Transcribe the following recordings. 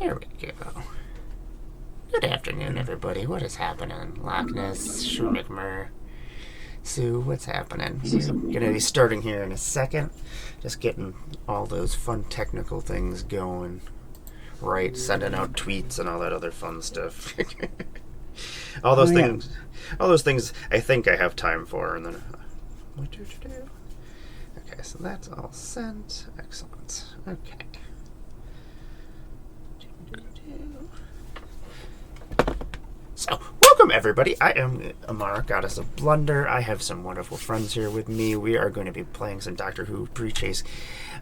There we go. Good afternoon, everybody. What is happening? Loch Ness, Schumikmer, Sue, what's happening? We're going to be starting here in a second. Just getting all those fun technical things going. Right, sending out tweets and all that other fun stuff. all those things I think I have time for, and then what do? Okay, so that's all sent. Excellent. Okay. So, welcome everybody. I am Amara, Goddess of Blunder. I have some wonderful friends here with me. We are going to be playing some Doctor Who pre-chase,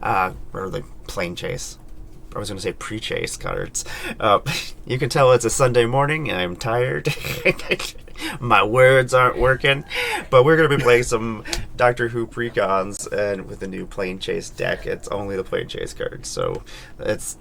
or the Planechase. I was going to say pre-chase cards. You can tell it's a Sunday morning. I'm tired. My words aren't working. But we're going to be playing some Doctor Who Precons, and with the new Planechase deck, it's only the Planechase cards. So there's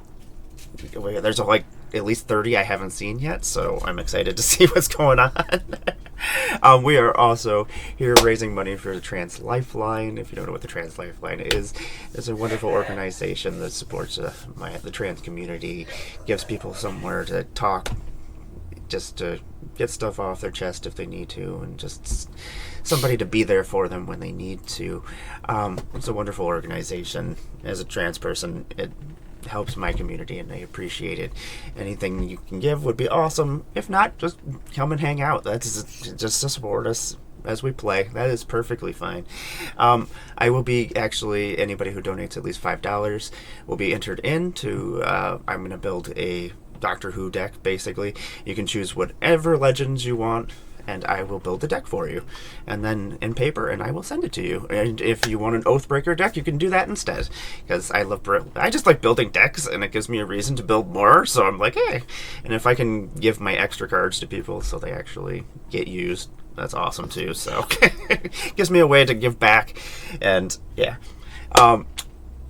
like at least 30 I haven't seen yet, so I'm excited to see what's going on. We are also here raising money for the Trans Lifeline. If you don't know what the Trans Lifeline is, it's a wonderful organization that supports the trans community, gives people somewhere to talk, just to get stuff off their chest if they need to, and just somebody to be there for them when they need to. It's a wonderful organization. As a trans person, it helps my community, and I appreciate it. Anything you can give would be awesome. If not, just come and hang out. That's just to support us as we play. That is perfectly fine. I will be actually, anybody who donates at least $5 will be entered into, I'm going to build a Doctor Who deck, basically. You can choose whatever legends you want, and I will build the deck for you, and then in paper, and I will send it to you. And if you want an Oathbreaker deck, you can do that instead, because I just like building decks, and it gives me a reason to build more. So I'm like, hey, and if I can give my extra cards to people so they actually get used, that's awesome too. So gives me a way to give back, and yeah.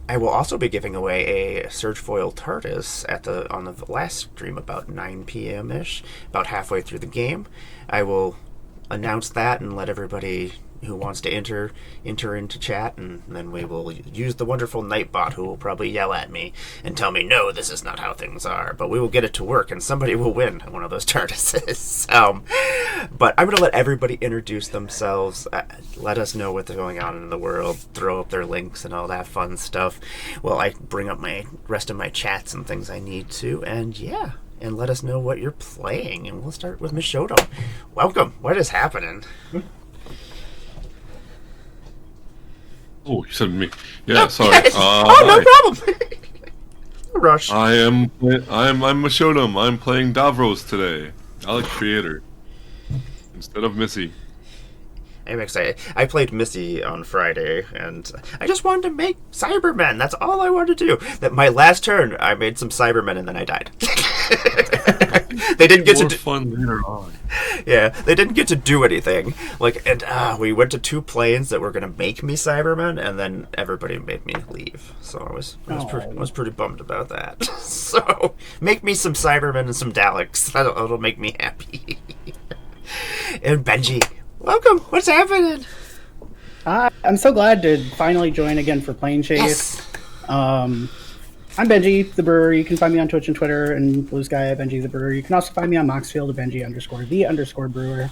I will also be giving away a Surge Foil TARDIS on the last stream about 9 p.m. ish, about halfway through the game. I will announce that and let everybody who wants to enter into chat, and then we will use the wonderful Nightbot, who will probably yell at me and tell me, no, this is not how things are, but we will get it to work, and somebody will win one of those TARDISes. But I'm going to let everybody introduce themselves, let us know what's going on in the world, throw up their links and all that fun stuff while I bring up my rest of my chats and things I need to, and yeah, and let us know what you're playing. And we'll start with Mishoto. Welcome. What is happening? Oh, you said me. Yeah, sorry. Yes. No problem. No rush. I'm Mishotum. I'm playing Davros today. Alex Creator. Instead of Missy. I'm excited. I played Missy on Friday, and I just wanted to make Cybermen. That's all I wanted to do. That my last turn, I made some Cybermen, and then I died. They didn't get to do fun later on. Yeah, they didn't get to do anything. We went to 2 planes that were going to make me Cybermen, and then everybody made me leave. So I was pretty bummed about that. So make me some Cybermen and some Daleks. That'll make me happy. And Benji, welcome. What's happening? I'm so glad to finally join again for Planechase. Yes. I'm Benji the Brewer. You can find me on Twitch and Twitter, and Blue Sky at Benji the Brewer. You can also find me on Moxfield at Benji_the_Brewer.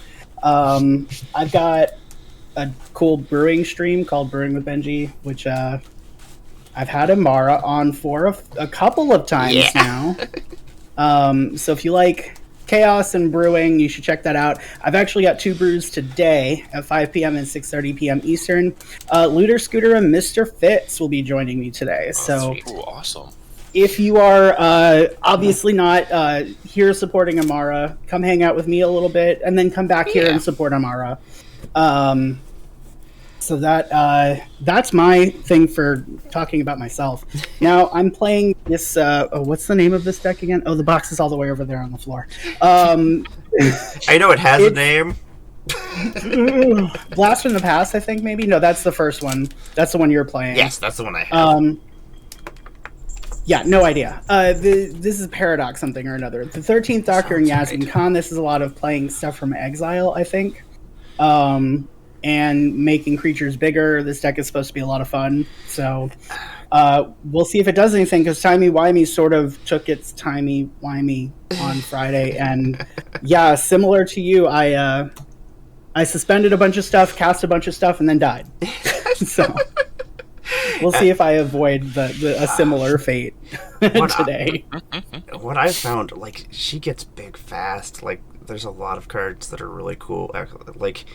I've got a cool brewing stream called Brewing with Benji, which I've had Amara on for a couple of times now. So if you like chaos and brewing, you should check that out. I've actually got 2 brews today at 5 p.m. and 6:30 p.m. Eastern. Looter Scooter and Mr. Fitz will be joining me today. So awesome. If you are obviously not here supporting Amara, come hang out with me a little bit, and then come back here and support Amara. So that's my thing for talking about myself. Now I'm playing this. What's the name of this deck again? Oh, the box is all the way over there on the floor. I know it has a name. Blast from the Past, I think maybe. No, that's the first one. That's the one you're playing. Yes, that's the one I have. Yeah, no idea. This is Paradox something or another. The 13th Doctor and Yasmin Khan. This is a lot of playing stuff from Exile, I think. and making creatures bigger. This deck is supposed to be a lot of fun. So we'll see if it does anything, because Timey-Wimey sort of took its Timey-Wimey on Friday. And yeah, similar to you, I suspended a bunch of stuff, cast a bunch of stuff, and then died. So we'll see if I avoid a similar fate today. What I found, like, she gets big fast. Like, there's a lot of cards that are really cool. Like,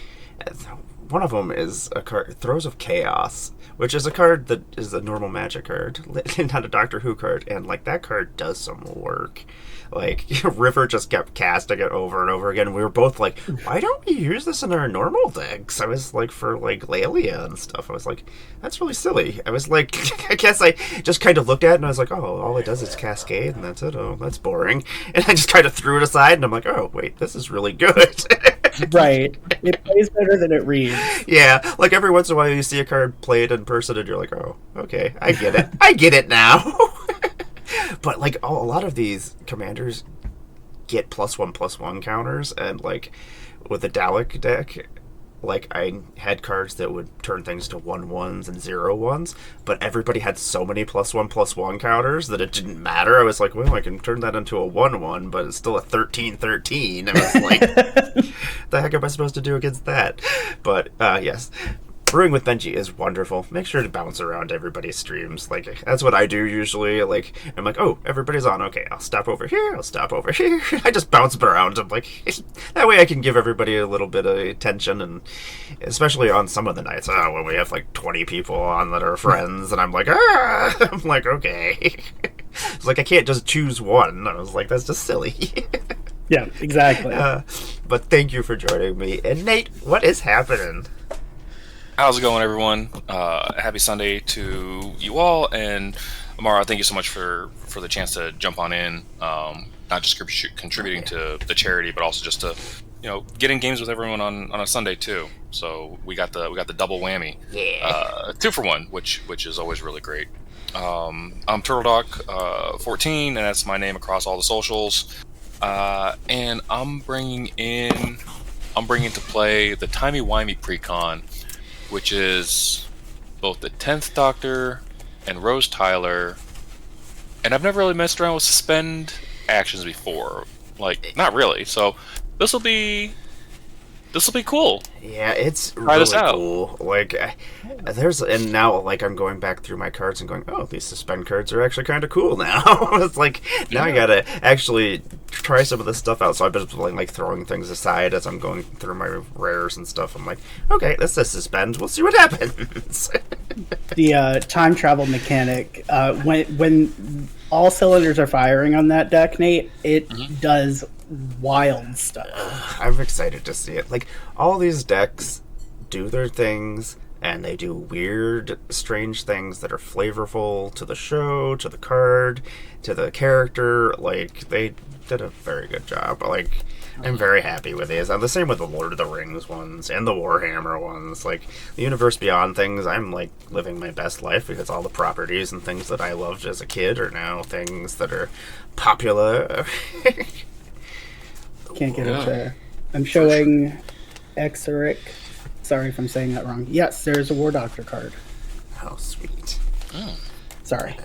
one of them is a card, Throes of Chaos, which is a card that is a normal Magic card, not a Doctor Who card, and, like, that card does some work. Like, River just kept casting it over and over again. We were both like, why don't we use this in our normal decks? I was like, for, like, Lelia and stuff. I was like, that's really silly. I was like, I guess I just kind of looked at it and I was like, oh, all it does is Cascade and that's it. Oh, that's boring. And I just kind of threw it aside and I'm like, oh, wait, this is really good. Right. It plays better than it reads. Yeah, like every once in a while you see a card played in person and you're like, oh, okay, I get it. I get it now. But, like, a lot of these commanders get +1/+1 counters, and, like, with the Dalek deck, like, I had cards that would turn things to 1/1s and 0/1s, but everybody had so many +1/+1 counters that it didn't matter. I was like, well, I can turn that into a 1/1, but it's still a 13/13. I was like, the heck am I supposed to do against that? But, yes. Brewing with Benji is wonderful. Make sure to bounce around everybody's streams. Like, that's what I do usually. Like, I'm like, oh, everybody's on. Okay, I'll stop over here. I'll stop over here. I just bounce around. I'm like, that way I can give everybody a little bit of attention, and especially on some of the nights, when we have like 20 people on that are friends, and I'm like, I'm like, okay. It's like, I can't just choose one. I was like, that's just silly. Yeah, exactly. But thank you for joining me. And Nate, what is happening? How's it going, everyone? Happy Sunday to you all, and Amara, thank you so much for the chance to jump on in. Not just contributing to the charity, but also just to get in games with everyone on a Sunday too. So we got the double whammy, 2 for 1, which is always really great. I'm TurtleDoc14, and that's my name across all the socials. And I'm bringing to play the Timey-Wimey Precon, which is both the 10th Doctor and Rose Tyler. And I've never really messed around with suspend actions before. Like, not really. So this will be cool. Yeah, it's Try really this out. cool. Like, and now, like, I'm going back through my cards and going, oh, these suspend cards are actually kind of cool now. It's like, now I gotta actually try some of this stuff out. So I've been like throwing things aside as I'm going through my rares and stuff. I'm like, okay, this is suspend. We'll see what happens. The time travel mechanic, when all cylinders are firing on that deck, Nate, it does wild stuff. I'm excited to see it. Like, all these decks do their things, and they do weird, strange things that are flavorful to the show, to the card, to the character. Like, they did a very good job. Like, I'm very happy with these. I'm the same with the Lord of the Rings ones and the Warhammer ones. Like, the Universe Beyond things, I'm, like, living my best life because all the properties and things that I loved as a kid are now things that are popular. Can't get it there. I'm showing Exoric. Sorry if I'm saying that wrong. Yes, there's a War Doctor card. Oh, sweet. Sorry.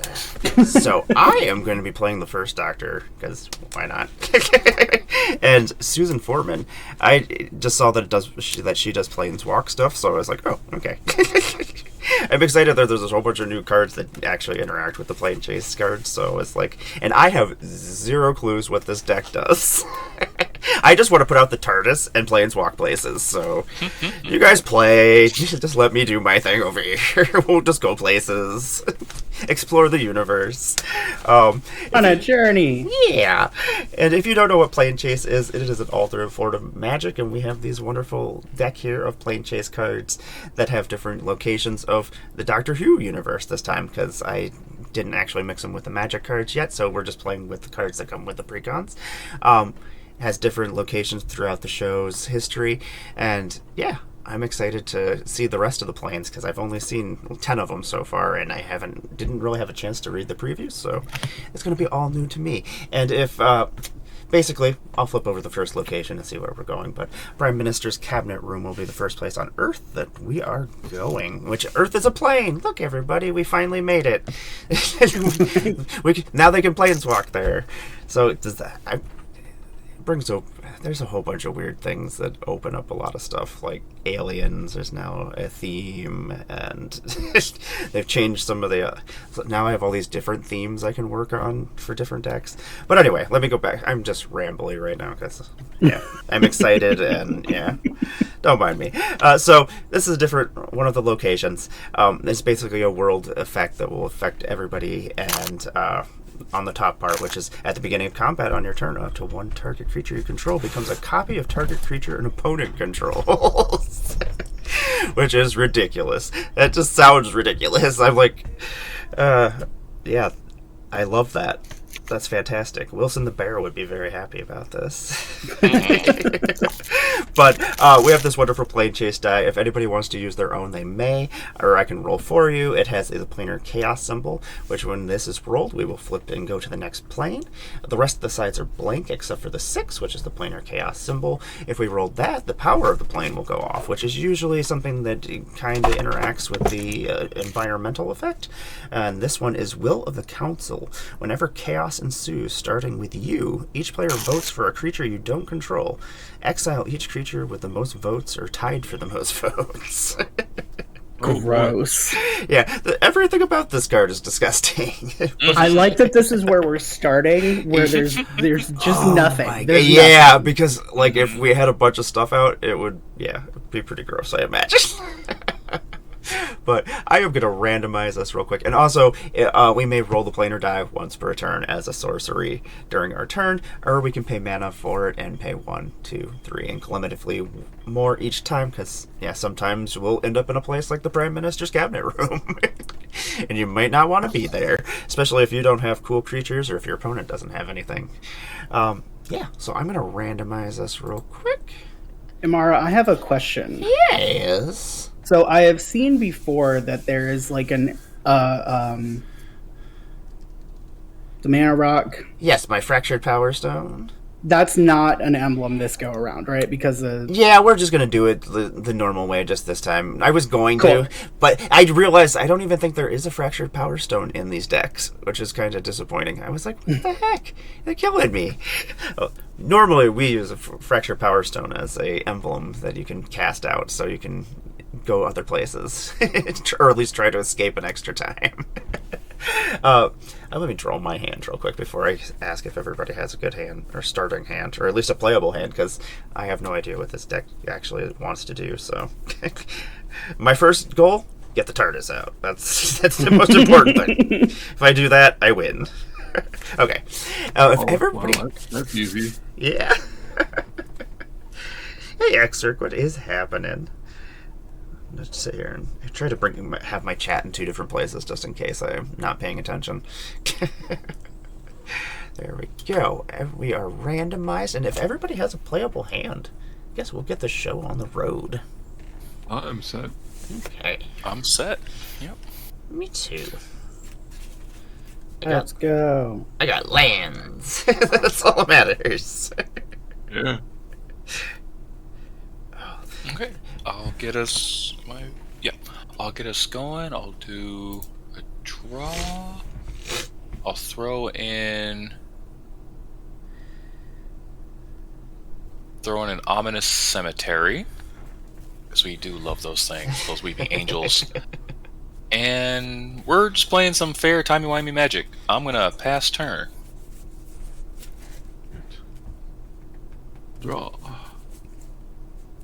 So I am going to be playing the first Doctor, because why not? And Susan Foreman, I just saw that she does Planeswalk stuff, so I was like, oh, okay. I'm excited that there's a whole bunch of new cards that actually interact with the Planechase cards, so it's like, and I have zero clues what this deck does. I just want to put out the TARDIS and Planeswalk places, so you guys play. Just let me do my thing over here. We'll just go places. Explore the universe. On a journey. Yeah. And if you don't know what Planechase is, it is an alternate form of Magic, and we have these wonderful deck here of Planechase cards that have different locations of the Doctor Who universe this time, because I didn't actually mix them with the Magic cards yet, so we're just playing with the cards that come with the Precons. Has different locations throughout the show's history, and yeah, I'm excited to see the rest of the plans, because I've only seen 10 of them so far, and I didn't really have a chance to read the previews, so it's going to be all new to me. And if basically, I'll flip over the first location and see where we're going. But Prime Minister's cabinet room will be the first place on Earth that we are going. Which Earth is a plane. Look, everybody, we finally made it. Now they can planeswalk there. So does that? It brings up. There's a whole bunch of weird things that open up a lot of stuff, like aliens. There's now a theme, and they've changed some of the. So now I have all these different themes I can work on for different decks. But anyway, let me go back. I'm just rambly right now because I'm excited, and don't mind me. So this is a different one of the locations. It's basically a world effect that will affect everybody, and on the top part, which is at the beginning of combat on your turn, up to one target creature you control becomes a copy of target creature an opponent controls. Which is ridiculous. That just sounds ridiculous. I'm like, yeah, I love that. That's fantastic. Wilson the Bear would be very happy about this. But we have this wonderful Planechase die. If anybody wants to use their own, they may, or I can roll for you. It has a planar chaos symbol, which when this is rolled, we will flip and go to the next plane. The rest of the sides are blank except for the 6, which is the planar chaos symbol. If we rolled that, the power of the plane will go off, which is usually something that kind of interacts with the environmental effect. And this one is Will of the Council. Whenever chaos ensues, starting with you, each player votes for a creature you don't control. Exile each creature with the most votes or tied for the most votes. Gross. Yeah, everything about this card is disgusting. I like that this is where we're starting, where there's just nothing. There's yeah, nothing. because like if we had a bunch of stuff out, it would be pretty gross, I imagine. But I am going to randomize this real quick. And also, we may roll the planar die once per turn as a sorcery during our turn, or we can pay mana for it and pay 1, 2, 3, and cumulatively more each time, because, sometimes we'll end up in a place like the Prime Minister's cabinet room. And you might not want to be there, especially if you don't have cool creatures or if your opponent doesn't have anything. So I'm going to randomize this real quick. Imara, I have a question. Yes. So I have seen before that there is like the mana rock. Yes, my Fractured Power Stone. That's not an emblem this go around, right? Because we're just gonna do it the normal way just this time. I was going to, but I realized I don't even think there is a Fractured Power Stone in these decks, which is kind of disappointing. I was like, what the heck? They're killing me. Normally, we use a Fractured Power Stone as a emblem that you can cast out, so you can go other places, or at least try to escape an extra time. Let me draw my hand real quick before I ask if everybody has a good hand, or starting hand, or at least a playable hand, because I have no idea what this deck actually wants to do. So, my first goal: get the TARDIS out. That's the most important thing. If I do that, I win. Okay. If everybody, that's easy. Yeah. Hey, Exerk, what is happening? Let's sit here and try to have my chat in 2 different places just in case I'm not paying attention. There we go. We are randomized, and if everybody has a playable hand, I guess we'll get the show on the road. I'm set. Okay. I'm set. Yep. Me too. let's go. I got lands. That's all that matters. Yeah. Okay. I'll get us going. I'll do a draw. I'll throw in an ominous cemetery, because we do love those things, those weeping angels. And we're just playing some fair timey-wimey magic. I'm gonna pass turn. Draw.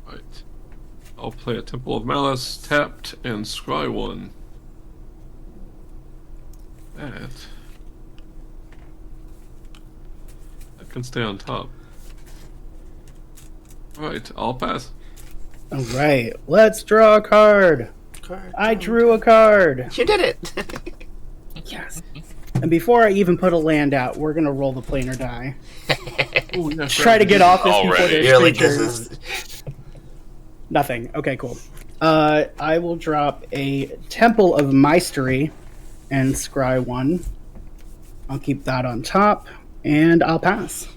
Right. I'll play a Temple of Malice, tapped, and scry 1. That can stay on top. Alright, I'll pass. Alright, let's draw a card. I drew a card. You did it. Yes. And before I even put a land out, we're going to roll the planar die. Ooh, yeah, Try to get off this before Already. there's You're like, creatures. this is... Nothing. Okay, cool. I will drop a Temple of Mystery and scry 1. I'll keep that on top, and I'll pass.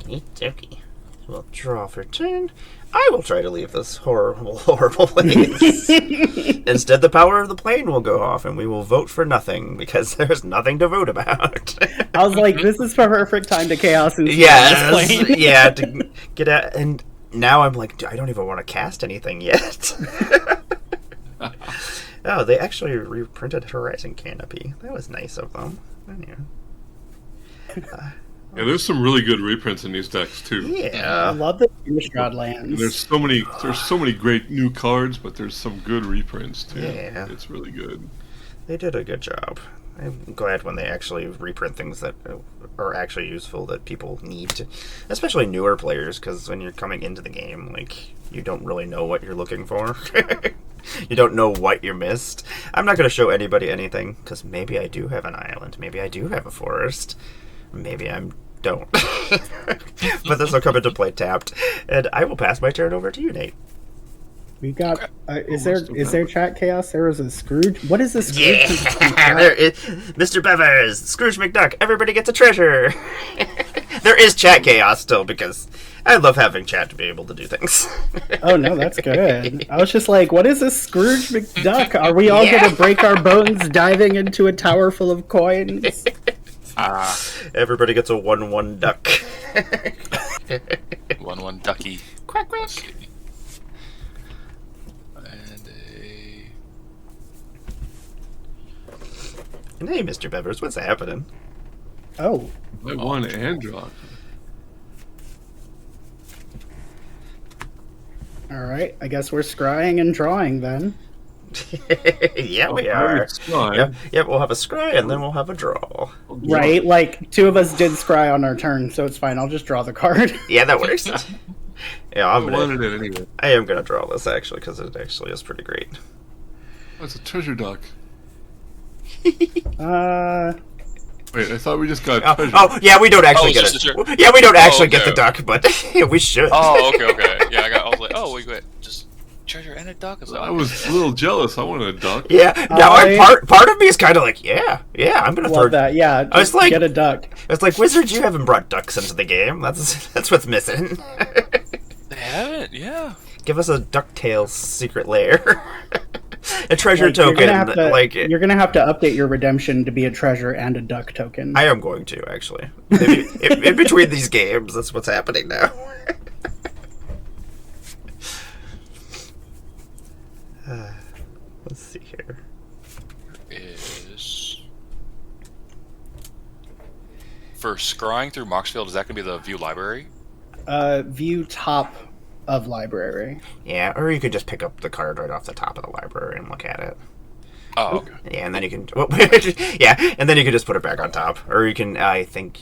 Okey-dokey. We'll draw for turn. I will try to leave this horrible, horrible place. Instead, the power of the plane will go off, and we will vote for nothing, because there's nothing to vote about. I was like, this is the perfect time to chaos and Yes, yeah, to get at, and now I'm like, I don't even want to cast anything yet. Oh, they actually reprinted Horizon Canopy. That was nice of them. Yeah, there's some really good reprints in these decks too. I Yeah. love the Innistrad And lands. there's so many great new cards, but there's some good reprints too. Yeah. It's really good. They did a good job. I'm glad when they actually reprint things that are actually useful that people need to, especially newer players, because when you're coming into the game, like, you don't really know what you're looking for. You don't know what you missed. I'm not going to show anybody anything, because maybe I do have an island, maybe I do have a forest, maybe I don't. But this will come into play tapped, and I will pass my turn over to you, Nate. We got. Is there chat chaos? There was a Scrooge. What is this? Scrooge? Yeah, there is Mr. Bevers, Scrooge McDuck. Everybody gets a treasure. There is chat chaos still because I love having chat to be able to do things. Oh no, that's good. I was just like, what is this Scrooge McDuck? Are we all gonna break our bones diving into a tower full of coins? Everybody gets a 1/1 duck. 1/1 ducky. Quack quack. And a... And hey, Mr. Bevers, what's happening? Oh, I won and draw. all right. I guess we're scrying and drawing then. Yeah, we are. Yeah. Yep, we'll have a scry and then we'll have a draw. Right, like two of us did scry on our turn, so it's fine. I'll just draw the card. Yeah, that works. Yeah, I wanted it anyway. I am gonna draw this actually because it actually is pretty great. Oh, it's a treasure duck. Uh, Wait, I thought we just got treasure. Oh, yeah, we don't actually Oh, get it's it. just a Yeah, we don't actually okay. get the duck, but we should. Oh, okay. Yeah, I was like, oh, wait, just treasure and a duck? I was a little jealous. I wanted a duck. Yeah, now part of me is kind of like, yeah, I'm gonna throw love that. Yeah, I was just like- get a duck. It's like, Wizards, you haven't brought ducks into the game. That's what's missing. They haven't, yeah. Give us a DuckTales secret lair. A treasure Like, you're token. gonna have to- Like, You're gonna have to update your redemption to be a treasure and a duck token. I am going to, actually. Maybe in between these games, that's what's happening now. Let's see here. Is... For scrying through Moxfield, is that going to be the view library? View top of library. Yeah, or you could just pick up the card right off the top of the library and look at it. Oh, okay. Yeah, and then you can... yeah, and then you can just put it back on top. Or you can, I think...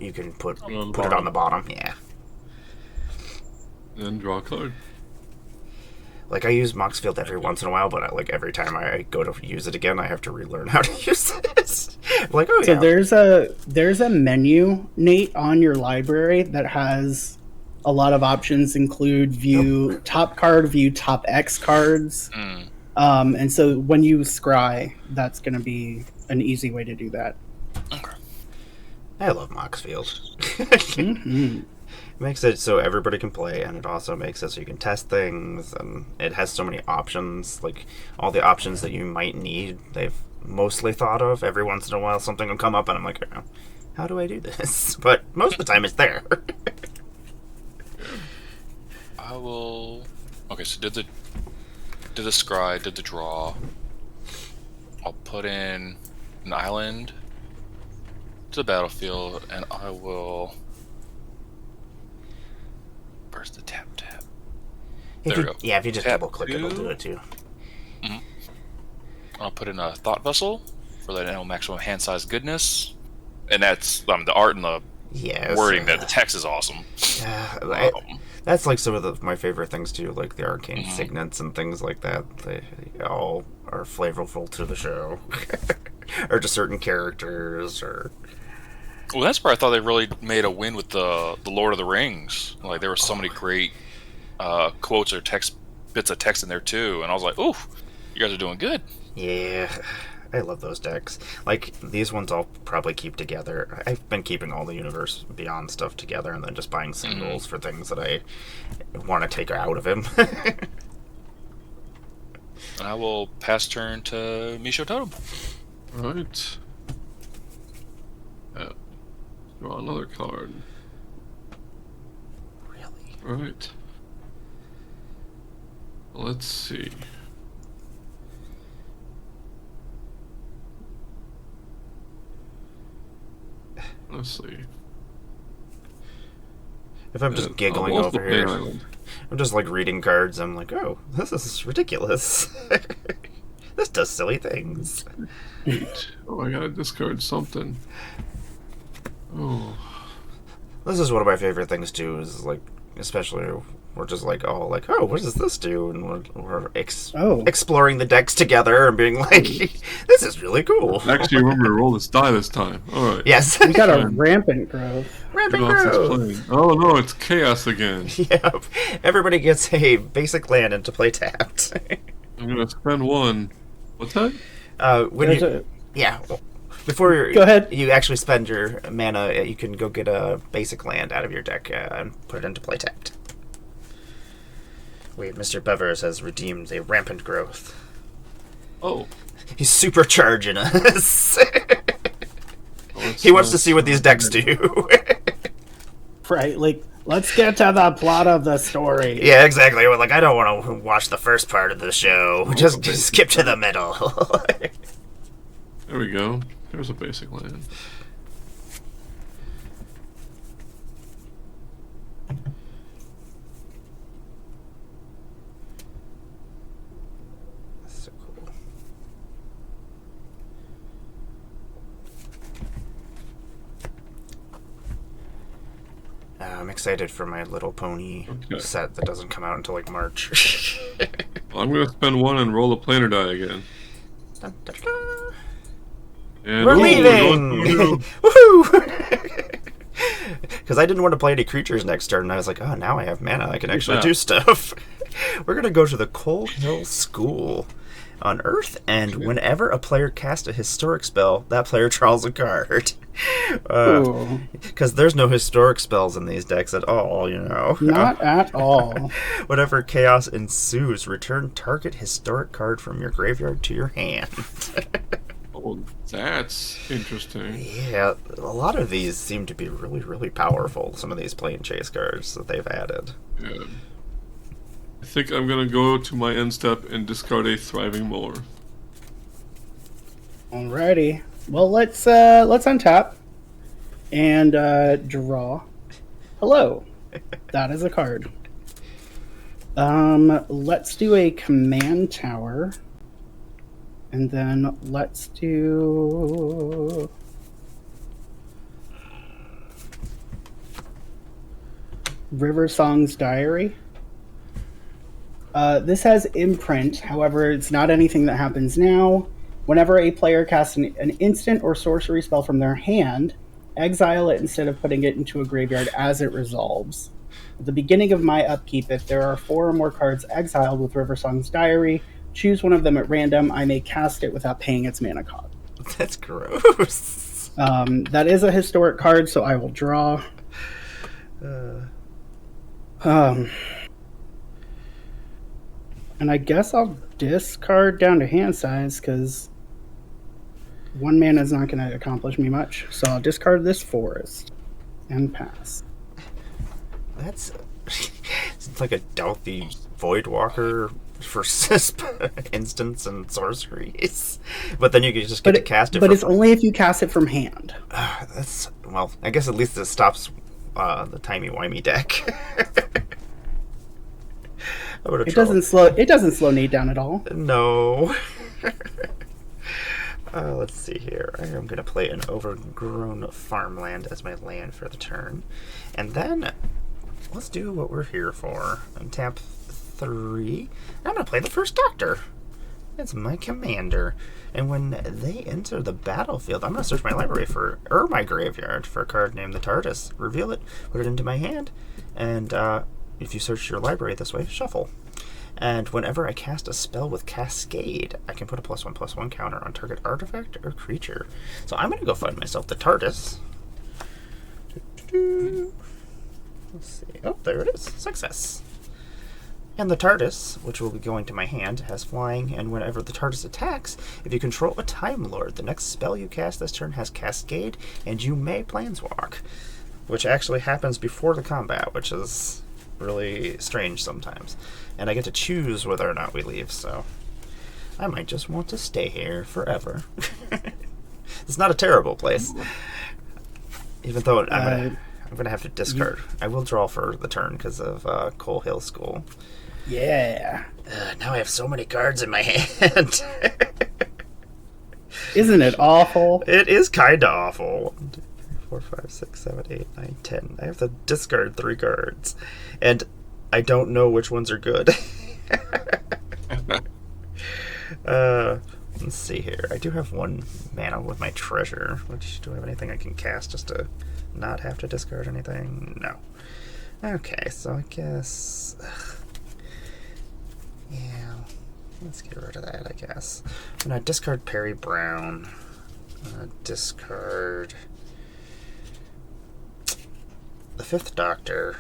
You can put it on the bottom. Yeah. And draw a card. Like, I use Moxfield every once in a while, but like every time I go to use it again, I have to relearn how to use this. I'm like, oh So yeah. there's a menu, Nate, on your library that has a lot of options. Include view top card, view top X cards. Mm. And so when you scry, that's going to be an easy way to do that. Okay. I love Moxfield. Mhm. It makes it so everybody can play, and it also makes it so you can test things, and it has so many options. Like, all the options that you might need, they've mostly thought of. Every once in a while, something will come up, and I'm like, oh, how do I do this? But most of the time, it's there. I will... Okay, so did the scry, did the draw. I'll put in an island to the battlefield, and I will... Where's the tap? There we go. Yeah, if you just Tap double click, it'll two. do it too. I'll put in a thought vessel for that maximum hand size goodness, and that's the art and the Yes. wording. That the text is awesome. That's like some of my favorite things too, like the arcane Mhm. signets and things like that. They all are flavorful to the show, or to certain characters, or Well, that's where I thought they really made a win with the Lord of the Rings. Like there were so many great quotes or bits of text in there too, and I was like, "Ooh, you guys are doing good." yeah. I love those decks. Like, these ones I'll probably keep together. I've been keeping all the Universe Beyond stuff together and then just buying singles for things that I want to take out of him. I will pass turn to Misho Totem. Alright. Draw another card. Really? Alright. Let's see. Honestly. If I'm just giggling I'll also over play here, Island. I'm just like reading cards. I'm like, oh, this is ridiculous. This does silly things. Oh, I gotta discard something. Oh. This is one of my favorite things too. Is like, especially we're just like, oh, what does this do? And we're exploring the decks together and being like, this is really cool. Actually, remember to roll this die this time. All right. Yes. We got a rampant growth. Rampant Who else is growth. playing? Oh no, it's chaos again. Yep. Everybody gets a basic land into play tapped. I'm gonna spend one. What's that? Before Go ahead. you actually spend your mana, you can go get a basic land out of your deck and put it into play tapped. Wait, Mr. Bevers has redeemed a rampant growth. Oh. He's supercharging us. Oh, He wants to see what these decks do. Right, like, let's get to the plot of the story. Yeah, exactly. We're like, I don't want to watch the first part of the show. Just skip to the middle. There we go. There's a basic land. So cool. I'm excited for my Little Pony set that doesn't come out until like March. I'm gonna spend one and roll a planar die again. Dun, dun, dun. And We're going leaving! through. Woohoo! Because I didn't want to play any creatures next turn, and I was like, oh, now I have mana, I can actually do stuff. We're going to go to the Coal Hill School on Earth, and whenever a player casts a historic spell, that player draws a card. Because there's no historic spells in these decks at all, you know. Not at all. Whenever chaos ensues, return target historic card from your graveyard to your hand. Oh, that's interesting. Yeah, a lot of these seem to be really, really powerful, some of these Planechase cards that they've added. Yeah. I think I'm gonna go to my end step and discard a Thriving Mower. Alrighty. Well, let's untap and draw. Hello. That is a card. Let's do a command tower. And then let's do River Song's Diary. This has imprint, however, it's not anything that happens now. Whenever a player casts an instant or sorcery spell from their hand, exile it instead of putting it into a graveyard as it resolves. At the beginning of my upkeep, if there are 4 or more cards exiled with River Song's Diary, choose one of them at random. I may cast it without paying its mana cost. That's gross. That is a historic card, so I will draw. And I guess I'll discard down to hand size, because 1 mana is not going to accomplish me much. So I'll discard this forest and pass. That's it's like a Delphi Voidwalker for instants and sorceries. But then you can just get to cast it. But it's only if you cast it from hand. That's, well, I guess at least it stops the timey-wimey deck. It doesn't slow Nate down at all. No. Let's see here. I am going to play an overgrown farmland as my land for the turn. And then let's do what we're here for. Untap 3. I'm going to play the first Doctor. It's my commander. And when they enter the battlefield, I'm going to search my library or my graveyard for a card named the TARDIS. Reveal it, put it into my hand, and if you search your library this way, shuffle. And whenever I cast a spell with Cascade, I can put a +1/+1 counter on target artifact or creature. So I'm going to go find myself the TARDIS. Let's see. Oh, there it is. Success. And the TARDIS, which will be going to my hand, has flying, and whenever the TARDIS attacks, if you control a Time Lord, the next spell you cast this turn has Cascade, and you may Planeswalk, which actually happens before the combat, which is really strange sometimes. And I get to choose whether or not we leave, so I might just want to stay here forever. It's not a terrible place. Even though I'm gonna have to discard. I will draw for the turn because of Coal Hill School. Yeah. Now I have so many cards in my hand. Isn't it awful? It is kind of awful. 1, 2, 3, 4, 5, 6, 7, 8, 9, 10. I have to discard 3 cards. And I don't know which ones are good. Let's see here. I do have 1 mana with my treasure. Do I have anything I can cast just to not have to discard anything? No. Okay, so I guess... yeah, let's get rid of that, I guess. I'm going to discard Perry Brown. I'm going to discard the 5th Doctor.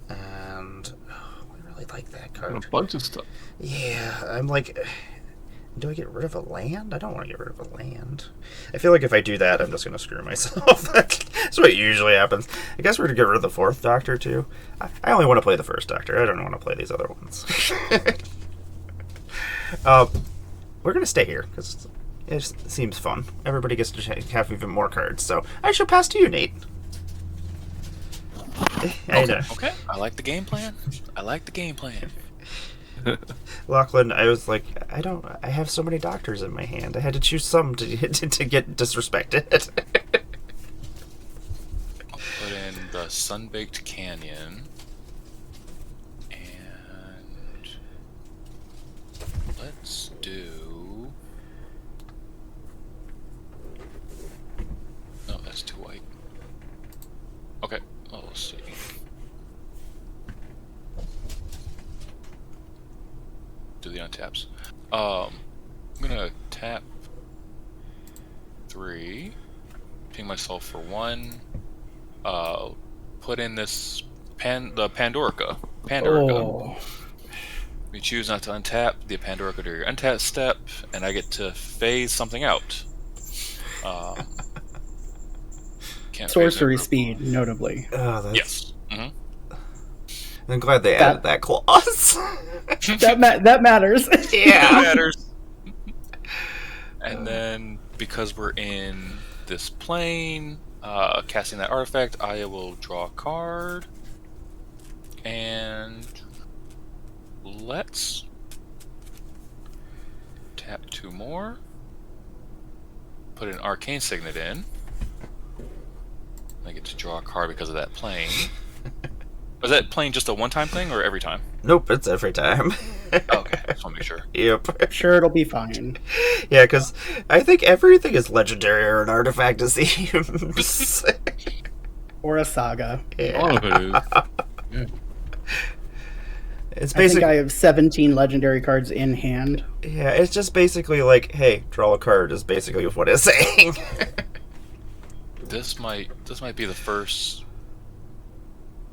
And I really like that card. And a bunch of stuff. Yeah, I'm like... do I get rid of a land? I don't want to get rid of a land. I feel like if I do that, I'm just going to screw myself. That's what usually happens. I guess we're going to get rid of the 4th Doctor, too. I only want to play the 1st Doctor. I don't want to play these other ones. We're going to stay here, because it just seems fun. Everybody gets to have even more cards, so I shall pass to you, Nate. Okay. I like the game plan. Lachlan, I was like, I have so many doctors in my hand. I had to choose some to get disrespected. I'll put in the Sunbaked Canyon. And let's do... no, that's too white. Okay, well, let's see. Do the untaps. I'm gonna tap 3, ping myself for 1. Put in this the Pandorica. Oh. You choose not to untap the Pandorica during your untap step, and I get to phase something out. Can't Sorcery speed, notably. Yes. Mm-hmm. I'm glad they added that clause. that matters. Yeah. Matters. And then, because we're in this plane, casting that artifact, I will draw a card. And let's tap 2 more. Put an Arcane Signet in. I get to draw a card because of that plane. Was that plane just a one-time thing or every time? Nope, it's every time. Okay, I just want to make sure. Yep. Sure, it'll be fine. Yeah, because I think everything is legendary or an artifact, it seems. Or a saga. Yeah. All of it is. Yeah. It's I think basically, I have 17 legendary cards in hand. yeah, it's just basically like, hey, draw a card is basically what it's saying. This might be the first.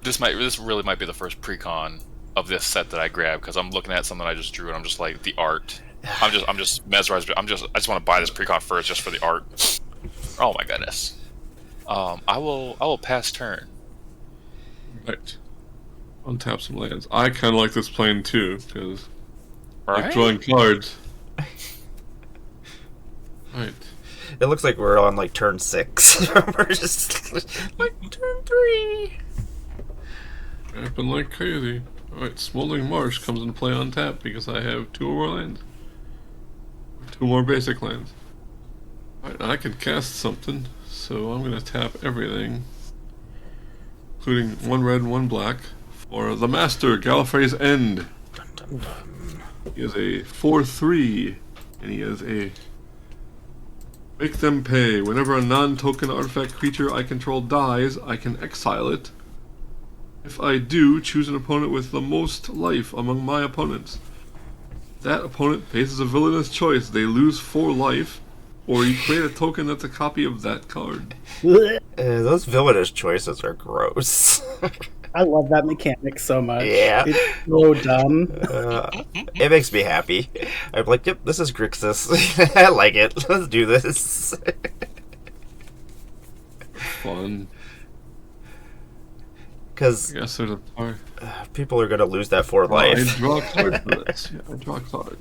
This really might be the first precon of this set that I grab, because I'm looking at something I just drew and I'm just like, the art. I'm just mesmerized. I just want to buy this precon first just for the art. Oh my goodness. I will pass turn. Right. Untap some lands. I kind of like this plane too, because I like Right? drawing cards. Right. It looks like we're on like turn 6. We're just like turn 3. Happen like crazy. Alright, Smoldering Marsh comes into play on tap because I have 2 more lands. 2 more basic lands. Alright, I can cast something, so I'm gonna tap everything, including 1 red and 1 black, for the Master, Gallifrey's End. Dun, dun, dun. He is a 4/3, and he has a make them pay. Whenever a non-token artifact creature I control dies, I can exile it. If I do, choose an opponent with the most life among my opponents. That opponent faces a villainous choice. They lose 4 life, or you create a token that's a copy of that card. Those villainous choices are gross. I love that mechanic so much. Yeah. It's so dumb. It makes me happy. I'm like, yep, this is Grixis. I like it. Let's do this. Fun. Because I guess there's a part. people are going to lose that 4 life. I draw a card for this. Yeah, I draw a card.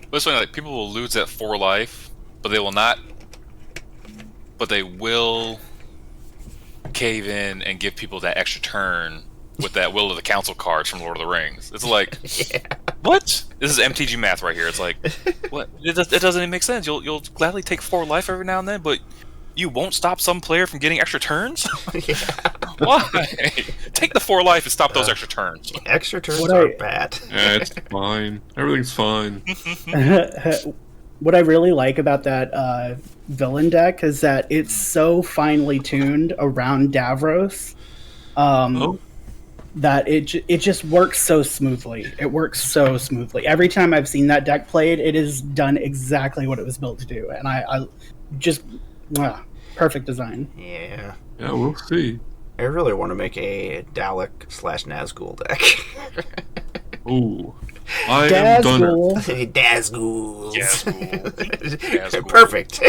But it's funny, like, people will lose that 4 life, but they will not. But they will cave in and give people that extra turn with that Will of the Council cards from Lord of the Rings. It's like, what? This is MTG math right here. It's like, what? It doesn't even make sense. You'll gladly take 4 life every now and then, but you won't stop some player from getting extra turns? Yeah. Why? Take the 4 life and stop those extra turns. Extra turns What are I- bad. Yeah, it's fine. Everything's fine. What I really like about that villain deck is that it's so finely tuned around Davros that it just works so smoothly. It works so smoothly. Every time I've seen that deck played, it has done exactly what it was built to do, and I just perfect design. Yeah. Yeah, we'll see. I really want to make a Dalek/Nazgul deck. Ooh. I am done. Dazgul. Dazguls. Dazgul. Perfect.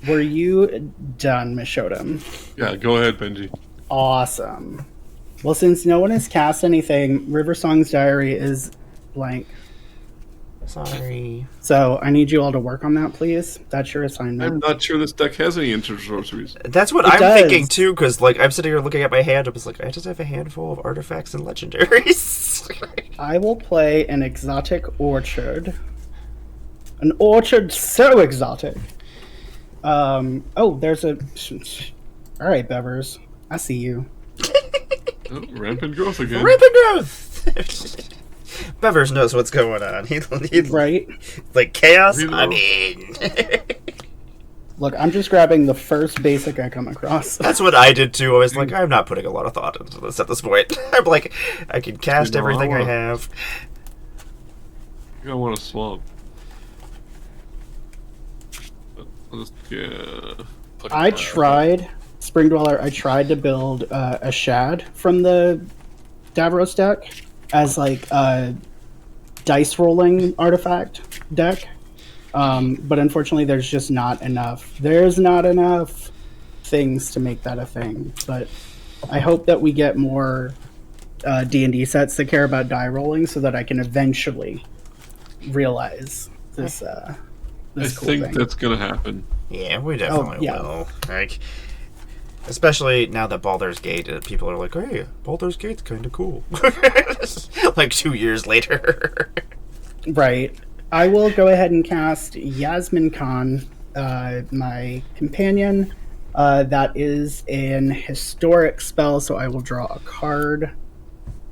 Were you done, Mishodam? Yeah, go ahead, Benji. Awesome. Well, since no one has cast anything, River Song's Diary is blank. Sorry. So I need you all to work on that, please. That's your assignment. I'm not sure this deck has any instant sorceries. That's what It I'm does. thinking too, because like I'm sitting here looking at my hand, I was like, I just have a handful of artifacts and legendaries. I will play an exotic orchard. An orchard so exotic. Oh, there's a. All right, Bevers. I see you. Oh, rampant growth again. Rampant growth. Bevers knows what's going on. He Right. like chaos. Reload. I mean, Look, I'm just grabbing the first basic I come across. that's what I did too. I was like, I'm not putting a lot of thought into this at this point. I'm like, I can cast You know, everything I I have. I think I want a swamp. I'll just, yeah. Put it I in. tried, Spring Dweller, I tried to build a Shad from the Davros deck as like a dice rolling artifact deck. But unfortunately, there's just not enough. There's not enough things to make that a thing. But I hope that we get more D&D sets that care about die rolling so that I can eventually realize this I this cool think thing. that's gonna happen. Yeah, we definitely yeah. will. Like, especially now that Baldur's Gate, people are like, hey, Baldur's Gate's kind of cool. Like 2 years later. Right. I will go ahead and cast Yasmin Khan, my companion. That is an historic spell, so I will draw a card.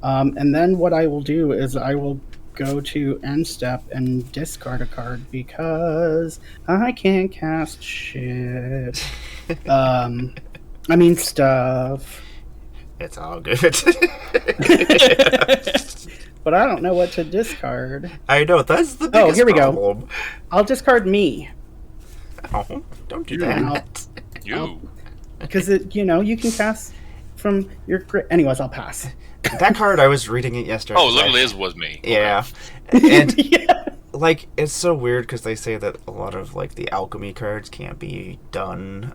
And then what I will do is I will go to end step and discard a card because I can't cast shit. I mean stuff. It's all good. But I don't know what to discard. I know, that's the biggest here we go. problem. I'll discard me. Oh, don't do You. that. You. Because you can cast from your anyways, I'll pass. That card, I was reading it yesterday. Oh, literally was me. Yeah. And, Yeah. like, it's so weird because they say that a lot of, like, the alchemy cards can't be done,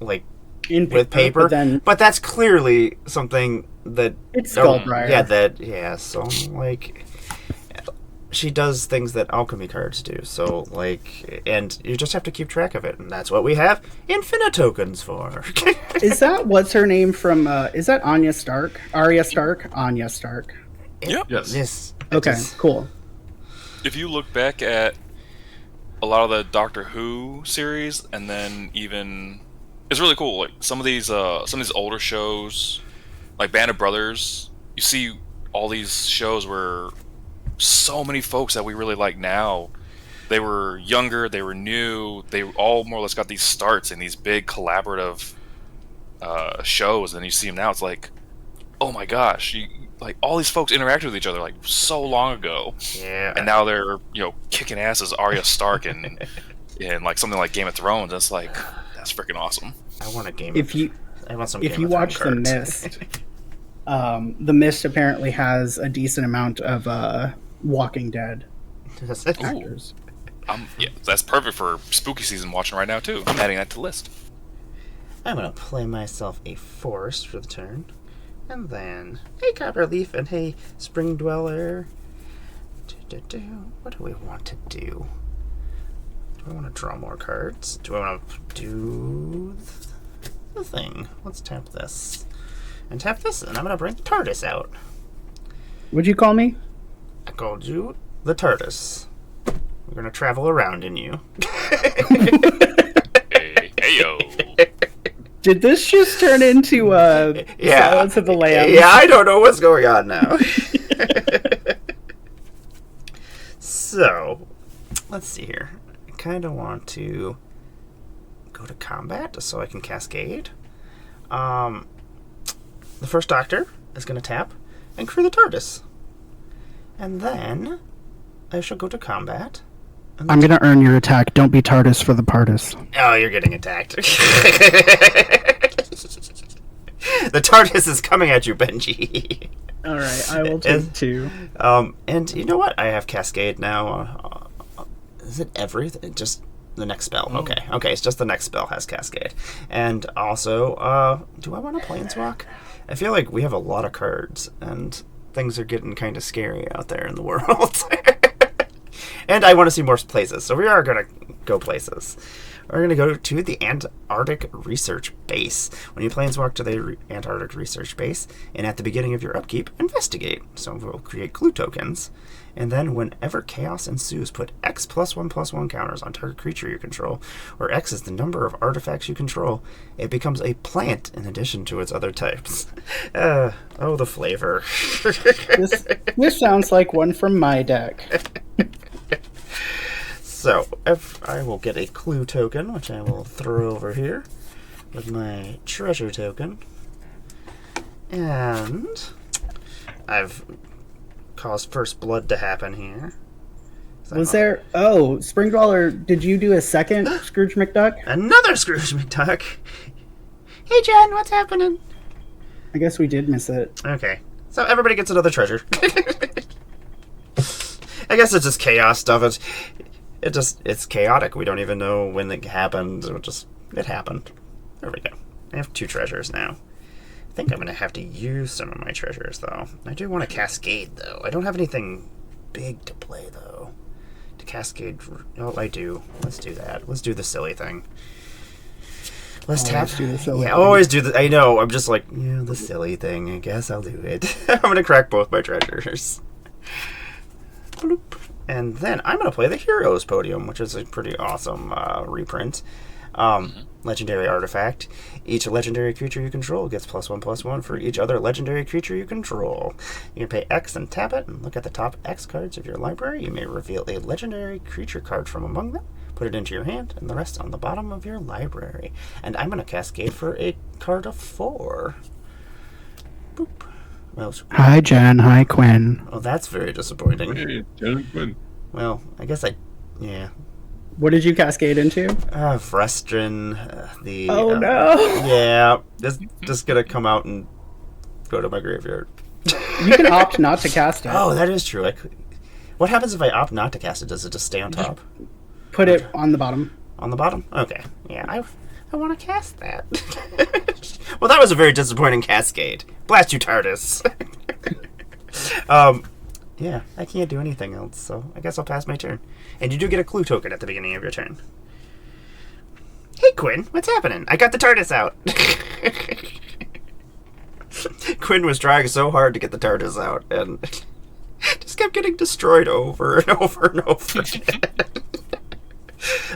like, In with paper. but then But that's clearly something that... it's Oh, Skullbriar. yeah, so, like... She does things that alchemy cards do, so, like... And you just have to keep track of it, and that's what we have infinite tokens for. Is that what's her name from? Is that Arya Stark? Arya Stark. Yep. Yes. Yes. Okay, cool. If you look back at a lot of the Doctor Who series, and then even it's really cool. Like some of these older shows, like Band of Brothers, you see all these shows where so many folks that we really like now, they were younger, they were new, they all more or less got these starts in these big collaborative shows, and then you see them now. It's like, oh my gosh, like all these folks interacted with each other like so long ago, Yeah. and now they're kicking ass as Arya Stark and like something like Game of Thrones. That's like that's freaking awesome. I want a game. I want some. If Game you of watch Thrones The cards. Mist, The Mist apparently has a decent amount of Walking Dead actors. Yeah, that's perfect for spooky season watching right now too. I'm adding that to the list. I'm gonna play myself a forest for the turn, and then hey Copperleaf and hey Spring Dweller. What do we want to do? Do I want to draw more cards? Do I want to do the thing? Let's tap this and tap this, and I'm gonna bring the TARDIS out. What'd you call me? I called you the TARDIS. We're gonna travel around in you. Hey yo. Did this just turn into Silence of the Lambs? Yeah, I don't know what's going on now. So, let's see here. I kind of want to go to combat so I can cascade. The first Doctor is going to tap and crew the TARDIS. And then I shall go to combat. I'm going to earn your attack. Don't be TARDIS for the partis. Oh, you're getting attacked. The TARDIS is coming at you, Benji. All right, I will take 2. And you know what? I have Cascade now. Is it everything? Just the next spell. Okay, it's just the next spell has Cascade. And also, do I want to Planeswalk? I feel like we have a lot of cards, and things are getting kind of scary out there in the world. And I want to see more places, so we are going to go places. We're going to go to the Antarctic Research Base. When you planeswalk to the Antarctic Research Base, and at the beginning of your upkeep, investigate. So we'll create clue tokens. And then whenever chaos ensues, put X +1/+1 counters on target creature you control, where X is the number of artifacts you control. It becomes a plant in addition to its other types. Oh, the flavor. This sounds like one from my deck. So, if I will get a clue token, which I will throw over here with my treasure token. And I've caused first blood to happen here. Was there... Oh, Spring Dweller, did you do a second Scrooge McDuck? Another Scrooge McDuck! Hey, Jen, what's happening? I guess we did miss it. Okay. So everybody gets another treasure. I guess it's just chaos stuff. It's chaotic. We don't even know when it happened. It happened. There we go. I have 2 treasures now. I think I'm going to have to use some of my treasures, though. I do want to cascade, though. I don't have anything big to play, though. To cascade... Oh, I do. Let's do that. Let's do the silly thing. Let's tap... do the silly Yeah, thing. always do the... I know. I'm just like, yeah, the silly thing. I guess I'll do it. I'm going to crack both my treasures. Bloop. And then I'm going to play the Heroes Podium, which is a pretty awesome reprint. Legendary artifact. Each legendary creature you control gets +1/+1 for each other legendary creature you control. You can pay X and tap it, and look at the top X cards of your library. You may reveal a legendary creature card from among them, put it into your hand, and the rest on the bottom of your library. And I'm going to cascade for a card of 4. Boop. Well, Hi, Jen. Hi, Quinn. oh, that's very disappointing. Hey, gentlemen. Well, I guess yeah. What did you cascade into? Vrestrin, Oh, no. Yeah, just gonna come out and go to my graveyard. You can opt not to cast it. Oh, that is true. What happens if I opt not to cast it? Does it just stay on top? Put it on the bottom. On the bottom? Okay. Yeah, I want to cast that. Well, that was a very disappointing cascade. Blast you, TARDIS. Yeah, I can't do anything else, so I guess I'll pass my turn. And you do get a clue token at the beginning of your turn. Hey, Quinn, what's happening? I got the TARDIS out. Quinn was trying so hard to get the TARDIS out, and just kept getting destroyed over and over and over again.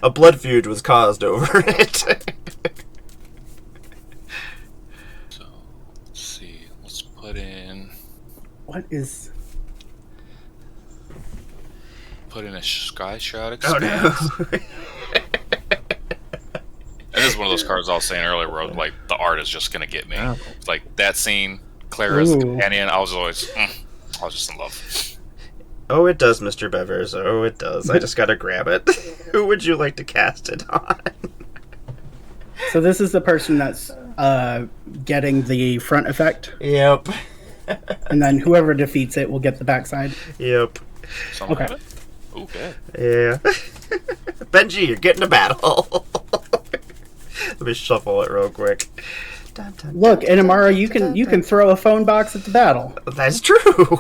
A blood feud was caused over it. So let's see. Let's put in a Sky Shroud Oh Expanse. no. And this is one of those cards I was saying earlier where like the art is just gonna get me. Wow. Like that scene, Clara's Ooh. companion. I was just in love. Oh, it does, Mr. Bevers. Oh, it does. I just gotta grab it. Who would you like to cast it on? So this is the person that's getting the front effect, Yep. and then whoever defeats it will get the backside. Yep. Something Okay. like that? Okay. Yeah. Benji, you're getting a battle. Let me shuffle it real quick. Dun, dun, Look, dun, and dun, Amara, dun, you dun, can you dun. can throw a phone box at the battle. That's true.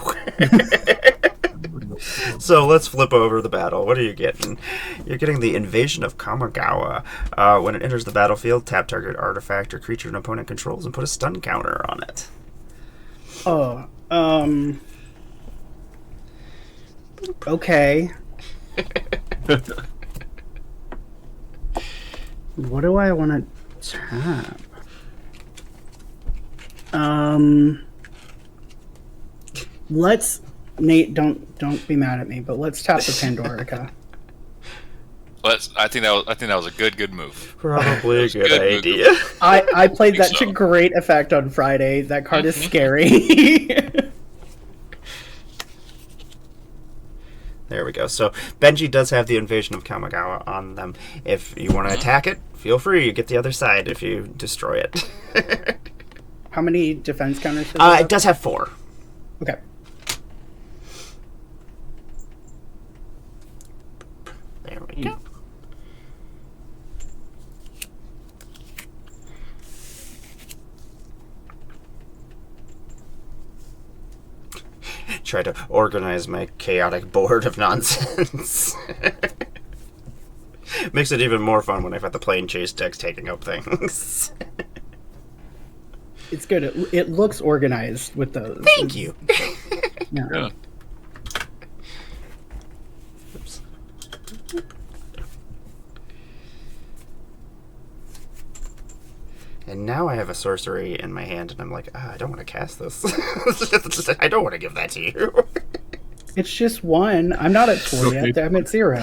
So let's flip over the battle. What are you getting? You're getting the Invasion of Kamigawa. When it enters the battlefield, tap target artifact or creature an opponent controls and put a stun counter on it. Oh, okay. What do I want to tap? Let's Nate. Don't be mad at me, but let's tap the Pandorica. I think that was a good move. Probably a good good. idea. I played that so. to great effect on Friday. That card is scary. There we go. So Benji does have the Invasion of Kamigawa on them. If you want to attack it, feel free. You get the other side if you destroy it. How many defense counters does it have? It does have 4. Okay. There we go. Try to organize my chaotic board of nonsense. Makes it even more fun when I've got the Planechase decks taking up things. It's good. It looks organized with those. Thank you. Yeah. Yeah. Oops. And now I have a sorcery in my hand, and I'm like, I don't want to cast this. I don't want to give that to you. It's just 1. I'm not at 4 yet. I'm at 0.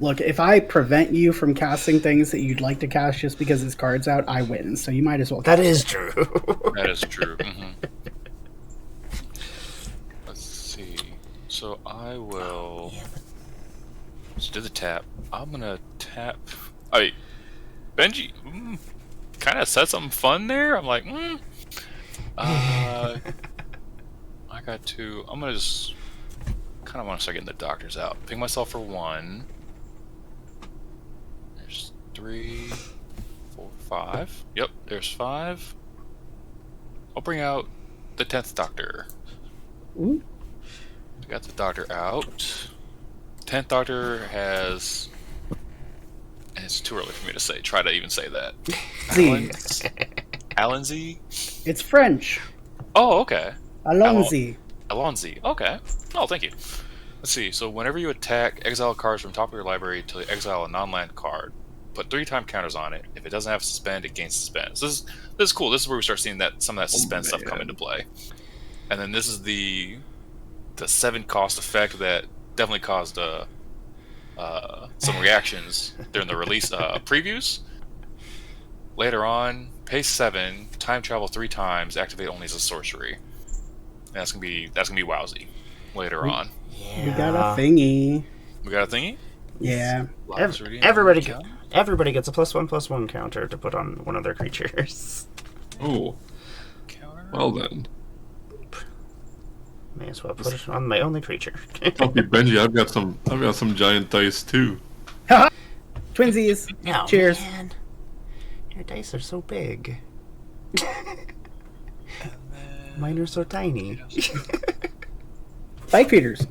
Look, if I prevent you from casting things that you'd like to cast just because this card's out, I win. So you might as well. That is true. That is true. Let's see. So I will. Let's do the tap. I'm gonna tap. Benji kind of said something fun there. I'm like, I got to. I'm gonna just kind of want to start getting the doctors out. Pick myself for 1. There's 3, 4, 5. Yep, there's 5. I'll bring out the 10th doctor. Ooh. Got the doctor out. 10th doctor has. And it's too early for me to say. Try to even say that. Z. Alan Z? It's French. Oh, okay. Alonzi. Alonzi. Okay. Oh, thank you. Let's see. So whenever you attack, exile cards from top of your library to exile a non-land card. Put 3 time counters on it. If it doesn't have suspend, it gains suspense. This is cool. This is where we start seeing that some of that suspense stuff come into play. And then this is the 7 cost effect that definitely caused some reactions during the release previews. Later on, pay 7, time travel 3 times, activate only as a sorcery. And that's gonna be wowsy. Later on, Yeah. We got a thingy. we got a thingy. Yeah. Everybody gets a +1/+1 counter to put on one of their creatures. Oh, Counter. well then. May as well put it on my only creature. Okay, Benji, I've got some giant dice too. Twinsies. Oh, Cheers. Man. Your dice are so big. Mine are so tiny. Bike feeders.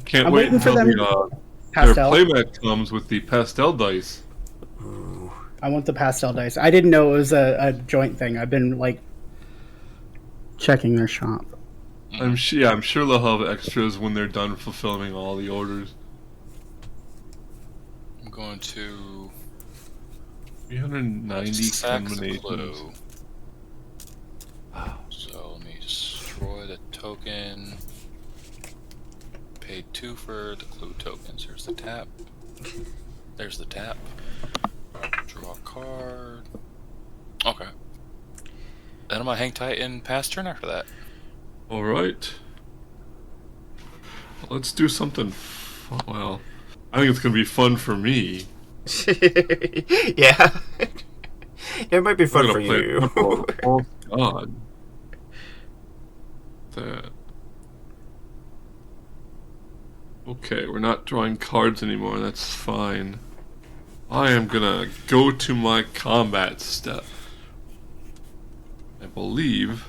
Can't I'm wait waiting for until them- their Pastel. playmat comes with the pastel dice. Ooh. I want the pastel dice. I didn't know it was a joint thing. I've been like checking their shop. I'm sure they'll have extras when they're done fulfilling all the orders. I'm going to 390 sack the combinations. clue. So let me destroy the token. Paid 2 for the clue tokens. Here's the tap. There's the tap. Draw a card. Okay. Then I'm gonna hang tight and pass turn after that. All right. Let's do something. Well, I think it's gonna be fun for me. Yeah. It might be I'm fun gonna for play you. Temple of False God. That. Okay, we're not drawing cards anymore. That's fine. I am gonna go to my combat step. I believe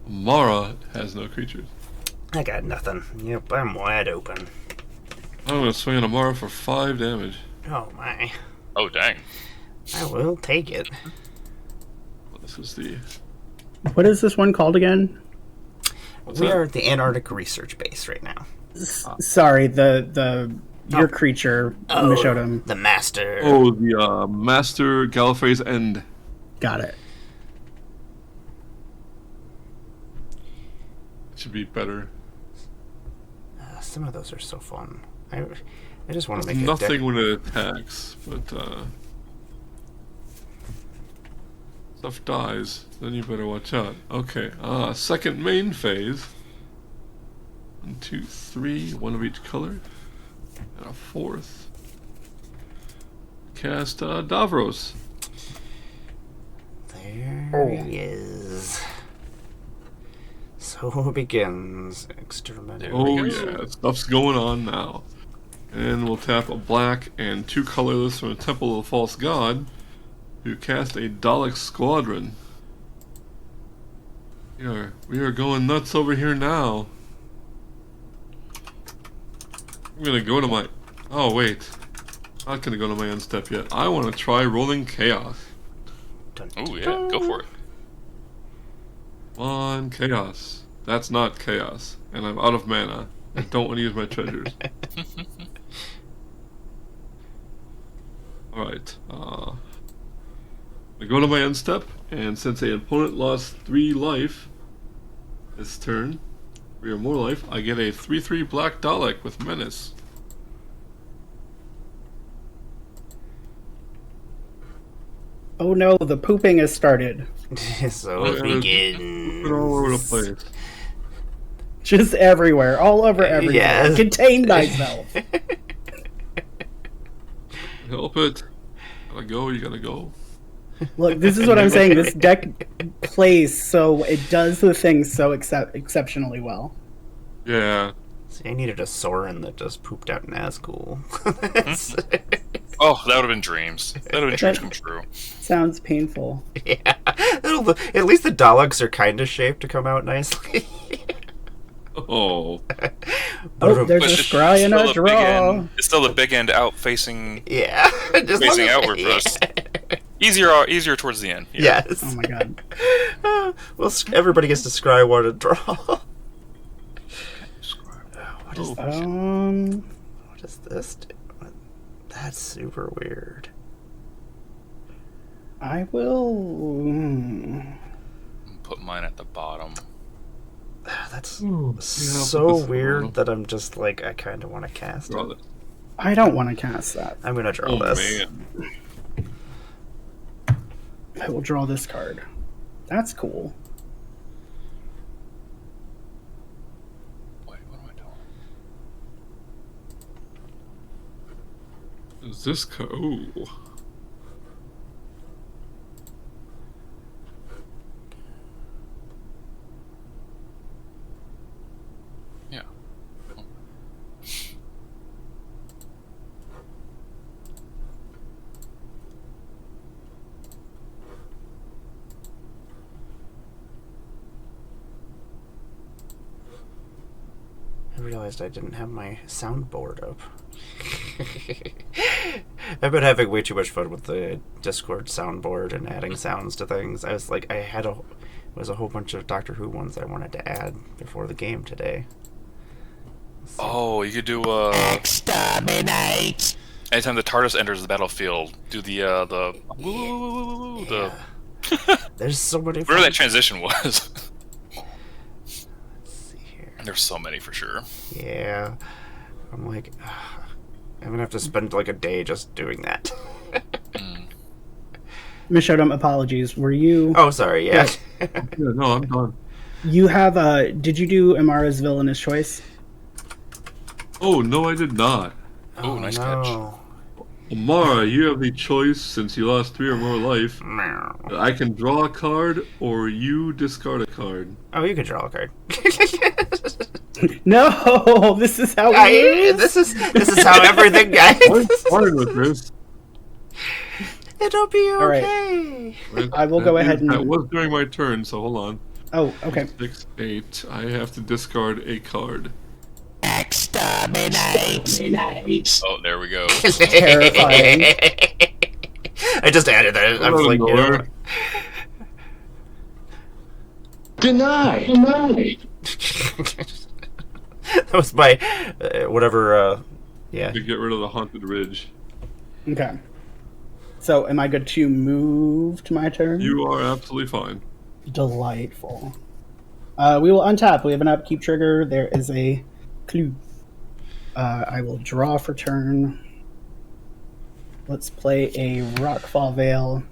Mara has no creatures. I got nothing. Yep, I'm wide open. I'm gonna swing on Amara for 5 damage. Oh my. Oh dang. I will take it. This is the. What is this one called again? What's We that? are at the Antarctic Research Base right now. Sorry, your creature, Mishodum. The Master. Oh, the Master Gallifrey's End. Got it. Should be better. Some of those are so fun. I just want to make Nothing when it attacks, but stuff dies. Then you better watch out. Okay, second main phase. 1, 2, 3, one of each color, and a fourth. Cast Davros. There he is. So begins Exterminator. Oh go. yeah, stuff's going on now. And we'll tap a black and 2 colorless from the Temple of the False God to cast a Dalek Squadron. We are going nuts over here now. I'm gonna go to my... Oh wait, not gonna go to my end step yet. I want to try rolling Chaos. Oh yeah, go for it. Come on, Chaos. That's not Chaos, and I'm out of mana. I don't want to use my treasures. Alright, I go to my end step, and since an opponent lost 3 life this turn, 3 or more life, I get a 3/3 black Dalek with Menace. Oh no, the pooping has started. So Oh, it yeah, begins. Put it all over the place. Just everywhere, all over everything. Yes. Contain thyself. Help it. Gotta go, you gotta go. Look, this is what I'm saying. This deck plays so it does the things so exceptionally well. Yeah. See, I needed a Sorin that just pooped out Nazgul. Oh, that would have been dreams. That would have been dreams come true. Sounds painful. Yeah. At least the Daleks are kind of shaped to come out nicely. Oh. Oh, there's But a it's scry and still a the big draw. end- It's still the big end out facing Yeah. Just facing look at- outward for us. Easier towards the end. Yeah. Yes. Oh my god. Well, everybody gets to scry one and draw. What is what is this? That's super weird. I will. Put mine at the bottom. That's Ooh, yeah, so put this weird on. that I'm just like, I kind of want to cast Draw it. this. I don't want to cast that. I'm gonna draw Oh this. man. I will draw this card. That's cool. Wait, what am I doing? Is this ooh. Yeah. I realized I didn't have my soundboard up. I've been having way too much fun with the Discord soundboard and adding sounds to things. I was like, it was a whole bunch of Doctor Who ones I wanted to add before the game today. Oh, you could do Exterminate! anytime the TARDIS enters the battlefield, do the There's so many. whatever that transition was. Let's see here. There's so many for sure. Yeah. I'm like, I'm gonna have to spend like a day just doing that. Mishodum, apologies. Were you? Oh, sorry. Yeah. Yeah, no, I'm done. You have did you do Amara's villainous choice? Oh, no, I did not. Oh, nice catch. Amara, you have the choice, since you lost 3 or more life. I can draw a card, or you discard a card. Oh, you can draw a card. No, this is how we lose. This is how everything I'm goes. fine with this. It'll be All right. okay. I will go ahead and. That was during my turn, so hold on. Oh, okay. 6, 8. I have to discard a card. Exterminate. Oh, there we go. Terrifying. I just added that. I was like, you know, Denied. that was my whatever. Yeah. To get rid of the Haunted Ridge. Okay. So, am I good to move to my turn? You are absolutely fine. Delightful. We will untap. We have an upkeep trigger. There is a clue. I will draw for turn. Let's play a Rockfall Veil.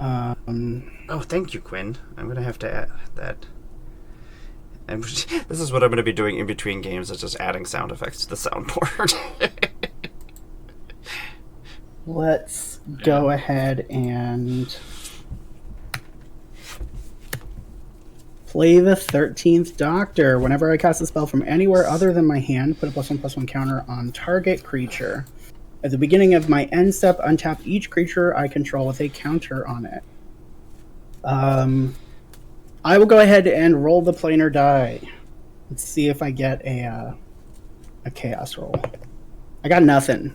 Oh, thank you, Quinn. I'm gonna have to add that. This is what I'm gonna be doing in between games. Is just adding sound effects to the soundboard. Let's go ahead and play the 13th Doctor. Whenever I cast a spell from anywhere other than my hand, put a +1/+1 counter on target creature. At the beginning of my end step, untap each creature I control with a counter on it. I will go ahead and roll the planar die. Let's see if I get a chaos roll. I got nothing.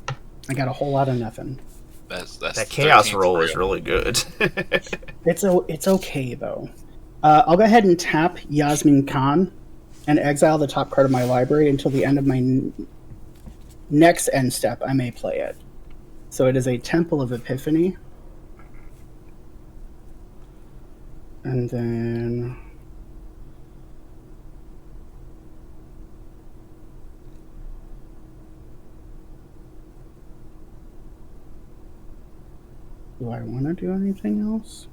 I got a whole lot of nothing. That's That chaos roll is really good. It's okay though. I'll go ahead and tap Yasmin Khan and exile the top card of my library until the end of my next end step. I may play it. So it is a Temple of Epiphany. And then do I want to do anything else?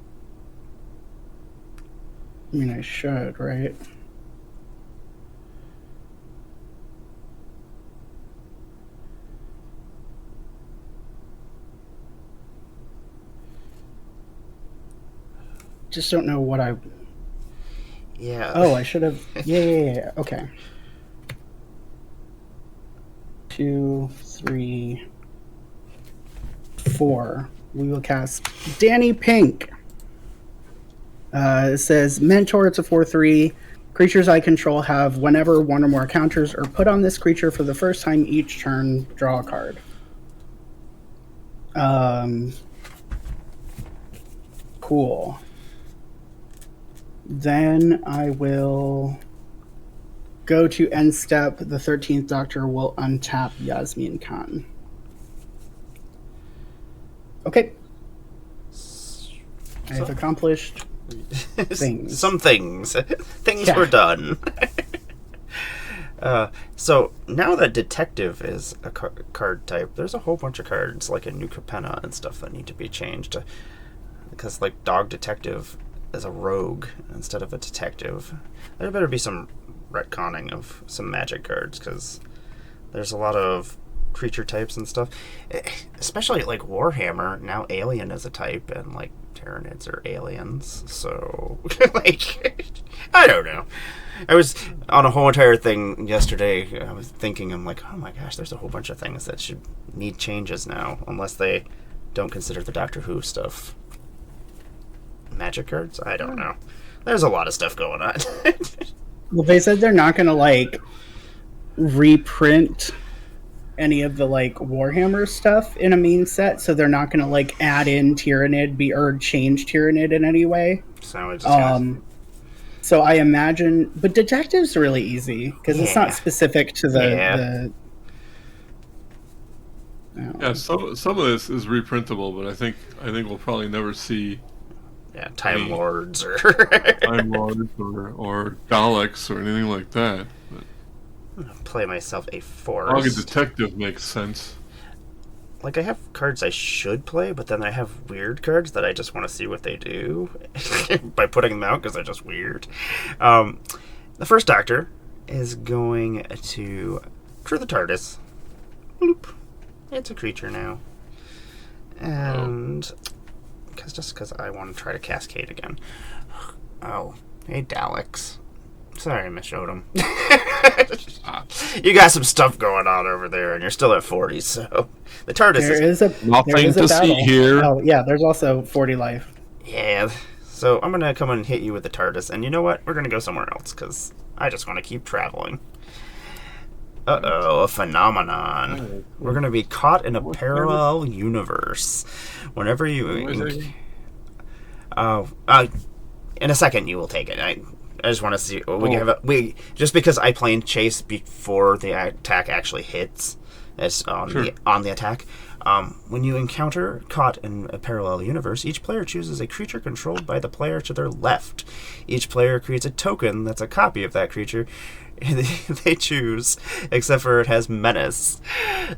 I mean, I should, right? Just don't know what I... Yeah. Oh, I should have... Yeah. Okay. 2, 3, 4. We will cast Danny Pink. It says, Mentor, it's a 4/3. Creatures I control have whenever one or more counters are put on this creature for the first time each turn, draw a card. Cool. Then I will go to end step. The 13th Doctor will untap Yasmin Khan. Okay. I have accomplished things. Some things. Things Yeah. were done. So now that detective is a card type, there's a whole bunch of cards like a New Capenna and stuff that need to be changed. Because like Dog Detective is a rogue instead of a detective. There better be some retconning of some magic cards because there's a lot of creature types and stuff. Especially like Warhammer, now alien is a type and like Tyranids are aliens. So like I don't know. I was on a whole entire thing yesterday. I was thinking, I'm like, oh my gosh, there's a whole bunch of things that should need changes now, unless they don't consider the Doctor Who stuff magic cards. I don't know. There's a lot of stuff going on. Well, they said they're not going to like reprint any of the like Warhammer stuff in a main set, so they're not going to like add in Tyranid or change Tyranid in any way. So it's just So I imagine, but detective's really easy because it's not specific to the Yeah, some of this is reprintable, but I think we'll probably never see Time Lords or Time Lords or Daleks or anything like that. But I'm gonna play myself a Target forest. detective makes sense. Like, I have cards I should play, but then I have weird cards that I just want to see what they do by putting them out because they're just weird. The first Doctor is going to crew the TARDIS. Bloop. It's a creature now. And because I want to try to cascade again. Oh, hey Daleks. Sorry, Miss Odom. You got some stuff going on over there, and you're still at 40, so the TARDIS There is a Nothing there is a to see battle. here. Oh yeah, there's also 40 life. Yeah, so I'm gonna come and hit you with the TARDIS, and you know what? We're gonna go somewhere else, because I just want to keep traveling. Uh-oh, a phenomenon. We're gonna be caught in a parallel universe. Whenever you... in a second you will take it. I just want to see... just because I Planechase before the attack actually hits, it's on the attack. When you encounter caught in a parallel universe, each player chooses a creature controlled by the player to their left. Each player creates a token that's a copy of that creature they choose, except for it has menace.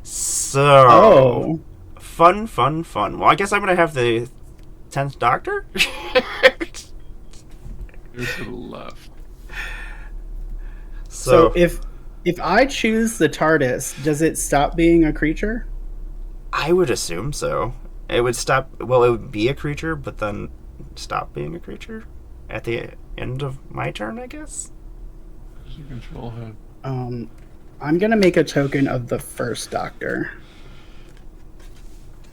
So... Fun. Well, I guess I'm going to have the 10th Doctor? You're to the left. So if I choose the TARDIS, does it stop being a creature? I would assume so. It would stop... Well, it would be a creature, but then stop being a creature at the end of my turn, I guess? You control head. I'm gonna make a token of the first Doctor.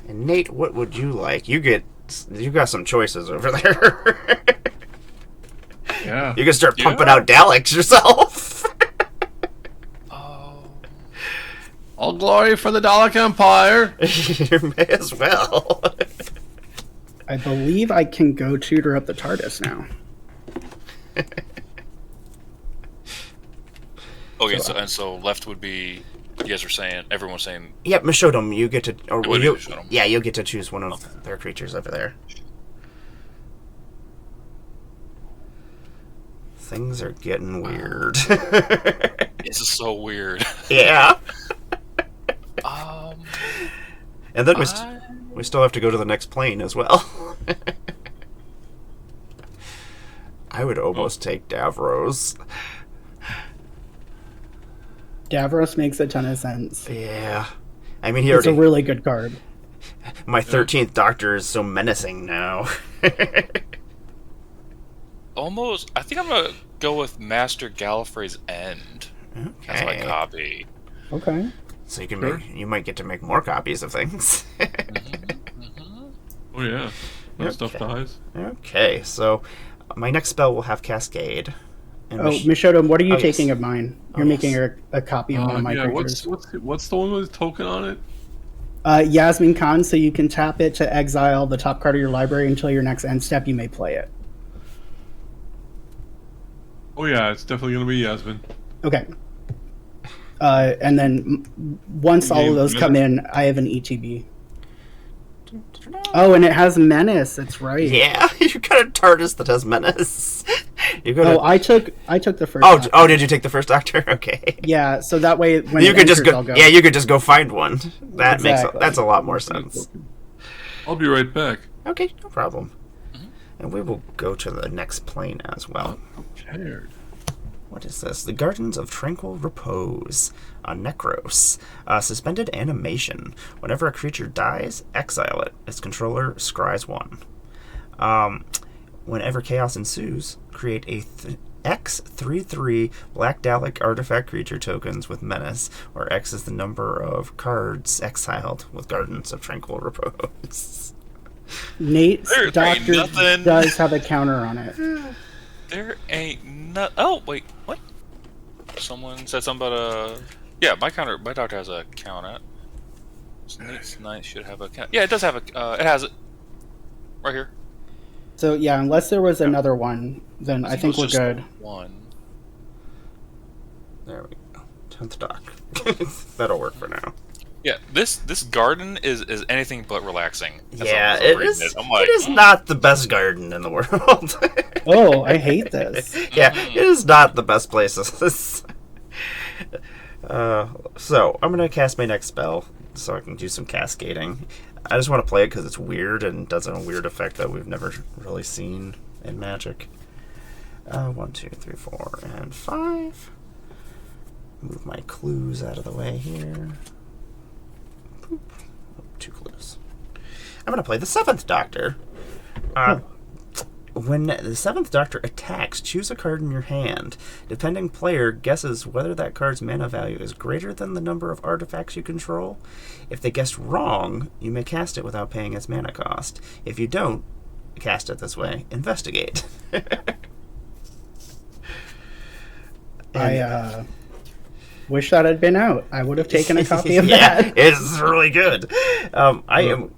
And Nate, what would you like? You got some choices over there. Yeah. You can start pumping out Daleks yourself. All glory for the Dalek Empire. You may as well. I believe I can go tutor up the TARDIS now. Okay, so left would be. You guys were saying. Everyone's saying. Yep, Mishodom, you get to... Or would be Mishodom. Yeah, you'll get to choose one of their creatures over there. Things are getting weird. This is so weird. Yeah. And then we still have to go to the next plane as well. I would almost take Davros. Davros makes a ton of sense. Yeah. I mean, It's a really good card. My 13th Doctor is so menacing now. Almost. I think I'm gonna go with Master Gallifrey's End as my copy. Okay. So you might get to make more copies of things. Oh yeah. When stuff dies. Okay, so my next spell will have Cascade. And Mishodom, what are you taking of mine? You're making a copy of one of my creatures. What's the one with the token on it? Yasmin Khan, so you can tap it to exile the top card of your library until your next end step. You may play it. Oh yeah, it's definitely gonna be Yasmin. Okay. And then once all of those come in, I have an ETB. Oh, and it has Menace. That's right. Yeah, you got a TARDIS that has Menace. I took the first. Oh, did you take the first Doctor? Okay. Yeah, so that way when you could just go. Yeah, you could just go find one. That's a lot more sense. I'll be right back. Okay, no problem. And we will go to the next plane as well. I'm scared. What is this? The Gardens of Tranquil Repose. Necros. Suspended animation. Whenever a creature dies, exile it. Its controller scries 1. Whenever chaos ensues, create a X3/3 Black Dalek artifact creature tokens with Menace, where X is the number of cards exiled with Gardens of Tranquil Repose. Nate's Doctor does have a counter on it. There ain't no. Oh wait, what? Someone said something about a. Yeah, my Doctor has a counter. Nate's Knight should have a counter. Yeah, it does have a. It has it. Right here. So yeah, unless there was another one, then I think we're good. One. There we go. 10th Doc. That'll work for now. Yeah, this garden is anything but relaxing. Yeah, it is. It is not the best garden in the world. Oh, I hate this. Yeah, it is not the best place. So I'm gonna cast my next spell so I can do some cascading. I just want to play it because it's weird and does a weird effect that we've never really seen in Magic. 1, 2, 3, 4, and 5. Move my clues out of the way here. Boop. 2 clues. I'm gonna play the 7th Doctor. When the 7th Doctor attacks, choose a card in your hand. Depending player guesses whether that card's mana value is greater than the number of artifacts you control. If they guessed wrong, you may cast it without paying its mana cost. If you don't cast it this way, investigate. I wish that had been out. I would have taken a copy of yeah, that. it's really good. I am...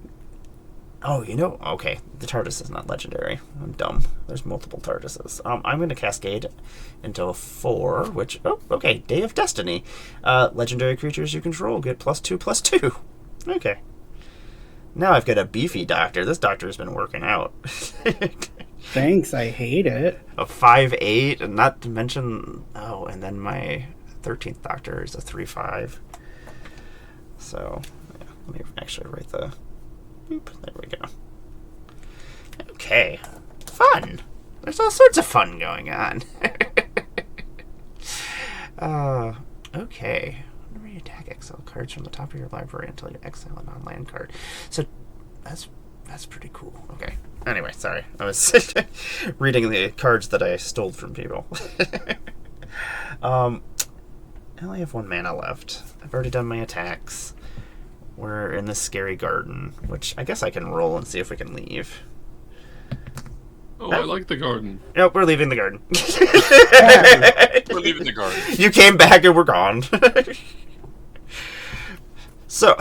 Oh, okay, the TARDIS is not legendary. I'm dumb. There's multiple TARDISes. I'm going to cascade into 4, which... Oh, okay, Day of Destiny. Legendary creatures you control get +2/+2. Okay. Now I've got a beefy Doctor. This Doctor has been working out. Thanks, I hate it. A 5/8, and not to mention... Oh, and then my 13th Doctor is a 3/5. So, yeah, let me actually write the... Boop, there we go. Okay. Fun! There's all sorts of fun going on. Okay. Whenever you attack, exile cards from the top of your library until you exile a non-land card. So, that's pretty cool. Okay. Anyway, sorry. I was reading the cards that I stole from people. I only have 1 mana left. I've already done my attacks. We're in this scary garden, which I guess I can roll and see if we can leave. Oh, I like the garden. Nope, we're leaving the garden. We're leaving the garden. You came back and we're gone. So,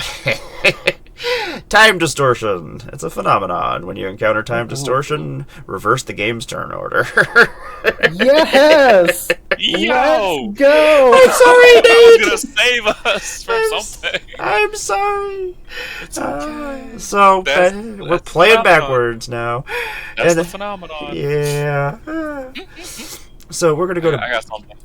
time distortion. It's a phenomenon. When you encounter time distortion, reverse the game's turn order. Yes! Yo! Let's go! I'm sorry, That Nate! was gonna save us from something. I'm sorry. It's okay. So, That's we're the playing phenomenon. backwards now. That's And- the phenomenon. Yeah. So we're gonna go I to got something.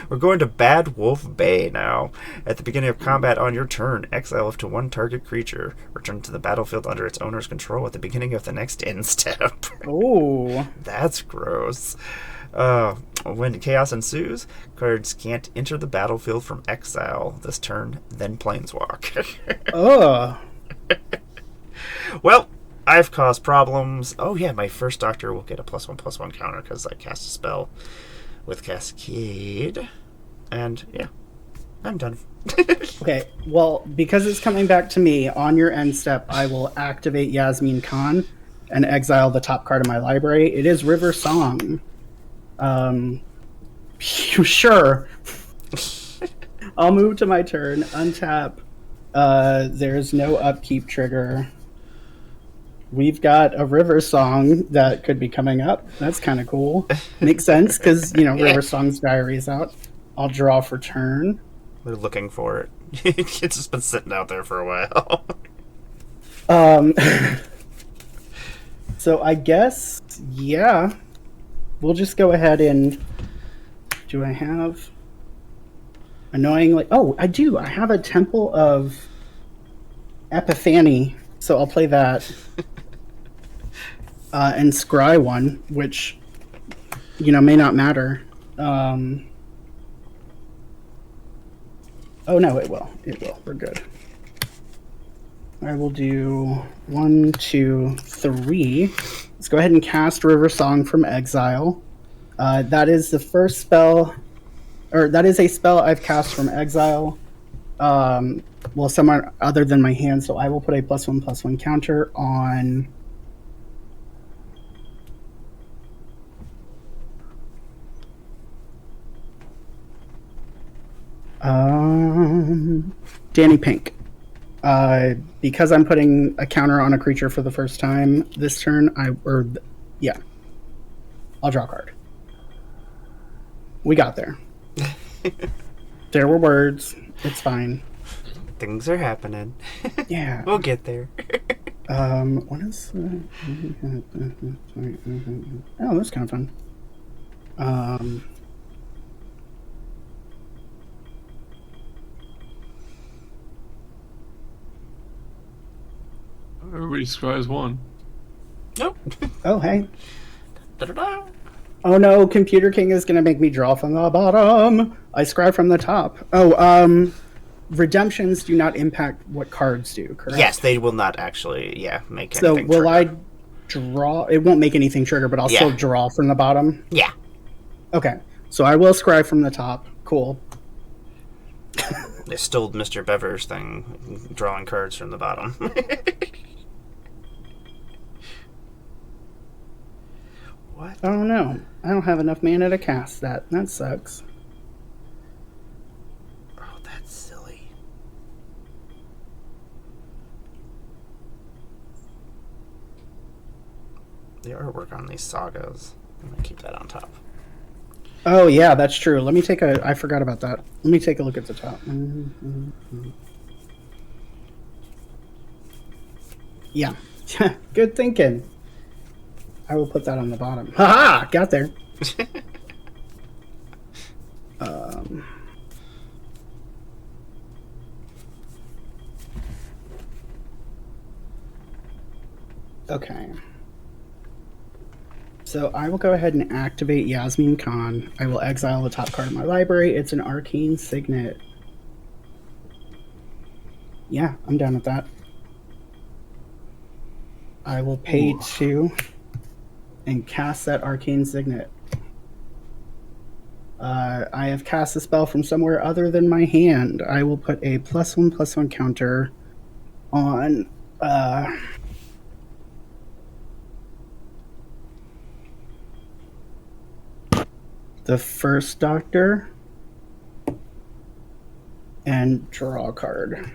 we're going to Bad Wolf Bay now. At the beginning of combat on your turn, exile up to 1 target creature. Return to the battlefield under its owner's control at the beginning of the next end step. Ooh. That's gross. When chaos ensues, cards can't enter the battlefield from exile this turn, then planeswalk. Ugh. Well, I've caused problems. Oh yeah, my first Doctor will get a +1/+1 counter because I cast a spell with Cascade. And yeah, I'm done. Okay, well, because it's coming back to me, on your end step, I will activate Yasmin Khan and exile the top card of my library. It is River Song. Sure. I'll move to my turn, untap. There's no upkeep trigger. We've got a River Song that could be coming up. That's kind of cool. Makes sense, because, River Song's Diary is out. I'll draw for turn. They're looking for it. It's just been sitting out there for a while. So I guess, yeah, we'll just go ahead and... Do I have... Annoyingly... Oh, I do. I have a Temple of Epiphany, so I'll play that. And scry one, which, may not matter. Oh, no, it will. It will. We're good. I will do 1, 2, 3. Let's go ahead and cast River Song from Exile. That is the first spell, or that is a spell I've cast from Exile. Well, somewhere other than my hand, so I will put a +1/+1 counter on... Danny Pink. Because I'm putting a counter on a creature for the first time this turn, I'll draw a card. We got there. There were words. It's fine. Things are happening. Yeah. We'll get there. What is... Oh, that's kind of fun. Everybody scries one. Nope. Oh, hey. Da-da-da. Oh no, Computer King is going to make me draw from the bottom. I scribe from the top. Oh, redemptions do not impact what cards do, correct? Yes, they will not actually, make So anything will trigger. I draw? It won't make anything trigger, but I'll still draw from the bottom? Yeah. Okay. So I will scribe from the top. Cool. They stole Mr. Bever's thing, drawing cards from the bottom. What? Oh no. I don't have enough mana to cast that. That sucks. Oh, that's silly. The artwork on these sagas. I'm gonna keep that on top. Oh yeah, that's true. Let me take I forgot about that. Let me take a look at the top. Yeah. Good thinking. I will put that on the bottom. Haha! Got there. Okay. So I will go ahead and activate Yasmin Khan. I will exile the top card of my library. It's an arcane signet. Yeah, I'm done with that. I will pay 2 and cast that arcane signet. I have cast a spell from somewhere other than my hand. I will put a +1/+1 counter on the first Doctor and draw a card.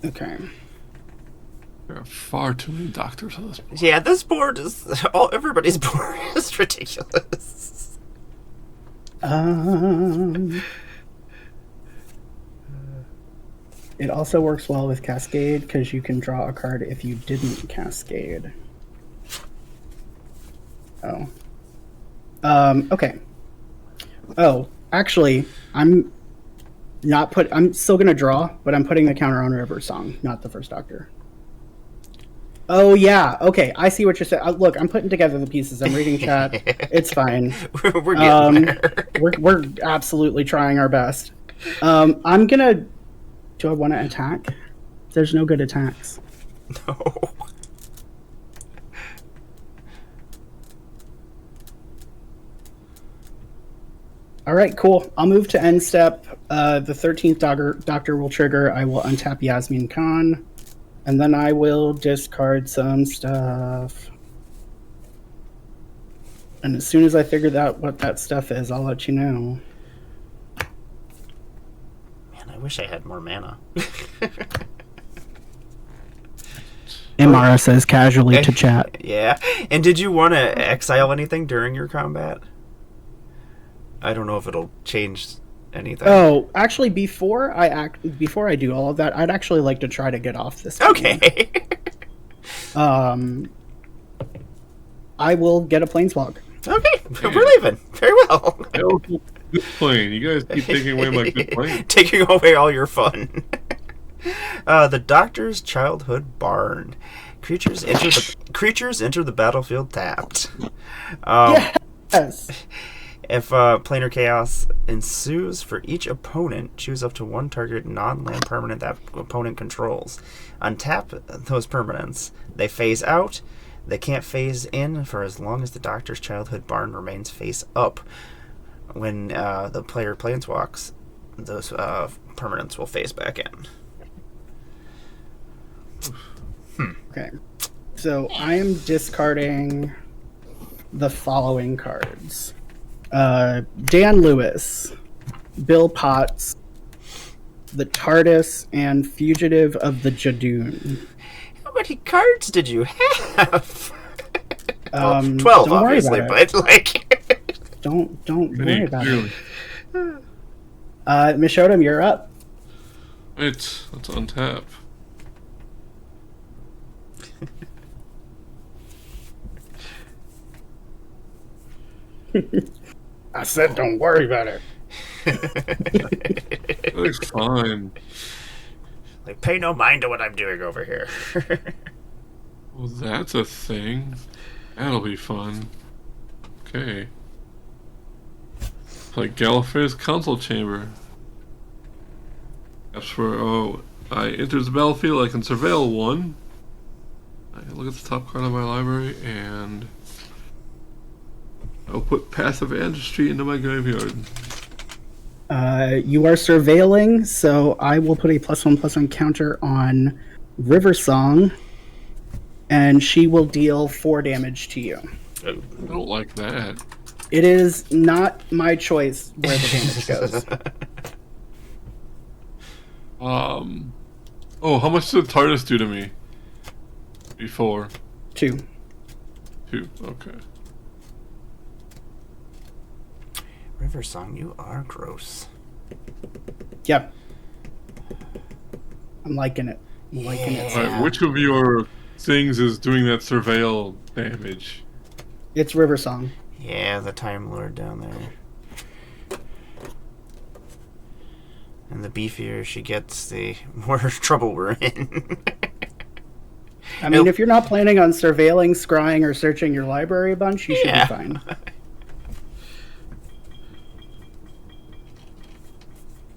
Okay. There are far too many doctors on this board. Yeah, this board is... everybody's board is ridiculous. It also works well with Cascade because you can draw a card if you didn't Cascade. Oh. Okay. Oh, actually, I'm still gonna draw, but I'm putting the counter on River Song, not the first Doctor. Oh yeah, okay, I see what you're saying. Look, I'm putting together the pieces. I'm reading chat. It's fine. We're getting there. We're absolutely trying our best. I'm gonna. Do I want to attack? There's no good attacks. No. All right, cool. I'll move to end step. The 13th Doctor will trigger. I will untap Yasmin Khan, and then I will discard some stuff. And as soon as I figure out what that stuff is, I'll let you know. Man, I wish I had more mana. Imara says casually to chat. Yeah. And did you want to exile anything during your combat? I don't know if it'll change anything. Oh, actually, before I do all of that, I'd actually like to try to get off this. Okay. I will get a planeswalk. Okay, we're leaving. Very well. Good plane. You guys keep taking away my good plane. Taking away all your fun. The Doctor's Childhood Barn. Creatures enter the battlefield tapped. Yes. If planar chaos ensues for each opponent, choose up to one target non-land permanent that opponent controls. Untap those permanents. They phase out. They can't phase in for as long as the Doctor's Childhood Barn remains face up. When the player planeswalks, those permanents will phase back in. Okay. So I am discarding the following cards. Dan Lewis, Bill Potts, the TARDIS, and Fugitive of the Jadoon. How many cards did you have? 12, don't worry obviously, about but like... Don't worry about Clearly. it. Mishodam, you're up. Let's untap. I said don't worry about it. It's fine. Like, pay no mind to what I'm doing over here. Well, that's a thing. That'll be fun. Okay. Play Gallifrey's Council Chamber. That's where, I enter the battlefield, I can surveil one. I look at the top card of my library, and I'll put Passive Ancestry into my graveyard. You are surveilling, so I will put a +1/+1 counter on River Song, and she will deal 4 damage to you. I don't like that. It is not my choice where the damage goes. How much did the TARDIS do to me? Before? 2. 2, okay. River Song, you are gross. Yep. I'm liking it. I'm liking it. Alright, which of your things is doing that surveil damage? It's River Song. Yeah, the Time Lord down there. And the beefier she gets, the more trouble we're in. I mean, if you're not planning on surveilling, scrying, or searching your library a bunch, you should Yeah. be fine.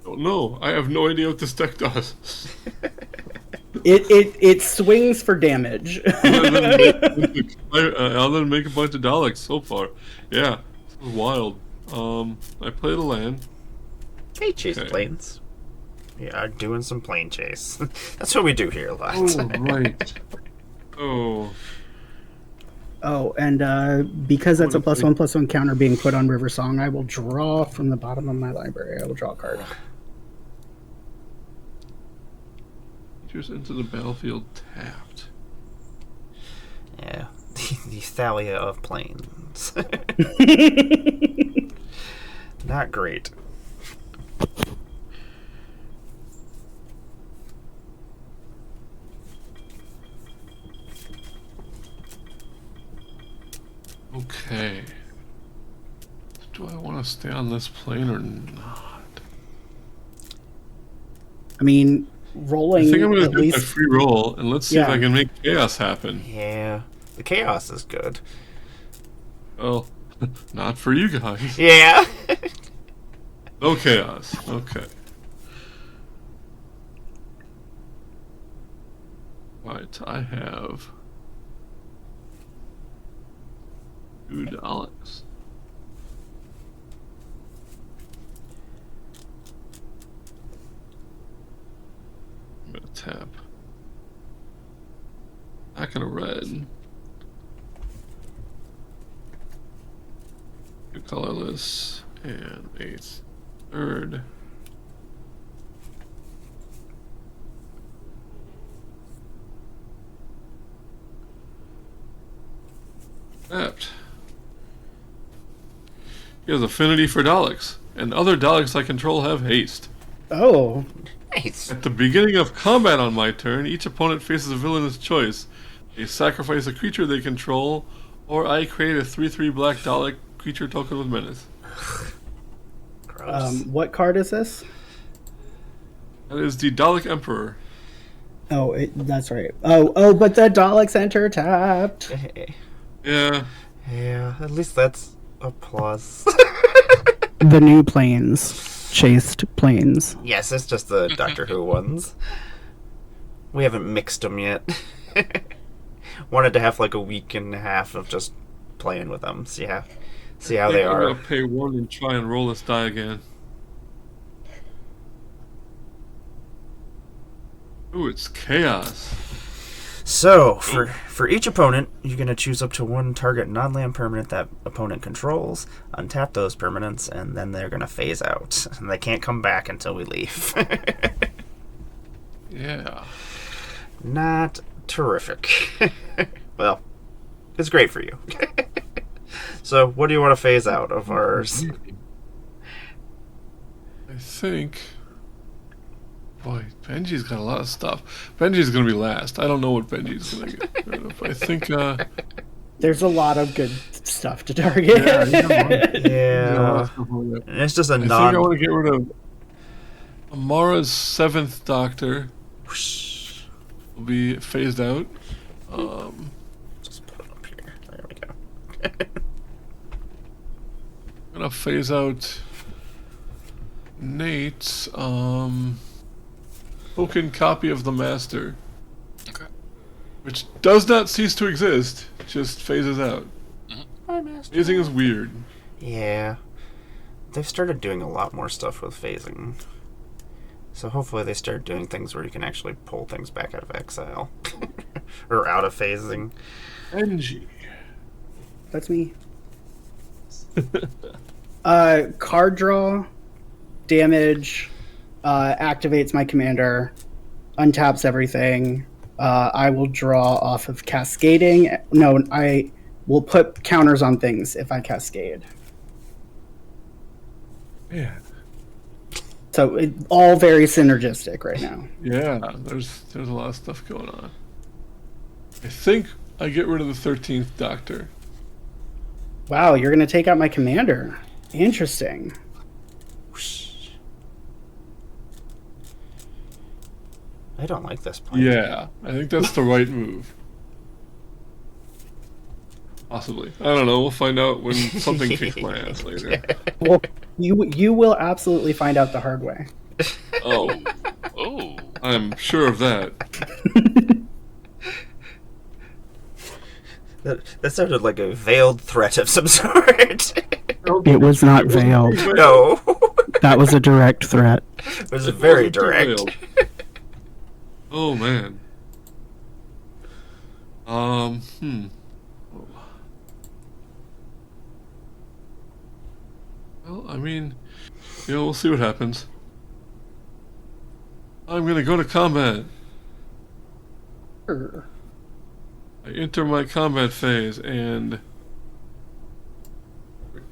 Oh no, I have no idea what this deck does. It swings for damage. Other than make a bunch of Daleks so far. Yeah, this is wild. I played a land. Hey, chase Okay. planes. We are doing some plane chase. That's what we do here a lot. Oh, right. Oh, Oh, and because that's a +1/+1 counter being put on River Song, I will draw from the bottom of my library. I will draw a card. just into the battlefield tapped. Yeah, the Thalia of planes. Not great. Okay. Do I want to stay on this plane or not? I mean, rolling I think I'm going at to do my least. free roll, and let's see if Yeah. I can make chaos happen. Yeah, the chaos is good. Well, not for you guys. Yeah. No chaos. Okay. Alright, I have $2. I'm gonna tap. Back in a red. Two colorless and a third. Tapped. He has affinity for Daleks, and other Daleks I control have haste. Oh, Nice. At the beginning of combat on my turn, each opponent faces a villainous choice. They sacrifice a creature they control, or I create a 3/3 black Dalek creature token with menace. Gross. what card is this? That is the Dalek Emperor. Oh, that's right. Oh, but the Daleks enter tapped. Yeah, Yeah, at least that's a plus. The new planes. Chased planes. Yes, it's just the Doctor Who ones. We haven't mixed them yet. Wanted to have like a week and a half of just playing with them. See how they I'm are. gonna pay 1 and try and roll this die again. Ooh, it's chaos. So, for each opponent, you're going to choose up to one target non-land permanent that opponent controls, untap those permanents, and then they're going to phase out. And they can't come back until we leave. Yeah. Not terrific. Well, it's great for you. So, what do you want to phase out of ours? I think... Boy, Benji's got a lot of stuff. Benji's gonna be last. I don't know what Benji's gonna get rid of. I think, There's a lot of good stuff to target. Yeah, Yeah. And it's just a I think I want to get rid of Amara's 7th Doctor. Will be phased out. Just put it up here. There we go. I'm gonna phase out Nate's token copy of the Master. Okay. Which does not cease to exist, just phases out. Hi, Master. Phasing is weird. Yeah. They've started doing a lot more stuff with phasing. So hopefully they start doing things where you can actually pull things back out of exile. Or out of phasing. Benji. That's me. Card draw, damage, activates my commander, untaps everything. I will draw off of cascading. No, I will put counters on things if I cascade. Man. So all very synergistic right now. Yeah, there's a lot of stuff going on. I think I get rid of the 13th Doctor. Wow, you're gonna take out my commander. Interesting. I don't like this plan. Yeah, I think that's the right move. Possibly. I don't know. We'll find out when something kicks my ass later. Well, you will absolutely find out the hard way. Oh, Oh. I'm sure of that. That sounded like a veiled threat of some sort. It was not veiled. No. That was a direct threat. It was very Wasn't too direct. veiled. Oh man. Well, I mean, we'll see what happens. I'm gonna go to combat. Sure. I enter my combat phase, and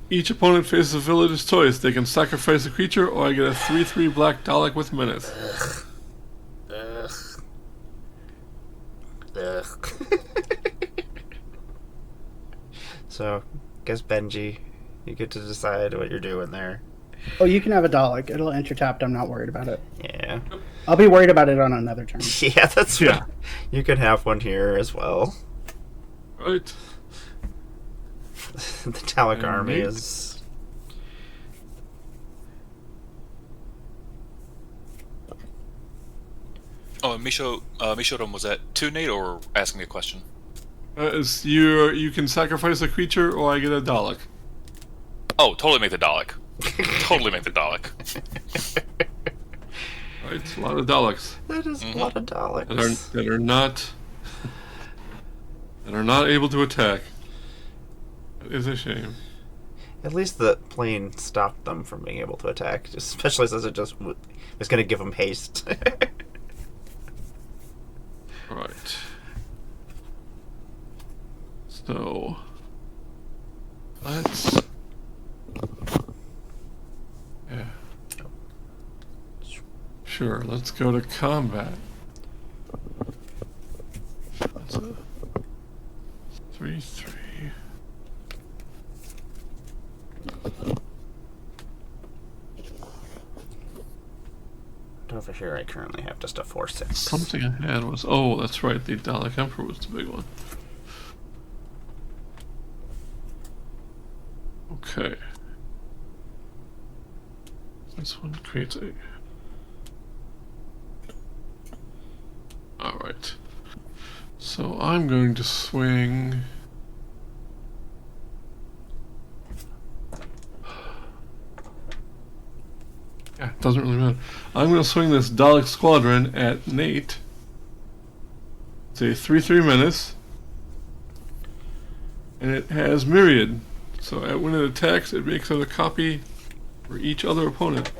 each opponent faces a village's choice. They can sacrifice a creature, or I get a 3/3 black Dalek with menace. Ugh. Ugh. So, guess Benji, you get to decide what you're doing there. Oh, you can have a Dalek. It'll enter tapped. I'm not worried about it. Yeah. I'll be worried about it on another turn. Yeah, that's Yeah. what, you can have one here as well. Right. The Dalek And army Nate? is... Oh, and Mishodom, was that to Nate or asking me a question? You can sacrifice a creature, or I get a Dalek. Oh, totally make the Dalek. Totally make the Dalek. Right, a lot of Daleks That is a lot of Daleks. that are not able to attack. That is a shame. At least the plane stopped them from being able to attack, especially since it just was going to give them haste. Right. So let's. Yeah. Sure. Let's go to combat. That's a 3/3. Over here, I currently have just a 4/6. Something I had was that's right. The Dalek Emperor was the big one. Okay. This one creates a. Alright. So I'm going to swing. Yeah, it doesn't really matter. I'm going to swing this Dalek Squadron at Nate. It's a 3/3 menace. And it has Myriad. So when it attacks, it makes it a copy for each other opponent.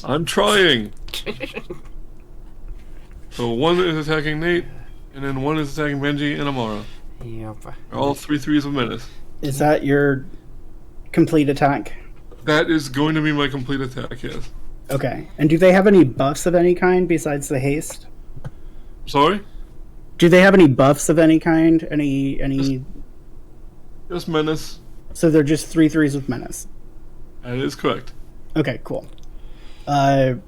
I'm trying! So one is attacking Nate, and then one is attacking Benji and Amara. Yep. They're all 3/3s of menace. Is that your complete attack? That is going to be my complete attack, yes. Okay. And do they have any buffs of any kind besides the haste? Sorry? Do they have any buffs of any kind? Any? Just menace. So they're just 3/3s with menace. That is correct. Okay, cool. I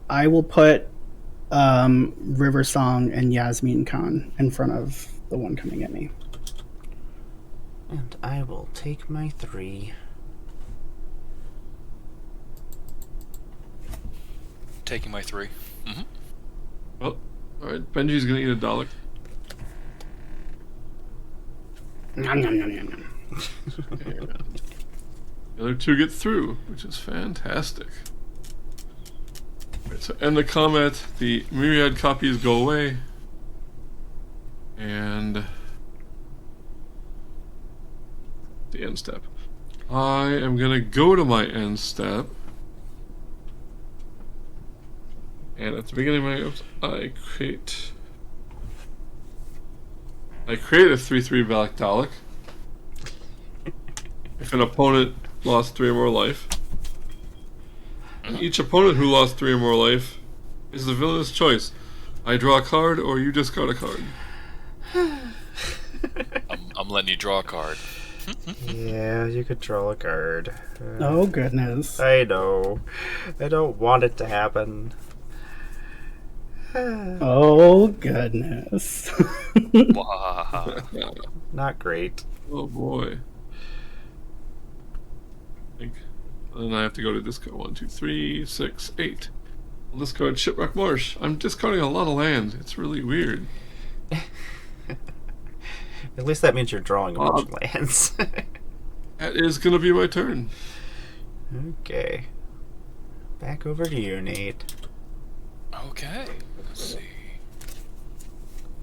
will put River Song and Yasmin Khan in front of the one coming at me. And I will take my 3. Taking my 3. Mm-hmm. Well, alright, Benji's gonna eat a Dalek. Nom, nom, nom, nom, nom. The other 2 get through, which is fantastic. Right, so end the combat, the myriad copies go away. And the end step. I am gonna go to my end step. And at the beginning of my I create a 3/3 Valak Dalek. If an opponent lost 3 or more life. And each opponent who lost 3 or more life is the villainous choice. I draw a card or you discard a card. I'm letting you draw a card. Yeah, you could draw a card. Oh goodness. I know. I don't want it to happen. Oh goodness. Wahahaha. Not great. Oh boy. And I have to go to discard 1, 2, 3, 6, 8. I'll discard Shipwreck Marsh. I'm discarding a lot of land. It's really weird. At least that means you're drawing a bunch of lands. That is gonna be my turn. Okay. Back over to you, Nate. Okay, let's see.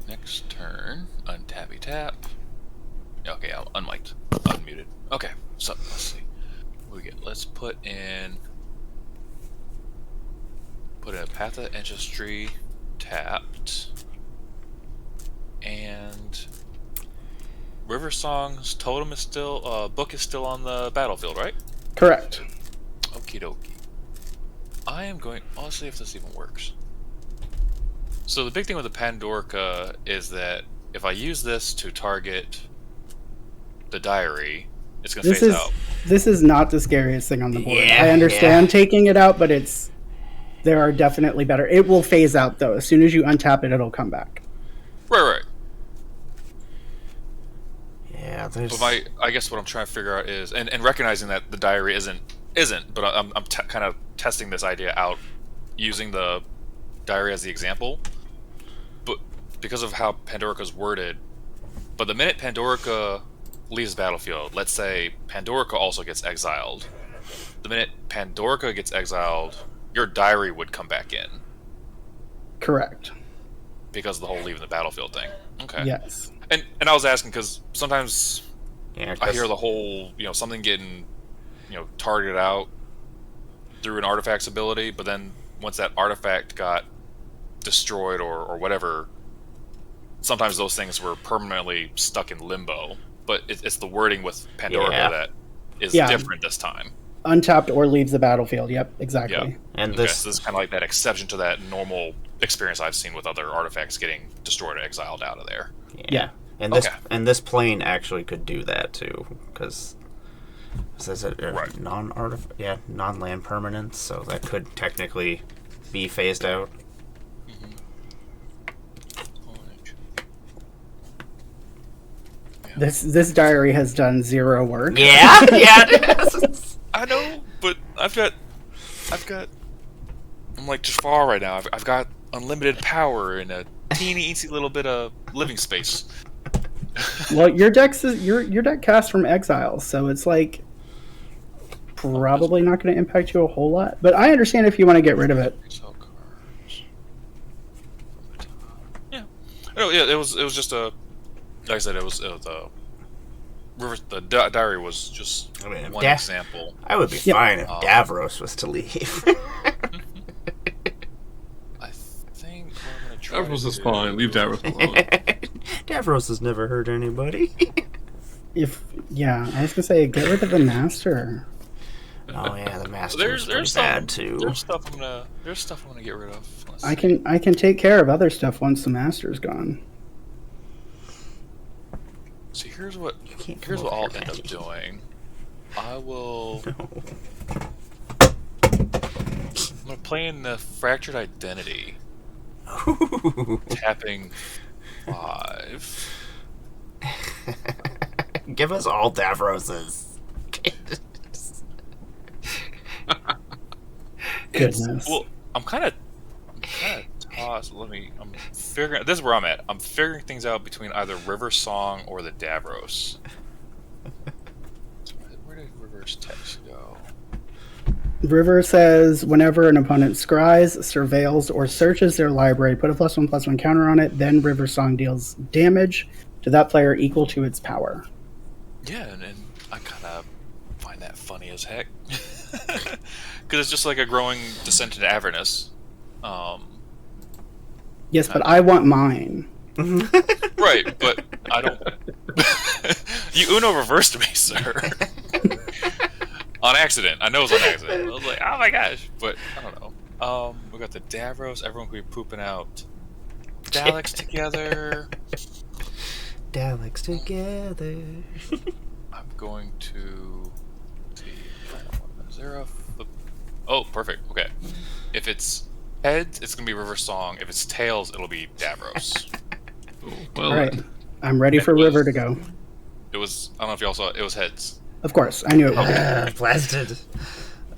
Next turn, untappy tap. Okay, I'm unmiked, unmuted. Okay, so let's see. What do we get? Let's put in a Path of Ancestry tapped, and River Song's totem is still book is still on the battlefield, right? Correct. Okie dokie. I am going. Let's see if this even works. So the big thing with the Pandorica is that if I use this to target the diary, it's going to phase out. This is not the scariest thing on the board. Yeah, I understand taking it out, but there are definitely better. It will phase out though. As soon as you untap it, it'll come back. Right. Yeah, there's... But I guess what I'm trying to figure out is, and recognizing that the diary isn't, but I'm kind of testing this idea out using the diary as the example. But because of how Pandorica's worded, but the minute Pandorica leaves the battlefield, let's say Pandorica also gets exiled. The minute Pandorica gets exiled, your diary would come back in. Correct. Because of the whole leaving the battlefield thing. Okay. Yes. And I was asking because sometimes Yeah, I hear the whole, something getting, targeted out through an artifact's ability, but then once that artifact got destroyed or whatever, sometimes those things were permanently stuck in limbo. But it's the wording with Pandorica that is different this time. Untapped or leaves the battlefield. Yep, exactly. Yeah. And So this this is kind of like that exception to that normal experience I've seen with other artifacts getting destroyed or exiled out of there. Yeah. And this plane actually could do that too, because says it Right. non-land permanence, so that could technically be phased out. This diary has done zero work. Yeah, it is. I know, but I've got I'm like Jafar right now. I've got unlimited power and a teeny little bit of living space. Well, your deck casts from exile, so it's like probably not going to impact you a whole lot. But I understand if you want to get rid of it. Sell cards. Yeah. Oh yeah. It was just a. Like I said, it was the diary was just one example. I would be fine if Davros was to leave. I think we're gonna try. Davros is fine. Leave Davros alone. Davros has never hurt anybody. I was going to say get rid of the master. Oh yeah, the master is pretty bad too. There's stuff I'm gonna get rid of. I can take care of other stuff once the master's gone. See, here's what can't here's come what over I'll here, end up Benji. doing. I will. No. I'm gonna play in the Fractured Identity, tapping 5. Give us all Davroses. Goodness. Well, I'm kind of tossed. I'm figuring. This is where I'm at. I'm figuring things out between either River Song or the Davros. Where did River's text go? River says whenever an opponent scries, surveils, or searches their library, put a +1/+1 counter on it. Then River Song deals damage to that player equal to its power. Yeah, and I kind of find that funny as heck. Because it's just like a growing descent into Avernus. Yes, but I want mine. Right, but I don't. You Uno reversed me, sir. On accident. I know it was on accident. I was like, oh my gosh. But I don't know. We got the Davros. Everyone could be pooping out Daleks together. Daleks together. I'm going to see. Is there a flip? Oh, perfect. Okay. If it's heads, it's gonna be River Song. If it's tails, it'll be Davros. Oh, well, All right, I'm ready for River to go. It was. I don't know if y'all saw it. It was heads. Of course, I knew it was. Blasted.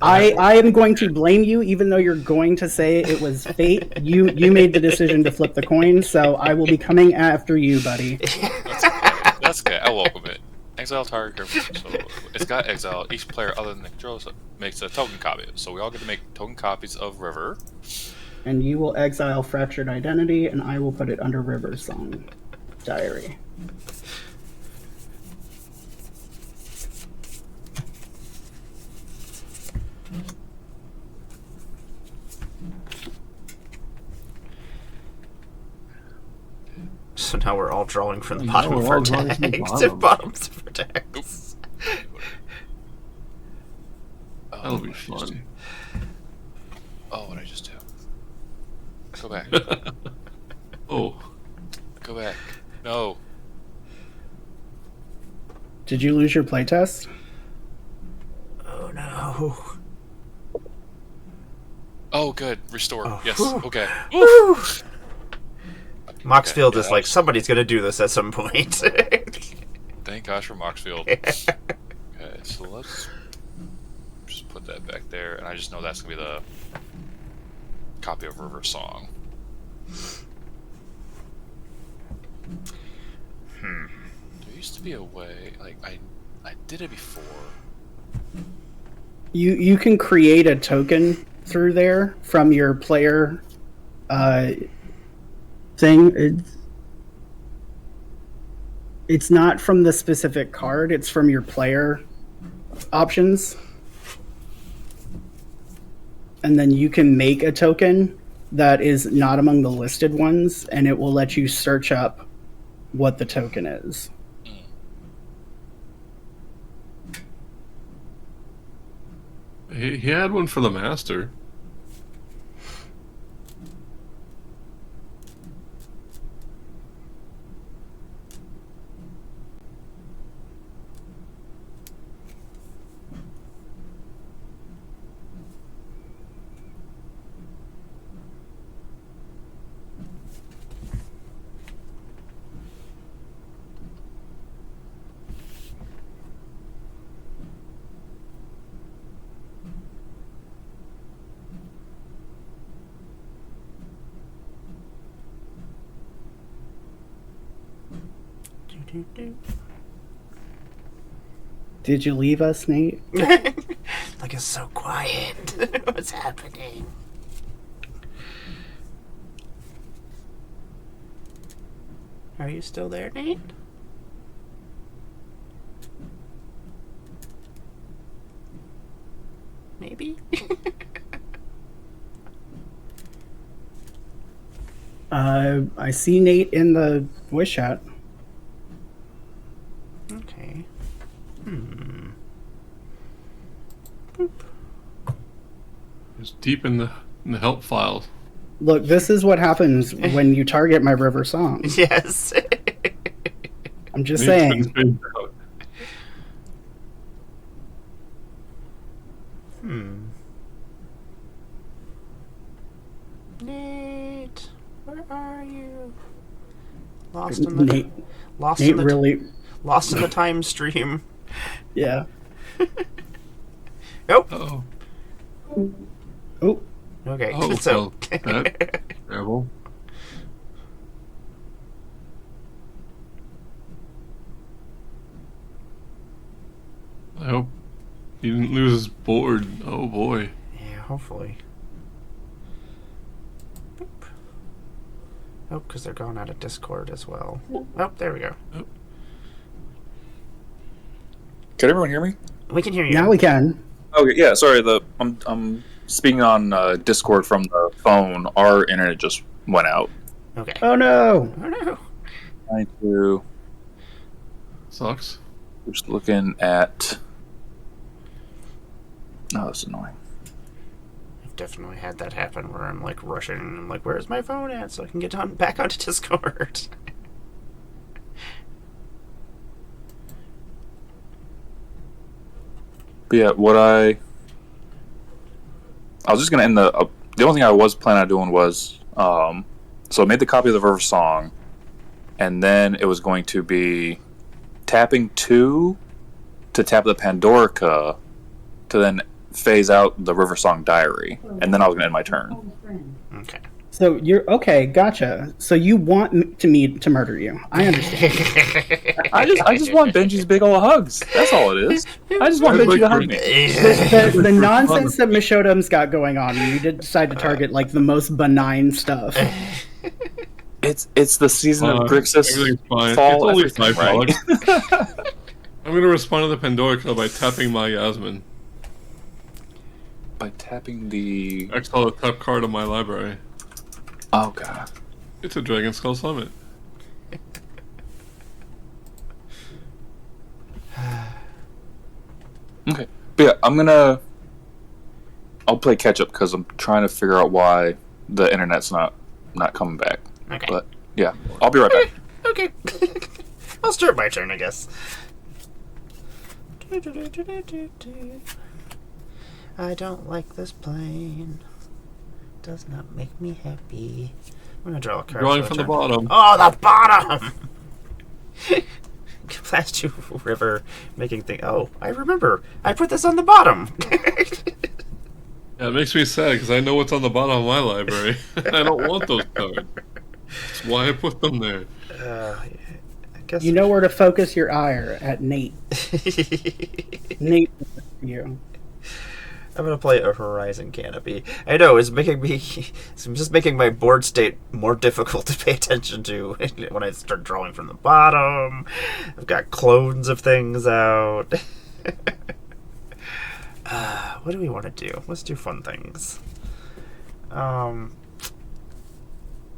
I am going to blame you, even though you're going to say it was fate. You made the decision to flip the coin, so I will be coming after you, buddy. That's okay. I welcome it. Exile target. So it's got exile. Each player other than the controller makes a token copy. So we all get to make token copies of River. And you will exile Fractured Identity, and I will put it under River Song Diary. So now we're all drawing from the Now bottom of we're our all drawing from the decks. bottom. Bottoms of our decks. that'll be What did I just fun. do? Oh, what did I just do? Go back. Oh, Go back. No. Did you lose your playtest? Oh no. Oh, good. Restore. Oh, Yes. whew. Okay. Woo! Moxfield Okay, is yeah, like, that somebody's gonna do this at some point. Thank gosh for Moxfield. Okay, so let's just put that back there, and I just know that's gonna be the copy of River Song. There used to be a way, like I did it before. You can create a token through there from your player thing. It's not from the specific card, it's from your player options. And then you can make a token that is not among the listed ones, and it will let you search up what the token is. he had one for the master. Did you leave us, Nate? Like, it's so quiet. What's happening? Are you still there, Nate? Maybe? I see Nate in the voice chat. Okay. It's deep in the help files. Look, this is what happens when you target my River Song. Yes. I'm I'm just Nate's saying. been phased out. Nate, where are you? Lost in the Nate, lost Nate in the really, lost in the time stream. yeah. Nope. Oh. Oh, Okay. Oh, So well, that's terrible. I hope he didn't lose his board. Oh boy. yeah, hopefully. Boop. Oh, because they're going out of Discord as well. Oh, there we go. Can everyone hear me? We can hear you. now we can. Okay, yeah. Sorry, I'm speaking on Discord from the phone. Our internet just went out. Okay. Oh no! Oh no. Trying to Sucks. just looking at. Oh, that's annoying. I've definitely had that happen where I'm like rushing and I'm like, where's my phone at so I can get on back onto Discord. But yeah, I was just gonna end the only thing I was planning on doing was so I made the copy of the River Song, and then it was going to be tapping 2 to tap the Pandorica to then phase out the River Song Diary, and then I was gonna end my turn. Okay. So you're okay. Gotcha. So you want me to murder you? I understand. I just want Benji's big ol' hugs. That's all it is. I just want Benji to hug me. the nonsense that Mishodom's got going on, you did decide to target like the most benign stuff. It's the season of Grixis Everything's fine. fall. It's only everything, 5 right? bucks. I'm gonna respond to the Pandorica by tapping my Yasmin. By tapping the Exile the top card of my library. oh god. It's a Dragon Skull Summit. Okay, but yeah, I'll play catch up because I'm trying to figure out why the internet's not coming back. Okay. But yeah, I'll be right back. Okay. I'll start my turn, I guess. I don't like this plane. Does not make me happy. I'm gonna draw a card. Drawing for from the turn. bottom. Oh, the bottom! Last 2 river making thing. Oh, I remember. I put this on the bottom. Yeah, it makes me sad because I know what's on the bottom of my library. I don't want those cards. That's why I put them there. I guess You know where to focus your ire at Nate. Nate, you. I'm gonna play a Horizon Canopy. I know it's just making my board state more difficult to pay attention to when I start drawing from the bottom. I've got clones of things out. What do we want to do? Let's do fun things.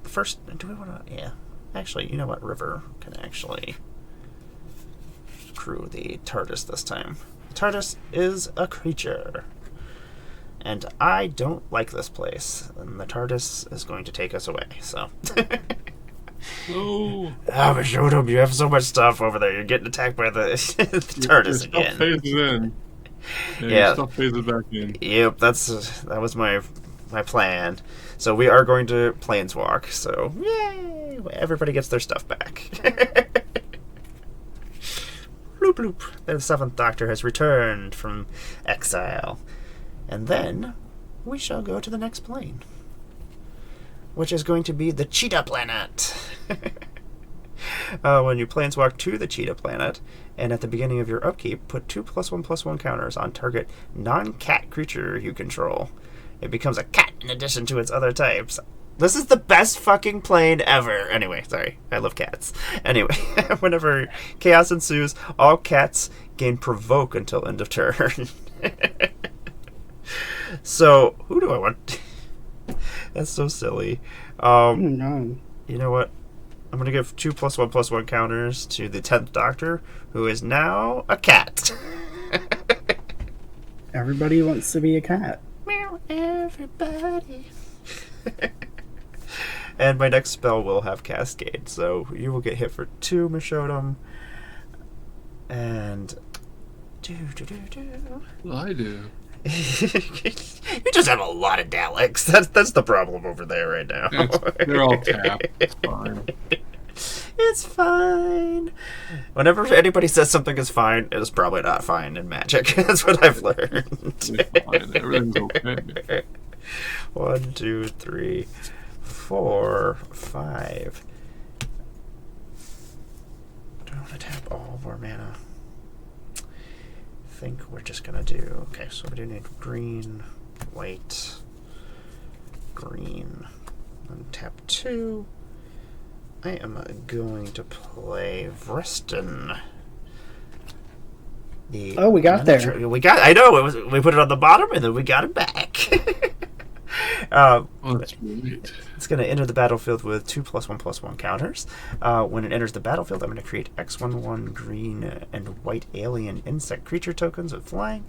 First, do we want to? Yeah, actually, you know what? River can actually crew the TARDIS this time. The TARDIS is a creature. And I don't like this place. And the TARDIS is going to take us away, so. No. Ah, Mishodom, you have so much stuff over there. You're getting attacked by the TARDIS Your again. stuff phases in. Yeah. Your stuff phases back in. Yep, that was my plan. So we are going to planeswalk. So yay! Everybody gets their stuff back. Bloop bloop. The 7th Doctor has returned from exile. And then we shall go to the next plane, which is going to be the Cheetah Planet. When you planeswalk to the Cheetah Planet, and at the beginning of your upkeep, put 2+1/+1 counters on target non-cat creature you control. It becomes a cat in addition to its other types. This is the best fucking plane ever. Anyway, sorry. I love cats. Anyway, whenever chaos ensues, all cats gain provoke until end of turn. So, who do I want? That's so silly. No. You know what? I'm going to give 2+1/+1 counters to the 10th Doctor, who is now a cat. Everybody wants to be a cat. Meow, everybody. And my next spell will have Cascade, so you will get hit for 2, Mishodom. And I do. you just have a lot of Daleks. That's the problem over there right now. They're all tapped. It's fine. It's fine. Whenever anybody says something is fine, it is probably not fine in Magic. That's what I've learned. It's fine. Everything's okay. 1, 2, 3, 4, 5. I don't want to tap all of our mana. I think we're just gonna do. Okay, so we do need green, white, green, and tap 2. I am going to play Vreston. Oh, we got there. I know. We put it on the bottom, and then we got it back. Oh, that's sweet. It's going to enter the battlefield with 2+1/+1 counters. When it enters the battlefield, I'm going to create X/1/1 green and white alien insect creature tokens with flying.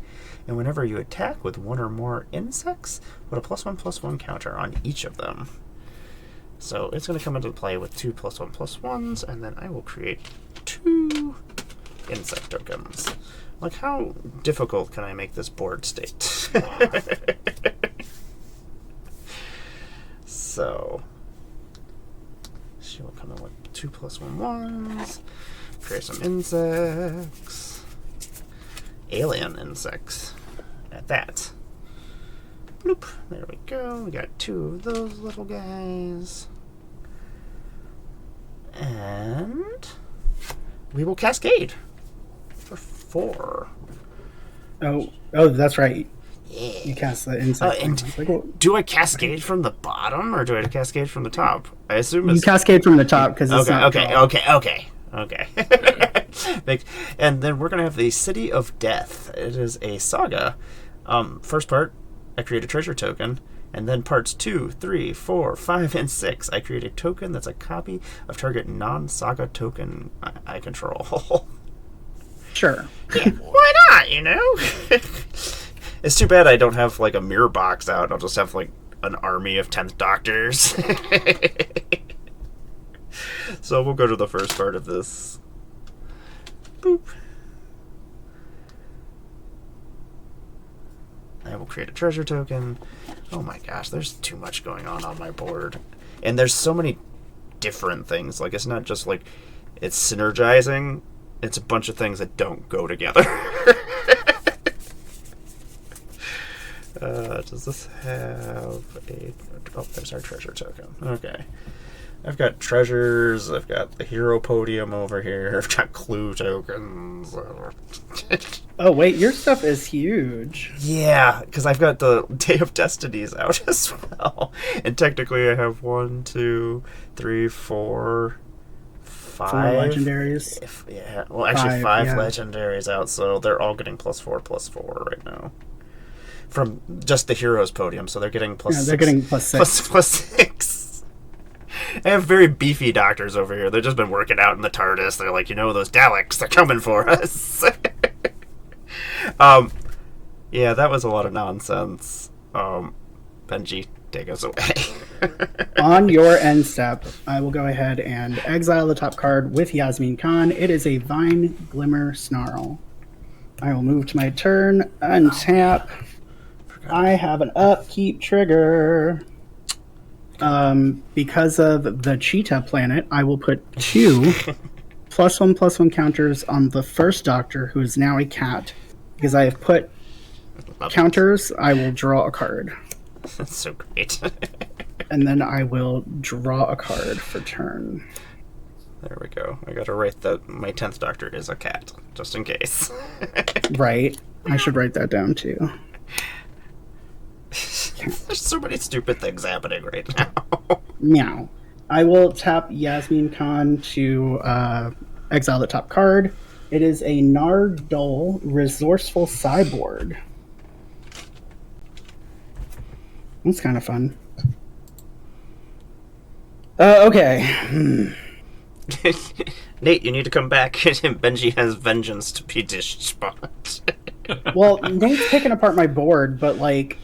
And whenever you attack with one or more insects, put a +1/+1 counter on each of them. So it's going to come into play with 2+1/+1s, and then I will create 2 insect tokens. Like, how difficult can I make this board state? So she will come in with 2+1/1s, create some insects, alien insects. At that. Bloop. There we go. We got 2 of those little guys. And we will cascade for 4. Oh, that's right. Yeah. You cast the insect. Do I cascade from the bottom or do I cascade from the top? I assume you it's cascade from the top because it's okay. And then we're gonna have the City of Death. It is a saga. First part, I create a treasure token, and then parts 2, 3, 4, 5, and 6, I create a token that's a copy of target non-saga token I control. Sure. Yeah, why not? You know. It's too bad I don't have like a mirror box out. I'll just have like an army of 10th Doctors. So we'll go to the first part of this. Boop. I will create a treasure token. Oh my gosh, there's too much going on my board. And there's so many different things. Like, it's not just like it's synergizing. It's a bunch of things that don't go together. Does this have a... Oh, there's our treasure token. Okay. I've got treasures. I've got the hero podium over here. I've got clue tokens. Oh, wait. Your stuff is huge. Yeah, because I've got the Day of Destinies out as well. And technically I have 1, 2, 3, 4, 5. 4 legendaries. Yeah. Well, actually 5 yeah. legendaries out, so they're all getting +4/+4 right now. From just the heroes podium, so they're getting +6. Yeah, they're getting +6. +6. I have very beefy doctors over here. They've just been working out in the TARDIS. They're like, those Daleks, they're coming for us. Yeah, that was a lot of nonsense. Benji, take us away. On your end step, I will go ahead and exile the top card with Yasmin Khan. It is a Vine Glimmer Snarl. I will move to my turn, untap. I have an upkeep trigger. Because of the cheetah planet, I will put 2 +1/+1 counters on the first Doctor, who is now a cat. Because I have put counters, I will draw a card. That's so great. And then I will draw a card for turn. There we go. I gotta write that my 10th Doctor is a cat, just in case. Right. I should write that down too. There's so many stupid things happening right now. Meow. I will tap Yasmin Khan to exile the top card. It is a Nardole Resourceful Cyborg. That's kind of fun. Okay. Nate, you need to come back. Benji has vengeance to be dished spot. Well, Nate's picking apart my board, but like,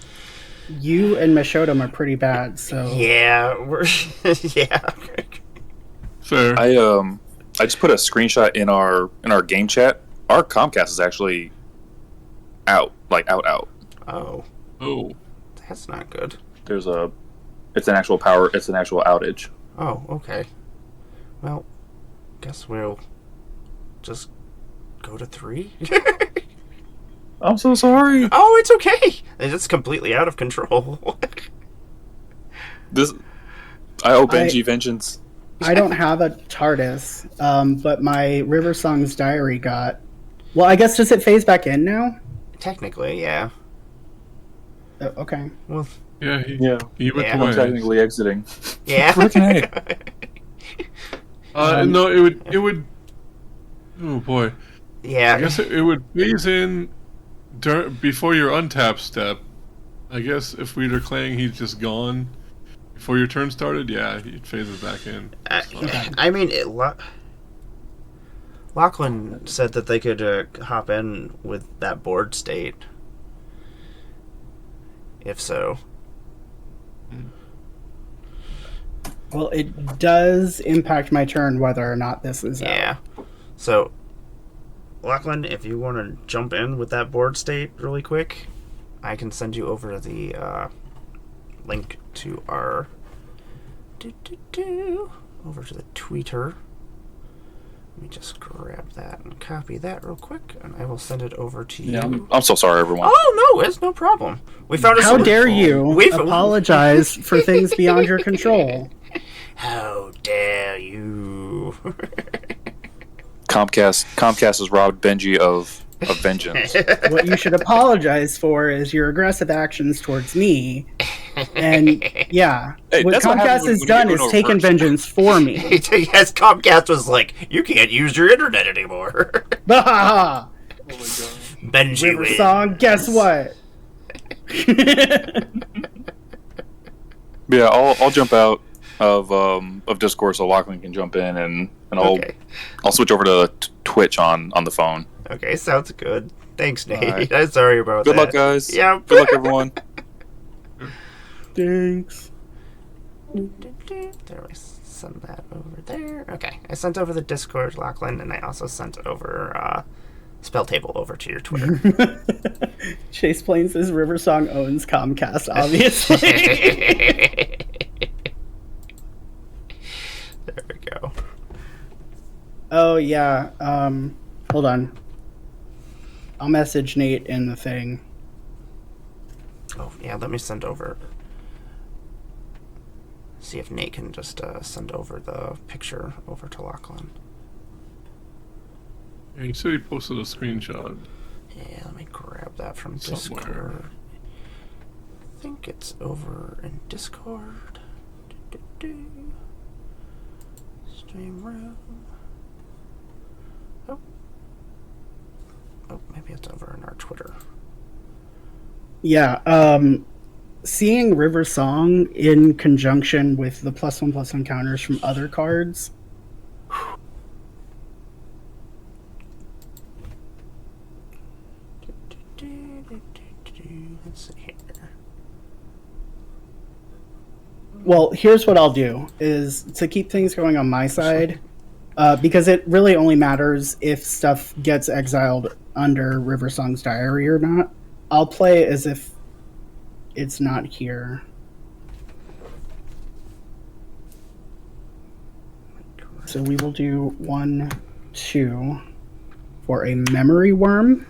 you and Mishodam are pretty bad, so... Yeah, yeah. Fair. I just put a screenshot in our game chat our Comcast is actually out, like out. Oh, Oh, that's not good. It's an actual outage. Oh, okay. Well, guess we'll just go to 3. I'm so sorry. Oh, it's okay. It's completely out of control. I owe Benji vengeance. I don't have a TARDIS, but my River Song's diary got. Well, I guess does it phase back in now? Technically, yeah. Okay. Well, yeah, he went Yeah. I'm away. technically exiting. yeah. Freaking No, it would. Oh boy, Yeah. I guess it would phase in before your untap step. I guess if we were declaring he's just gone before your turn started, yeah, it phases back in. I mean, Lachlan said that they could hop in with that board state. If so. Well, it does impact my turn whether or not this is Yeah. So, Lachlan, if you want to jump in with that board state really quick, I can send you over the link to our over to the tweeter. Let me just grab that and copy that real quick, and I will send it over to you. Yeah, I'm so sorry, everyone. Oh no, it's no problem. We found a How solution. dare you We've- apologize for things beyond your control? How dare you? Comcast has robbed Benji of vengeance. What you should apologize for is your aggressive actions towards me. And yeah, Hey, what that's what happens Comcast when has you're done doing is a taken reverse. vengeance for me. Yes, Comcast was like, you can't use your internet anymore. Bahaha! Oh my god. Benji River wins. Song, guess what? Yeah, I'll jump out of Discord so Lachlan can jump in, and Okay. I'll switch over to Twitch on the phone. Okay, sounds good. Thanks, Nate. Alright. I'm sorry about Good that. luck, guys. Yeah. Good luck, everyone. Thanks. There, I send that over there. Okay, I sent over the Discord, Lachlan, and I also sent over Spell Table over to your Twitter. Chase Plains says River Song owns Comcast, obviously. There we go. Oh, yeah. Hold on. I'll message Nate in the thing. Oh, yeah, let me send over. See if Nate can just send over the picture over to Lachlan. Yeah, he said he posted a screenshot. Yeah, let me grab that from Somewhere. Discord. I think it's over in Discord. Stream room. Oh, maybe it's over in our Twitter. Yeah, seeing River Song in conjunction with the +1/+1 counters from other cards. Let's see here. Well, here's what I'll do, is to keep things going on my side, because it really only matters if stuff gets exiled under River Song's diary or not. I'll play as if it's not here. So we will do 1, 2 for a memory worm.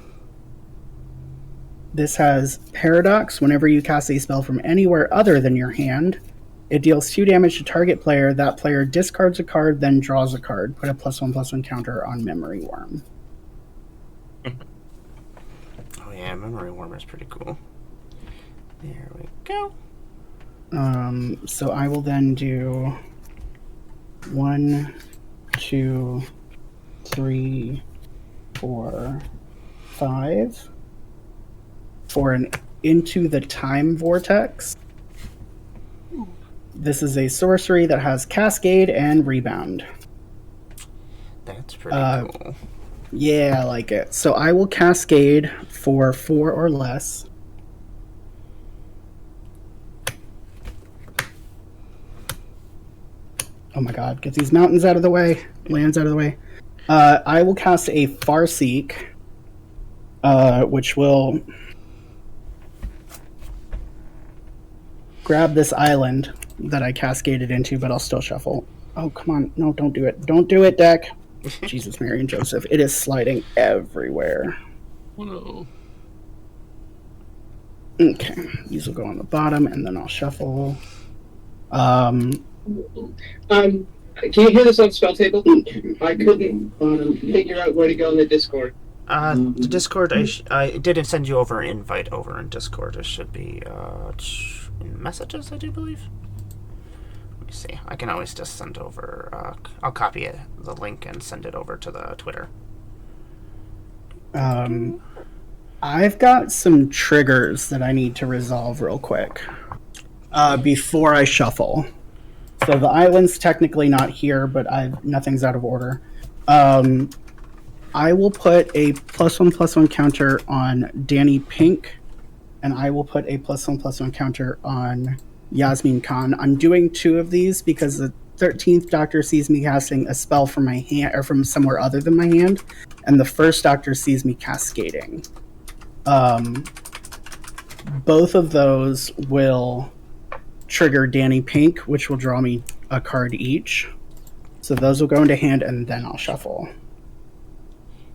This has Paradox. Whenever you cast a spell from anywhere other than your hand, it deals 2 damage to target player. That player discards a card, then draws a card. Put a +1/+1 counter on Memory Worm. Oh yeah, Memory Worm is pretty cool. There we go. So I will then do 1, 2, 3, 4, 5 for an Into the Time Vortex. This is a sorcery that has Cascade and Rebound. That's pretty cool. Yeah, I like it. So I will Cascade for 4 or less. Oh my god, get these mountains out of the way, lands out of the way. I will cast a Farseek which will grab this island that I cascaded into, but I'll still shuffle. Oh, come on. No, don't do it. Don't do it, deck. Jesus, Mary, and Joseph. It is sliding everywhere. Oh no. Okay. These will go on the bottom, and then I'll shuffle. Can you hear this on spell table? I couldn't figure out where to go in the Discord. The Discord, I didn't send you over an invite over in Discord. It should be in messages, I do believe. Let me see. I can always just send over. I'll copy it, the link and send it over to the Twitter. I've got some triggers that I need to resolve real quick before I shuffle. So the island's technically not here, but nothing's out of order. I will put a +1/+1 counter on Danny Pink, and I will put a +1/+1 counter on Yasmin Khan. I'm doing 2 of these because the 13th Doctor sees me casting a spell from my hand or from somewhere other than my hand, and the first Doctor sees me cascading. Both of those will trigger Danny Pink, which will draw me a card each. So those will go into hand, and then I'll shuffle.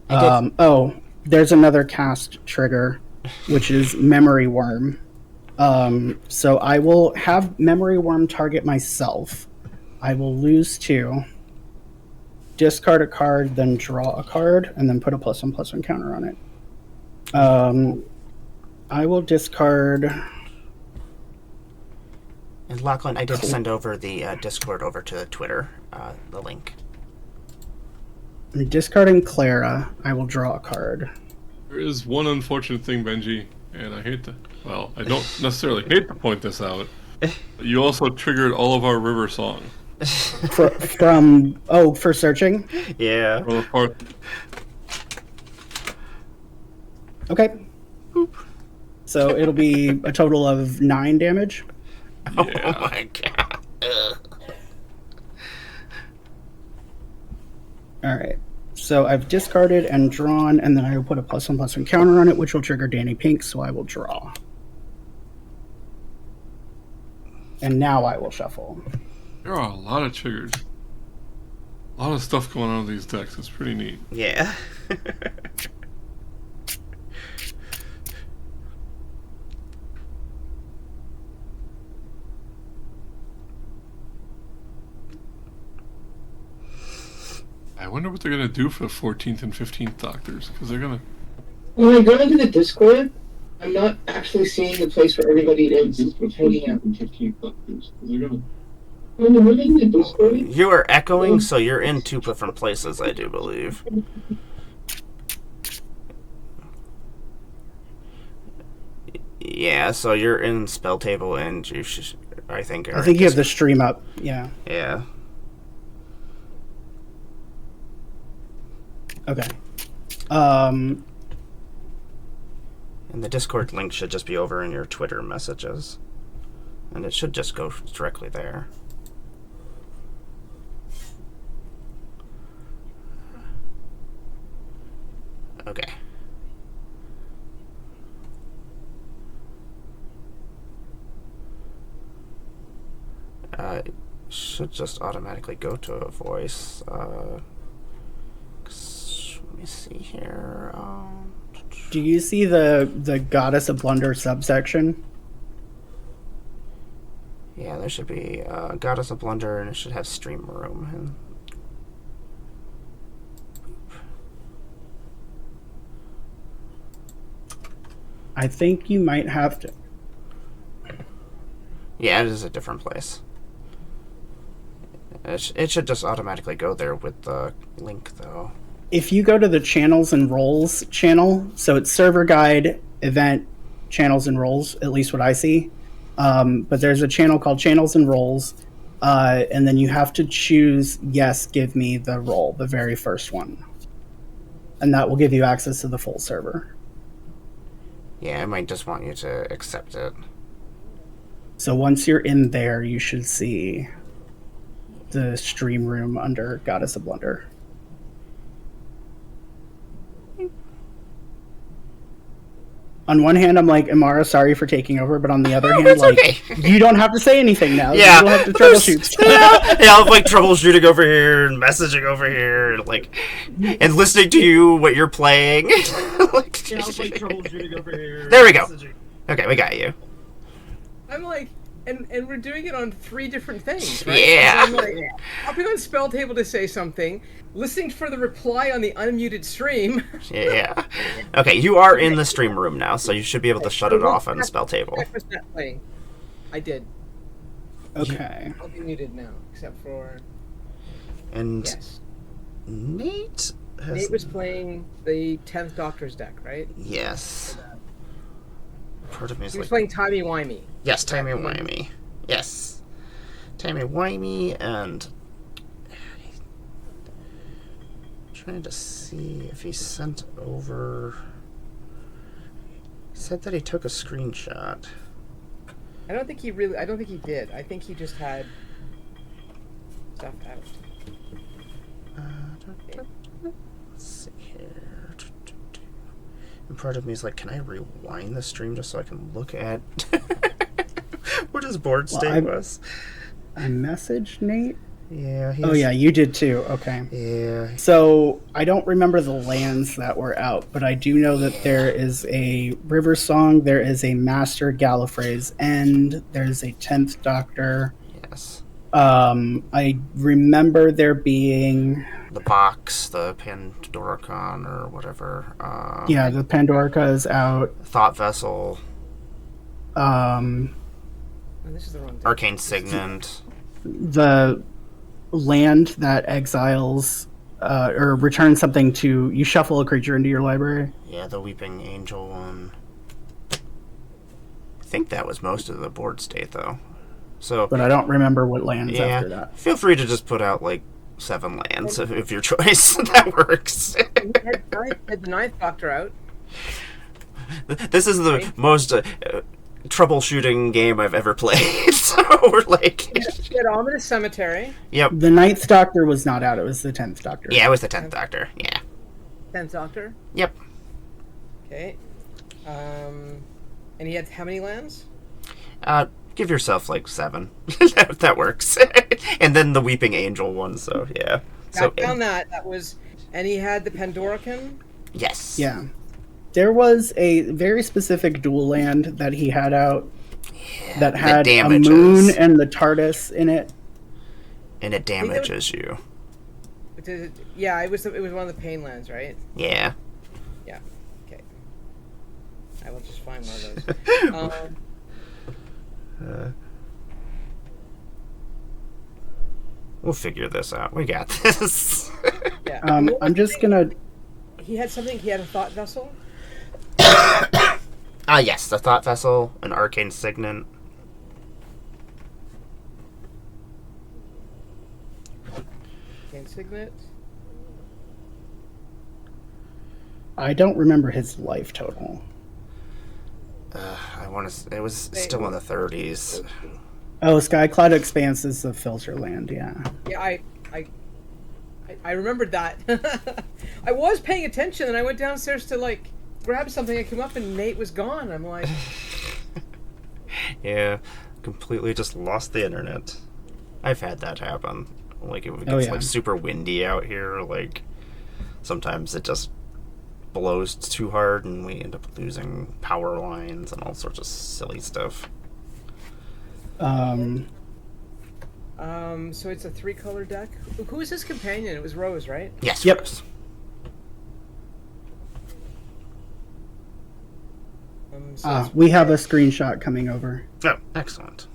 There's another cast trigger, which is Memory Worm. So I will have Memory Worm target myself. I will lose 2, discard a card, then draw a card, and then put a +1/+1 counter on it. I will discard. And Lachlan, I did send over the Discord over to Twitter, the link. I'm discarding Clara. I will draw a card. There is one unfortunate thing, Benji, and I hate to. Well, I don't necessarily hate to point this out. But you also triggered all of our river song. For searching? Yeah. For the part. Okay. So it'll be a total of 9 damage. Yeah. Oh my god. Ugh. Alright. So I've discarded and drawn, and then I will put a +1/+1 counter on it, which will trigger Danny Pink, so I will draw. And now I will shuffle. There are a lot of triggers. A lot of stuff going on in these decks. It's pretty neat. Yeah. I wonder what they're going to do for the 14th and 15th Doctors, because they're going to... When I go into the Discord, I'm not actually seeing the place where everybody is hanging out. When we're in the Discord, You are echoing, so you're in 2 different places, I do believe. Yeah, so you're in spell table, and you should, I think I think you have the stream up. Yeah. Yeah. Okay. And the Discord link should just be over in your Twitter messages. And it should just go directly there. Okay. It should just automatically go to a voice. Let me see here. Do you see the Goddess of Blunder subsection? Yeah, there should be Goddess of Blunder, and it should have Stream Room. And I think you might have to. yeah, it is a different place. It should just automatically go there with the link, though. If you go to the Channels and Roles channel, so it's Server Guide, Event, Channels and Roles, at least what I see. But there's a channel called Channels and Roles, and then you have to choose Yes, give me the role, the very first one. And that will give you access to the full server. Yeah, I might just want you to accept it. So once you're in there, you should see the stream room under Goddess of Blunder. on one hand, I'm like, Amara, sorry for taking over, but on the other hand, it's like, okay. you don't have to say anything now. Yeah, You don't have to troubleshoot. I'm like troubleshooting over here and messaging over here, and like, and listening to you what you're playing. Like, troubleshooting over here. There we go. Okay, we got you. I'm like, and we're doing it on 3 different things, right? Yeah. So I'm like, hopping on spell table to say something, listening for the reply on the unmuted stream. Yeah. Okay, you are in the stream room now, so you should be able to shut it off on the spell table. I was not playing. I did. Okay. I'll be muted now, except for And yes. Nate has... Nate was playing the 10th Doctor's deck, right? Yes. Part of me is He was like... playing Timey Wimey. Yes, timey-wimey. Yes. Timey-wimey, and... Trying to see if he sent over... He said that he took a screenshot. I don't think he did. I think he just had stuff out. Let's see here. And part of me is like, can I rewind the stream just so I can look at what his board state was? I messaged Nate. Yeah. Oh yeah, you did too. Okay. Yeah. So I don't remember the lands that were out, but I do know that there is a River Song, there is a Master Gallifrey's End, there's a 10th Doctor. Yes. I remember there being The box, the Pandoricon or whatever. yeah, the Pandorica is out. Thought Vessel, Oh, this is the wrong deck. Arcane Signet. The land that exiles or returns something to you shuffle a creature into your library. Yeah, the Weeping Angel one. I think that was most of the board state, though. So, But I don't remember what lands yeah, after that. feel free to just put out, like, 7 lands if your choice. That works. Had the 9th Doctor out. This is the most troubleshooting game I've ever played. So we're like... He had Ominous Cemetery. Yep. The 9th Doctor was not out, it was the 10th Doctor. Yeah, it was the 10th Doctor. Yeah. 10th Doctor. Yep. Okay. And he had how many lands? Give yourself, like, 7. that works. And then the Weeping Angel one, so, yeah. So, I found that. That was... And he had the Pandorican. yes. Yeah. There was a very specific dual land that he had out that had a damages. moon and the TARDIS in it. And it damages you. Yeah, it was one of the pain lands, right? Yeah. Yeah. Okay. I will just find one of those. We'll figure this out. We got this. Yeah. I'm just gonna. He had something. He had a Thought Vessel. Yes, the Thought Vessel, an Arcane Signet. Arcane Signet. I don't remember his life total. I want to. It was still in the 30s. Oh, Skycloud Expanse is the filter land. Yeah. Yeah, I remembered that. I was paying attention, and I went downstairs to like grab something. I came up, and Nate was gone. I'm like, Yeah, completely just lost the internet. I've had that happen. Like, if it Oh, gets yeah. like super windy out here, like sometimes it just blows too hard, and we end up losing power lines and all sorts of silly stuff. so it's a 3-color deck. Who was his companion? It was Rose, right? Yes. Yep. Rose. So We have a screenshot coming over. Oh, excellent.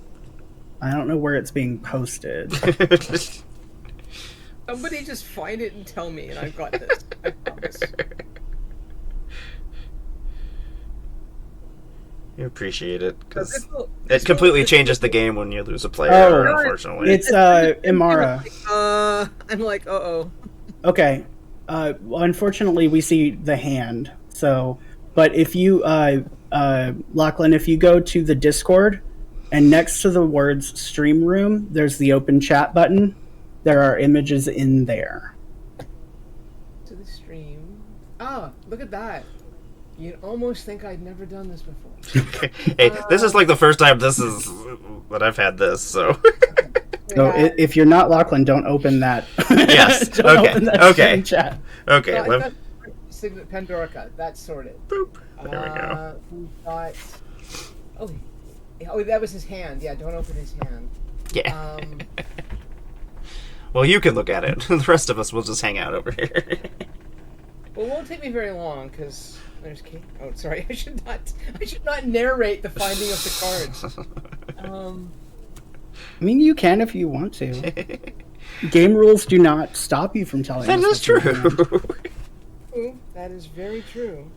I don't know where it's being posted. somebody just find it and tell me, and I've got this. I promise. You appreciate it because This will- it this completely will- changes the game when you lose a player. Oh, Unfortunately, It's Imara. I'm like, uh-oh. Okay. Well, unfortunately, we see the hand. So, but if you, Lachlan, if you go to the Discord, and next to the words "Stream Room," there's the open chat button. There are images in there. To the stream. Ah, look at that. You'd almost think I'd never done this before. Hey, this is like the first time that I've had this, so. So Yeah. if you're not Lachlan, don't open that. Yes, Don't okay, open that okay. stream chat. Okay, No, I let thought Signet Pandorica. That's sorted. boop. There we go. We've got. Oh, that was his hand. Yeah, don't open his hand. Yeah. Um, Well, you can look at it. The rest of us will just hang out over here. well, it won't take me very long because there's Kate. Oh, sorry. I should not narrate the finding of the cards. I mean, you can if you want to. Game rules do not stop you from telling That us is what you want. true. Ooh, that is very true.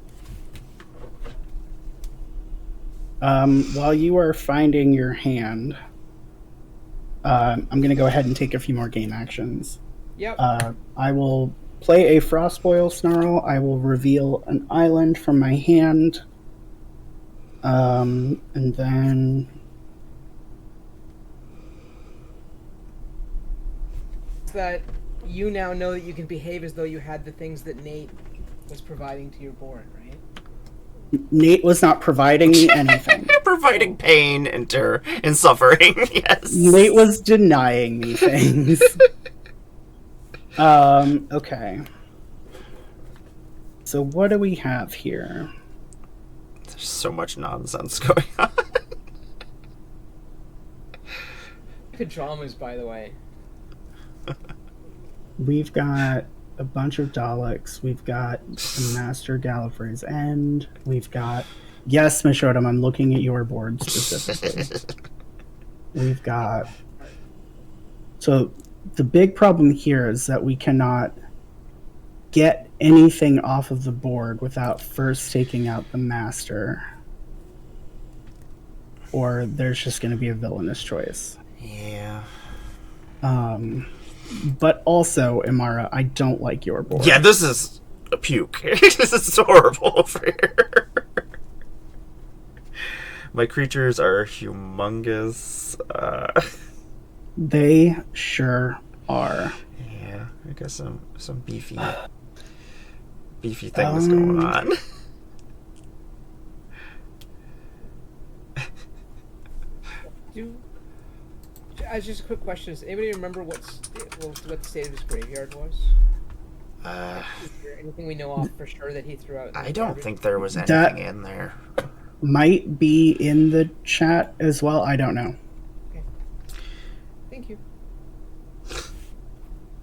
While you are finding your hand, I'm going to go ahead and take a few more game actions. Yep. I will play a Frostboil Snarl. I will reveal an island from my hand. And then... That you now know that you can behave as though you had the things that Nate was providing to your board, right? Nate was not providing me anything. Providing pain and terror and suffering, yes. Nate was denying me things. Okay. So what do we have here? There's so much nonsense going on. Good dramas, by the way. We've got a bunch of Daleks. We've got the Master Gallifrey's End. We've got... Yes, Mishodam, I'm looking at your board specifically. We've got... So, the big problem here is that we cannot get anything off of the board without first taking out the Master. Or there's just going to be a villainous choice. Yeah. But also, Imara, I don't like your board. Yeah, this is a puke. This is horrible over here. My creatures are humongous. They sure are. Yeah, I got some beefy things going on. Just a quick question: does anybody remember what the state of his graveyard was? Is there anything we know off for sure that he threw out? I don't think there was anything in there. Might be in the chat as well. I don't know. Okay. Thank you.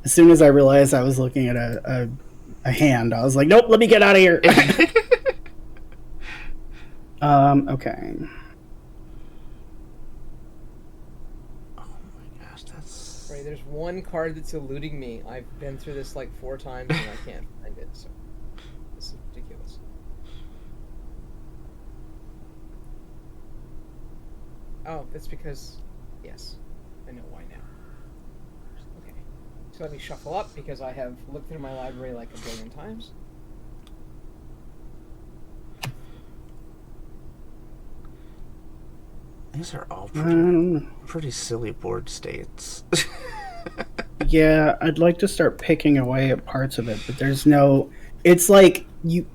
As soon as I realized I was looking at a hand, I was like, nope, let me get out of here. Okay. Right, there's one card that's eluding me. I've been through this like 4 times and I can't find it, so this is ridiculous. Oh, that's because... Yes, I know why now. Okay, so let me shuffle up because I have looked through my library like a billion times. These are all pretty silly board states. Yeah, I'd like to start picking away at parts of it, but there's no... It's like you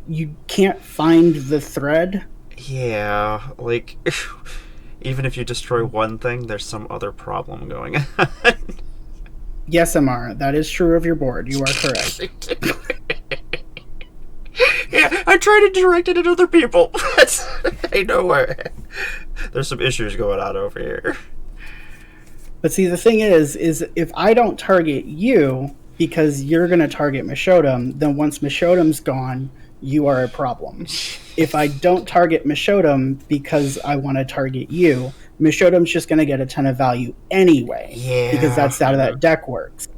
can't find the thread. Yeah, like, even if you destroy one thing, there's some other problem going on. Yes, Amara, that is true of your board. You are correct. Yeah, I try to direct it at other people. I know where. There's some issues going on over here. But see, the thing is if I don't target you because you're going to target Mishodam, then once Mishodam's gone, you are a problem. If I don't target Mishodam because I want to target you, Mishodam's just going to get a ton of value anyway. Yeah. Because that's how that deck works.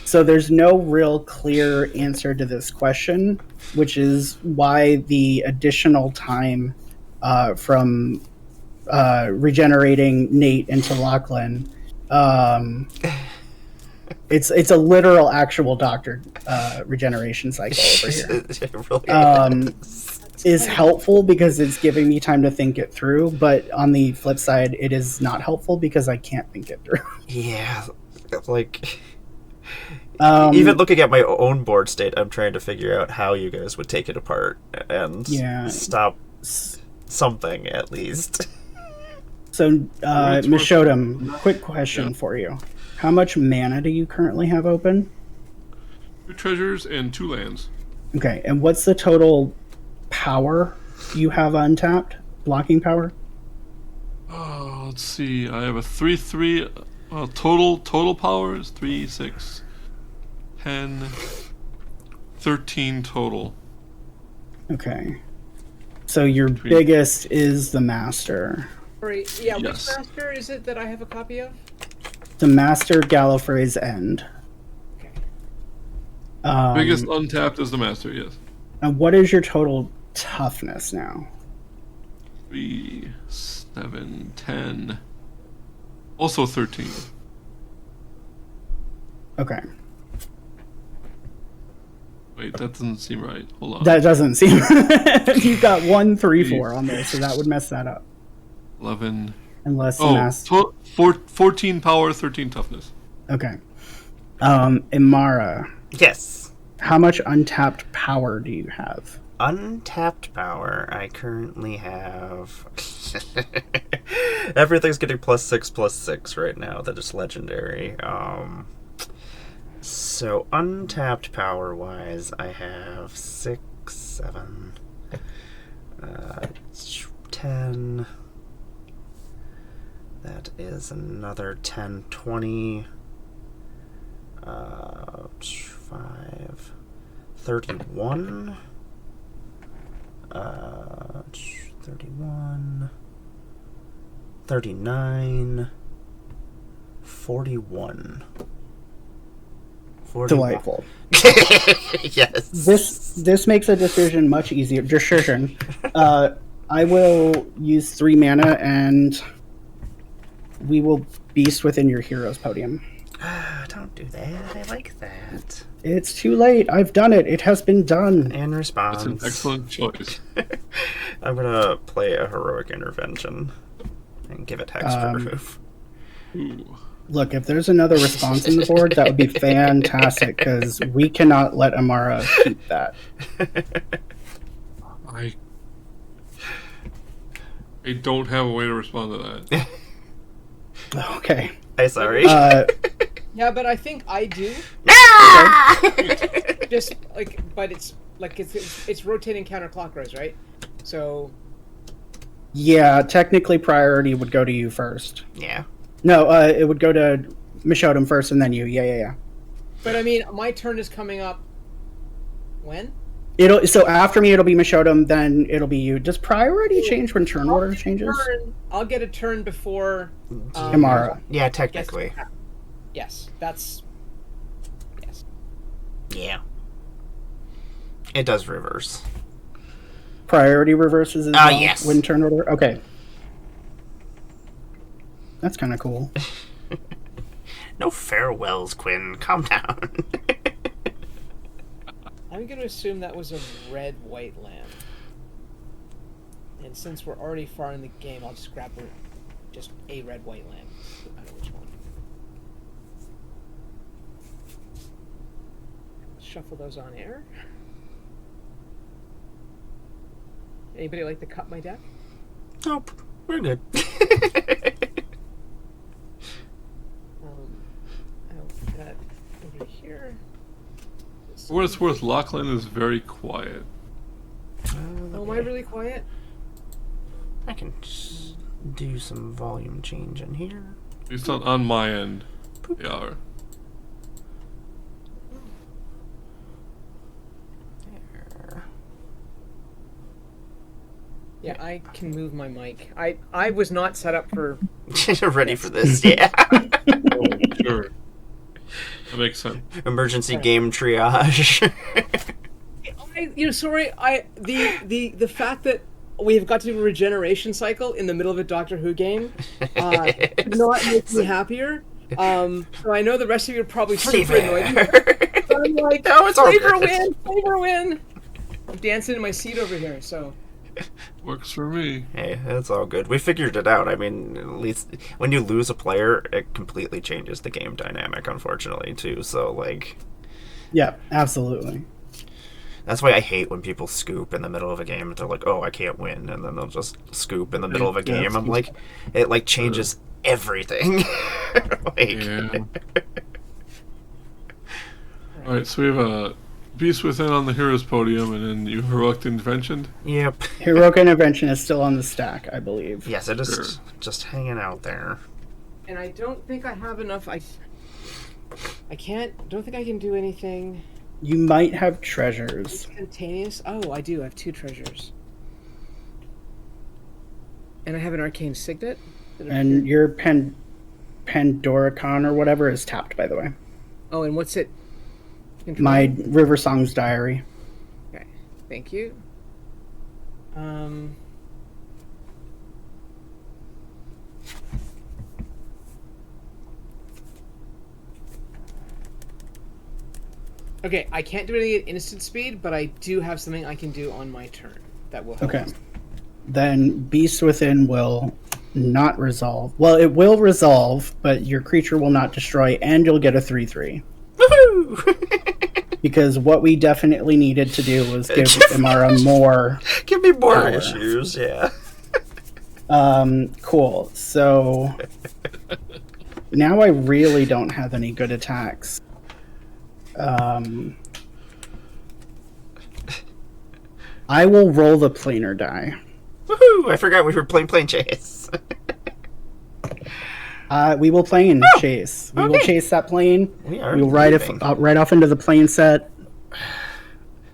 So there's no real clear answer to this question, which is why the additional time from regenerating Nate into Lachlan, it's a literal actual doctor regeneration cycle over here. It really Is helpful because it's giving me time to think it through, but on the flip side, it is not helpful because I can't think it through. Yeah, like, Even looking at my own board state, I'm trying to figure out how you guys would take it apart and stop something at least. So, Mishodam, quick question for you. How much mana do you currently have open? 2 treasures and 2 lands. Okay, and what's the total power you have untapped? Blocking power? Oh, let's see. I have a 3/3. Total power is 3, 6, 10, 13 total. Okay. So your biggest is the Master. Sorry, yeah, Yes. which master is it that I have a copy of? The Master Gallifrey's End. Okay. Biggest untapped is the master, yes. And what is your total toughness now? 3, 7, 10. Also 13. Okay. Wait, that doesn't seem right. Hold on. That doesn't seem... You've got 1, 3, 4 on there, so that would mess that up. 11. Unless the Master... 14 power, 13 toughness. Okay. Imara, Yes. how much untapped power do you have? Untapped power, I currently have... Everything's getting +6/+6 right now that is legendary. So untapped power wise, I have 6, 7, 10. That is another 10, 20, 5, 31, 31, 39, 41. Delightful. Yes. This makes a decision much easier. Decision. I will use 3 mana and we will beast within your hero's podium. Don't do that. I like that. It's too late. I've done it. It has been done. In response, That's an excellent choice. I'm gonna play a heroic intervention and give it hexproof. Ooh. Look, if there's another response in the board, that would be fantastic because we cannot let Amara keep that. I don't have a way to respond to that. Okay. I'm sorry. Yeah, but I think I do. Just like, but it's rotating counterclockwise, right? So Yeah, technically priority would go to you first. Yeah. No, it would go to Mishodam first and then you. Yeah. but I mean, my turn is coming up. When? So after me, it'll be Mishodam, then it'll be you. Does priority change when turn order changes? I'll get a turn before Amara. Yeah, technically. Yes, that's yes. Yeah. It does reverse. Priority reverses as well yes. when turn order? Okay. That's kind of cool. No farewells, Quinn. Calm down. I'm going to assume that was a red-white land. And since we're already far in the game, I'll just grab just a red-white land. No matter which one. Shuffle those on air. Anybody like to cut my deck? Nope. We're good. I'll put that over here. For what it's worth, Lachlan is very quiet. Oh, am I really quiet? I can just do some volume change in here. At least on my end, they are. There. Yeah, I can move my mic. I was not set up for... Ready for this, yeah. Oh, sure. That makes sense. Emergency game triage. The fact that we've got to do a regeneration cycle in the middle of a Doctor Who game did not make me happier. So I know the rest of you are probably super annoyed. So I'm like, No, it's all flavor good. win, flavor win. I'm dancing in my seat over here, so... Works for me. Hey, that's all good. We figured it out. I mean, at least when you lose a player, it completely changes the game dynamic, unfortunately, too. So, like, Yeah, absolutely. that's why I hate when people scoop in the middle of a game. They're like, "Oh, I can't win," and then they'll just scoop in the middle of a game. I'm like, it like changes everything. Like, Yeah. Alright, so we have a Beast Within on the Heroes podium, and then you Heroic Intervention. yep. Heroic Intervention is still on the stack, I believe. Yes, it is Sure. just hanging out there. And I don't think I have enough. I don't think I can do anything You might have treasures. instantaneous. Oh, I do. I have 2 treasures. And I have an arcane signet. And your Pandoricon or whatever is tapped, by the way. Oh, and what's it? My River Song's Diary. Okay, thank you. Okay, I can't do anything at instant speed, but I do have something I can do on my turn that will help. Okay. Then Beast Within will not resolve. Well, it will resolve, but your creature will not destroy, and you'll get a 3/3. Woohoo! Because what we definitely needed to do was give Imara more. Give me more Power. issues, yeah. Cool. So now I really don't have any good attacks. I will roll the planar die. Woohoo! I forgot we were playing Planechase. We will plane chase. We will Okay. chase that plane. We are We'll ride leaving. right off into the plane set.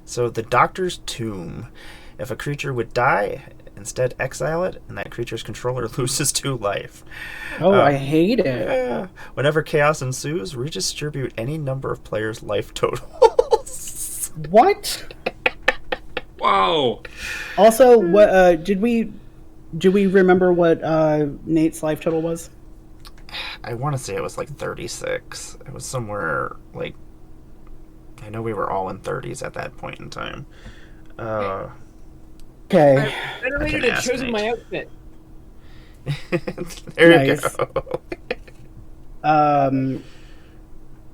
So the Doctor's Tomb. If a creature would die, instead exile it, and that creature's controller loses 2 life. Oh, I hate it. Yeah. Whenever chaos ensues, redistribute any number of players' life totals. What? Wow! Also, what did we remember what Nate's life total was? I want to say it was like 36. It was somewhere like, I know we were all in 30s at that point in time. Okay. I renovated can and ask chosen Nate. my outfit. There Nice. you go.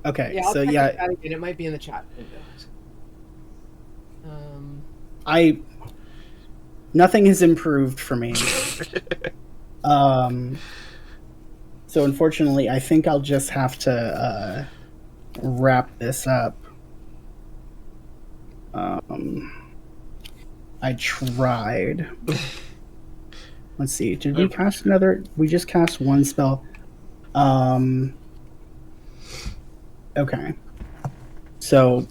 Okay. Yeah, I'll So check yeah, that again. It might be in the chat window. nothing has improved for me. So unfortunately, I think I'll just have to wrap this up. I tried. Let's see. Did we cast another? We just cast one spell. Okay. So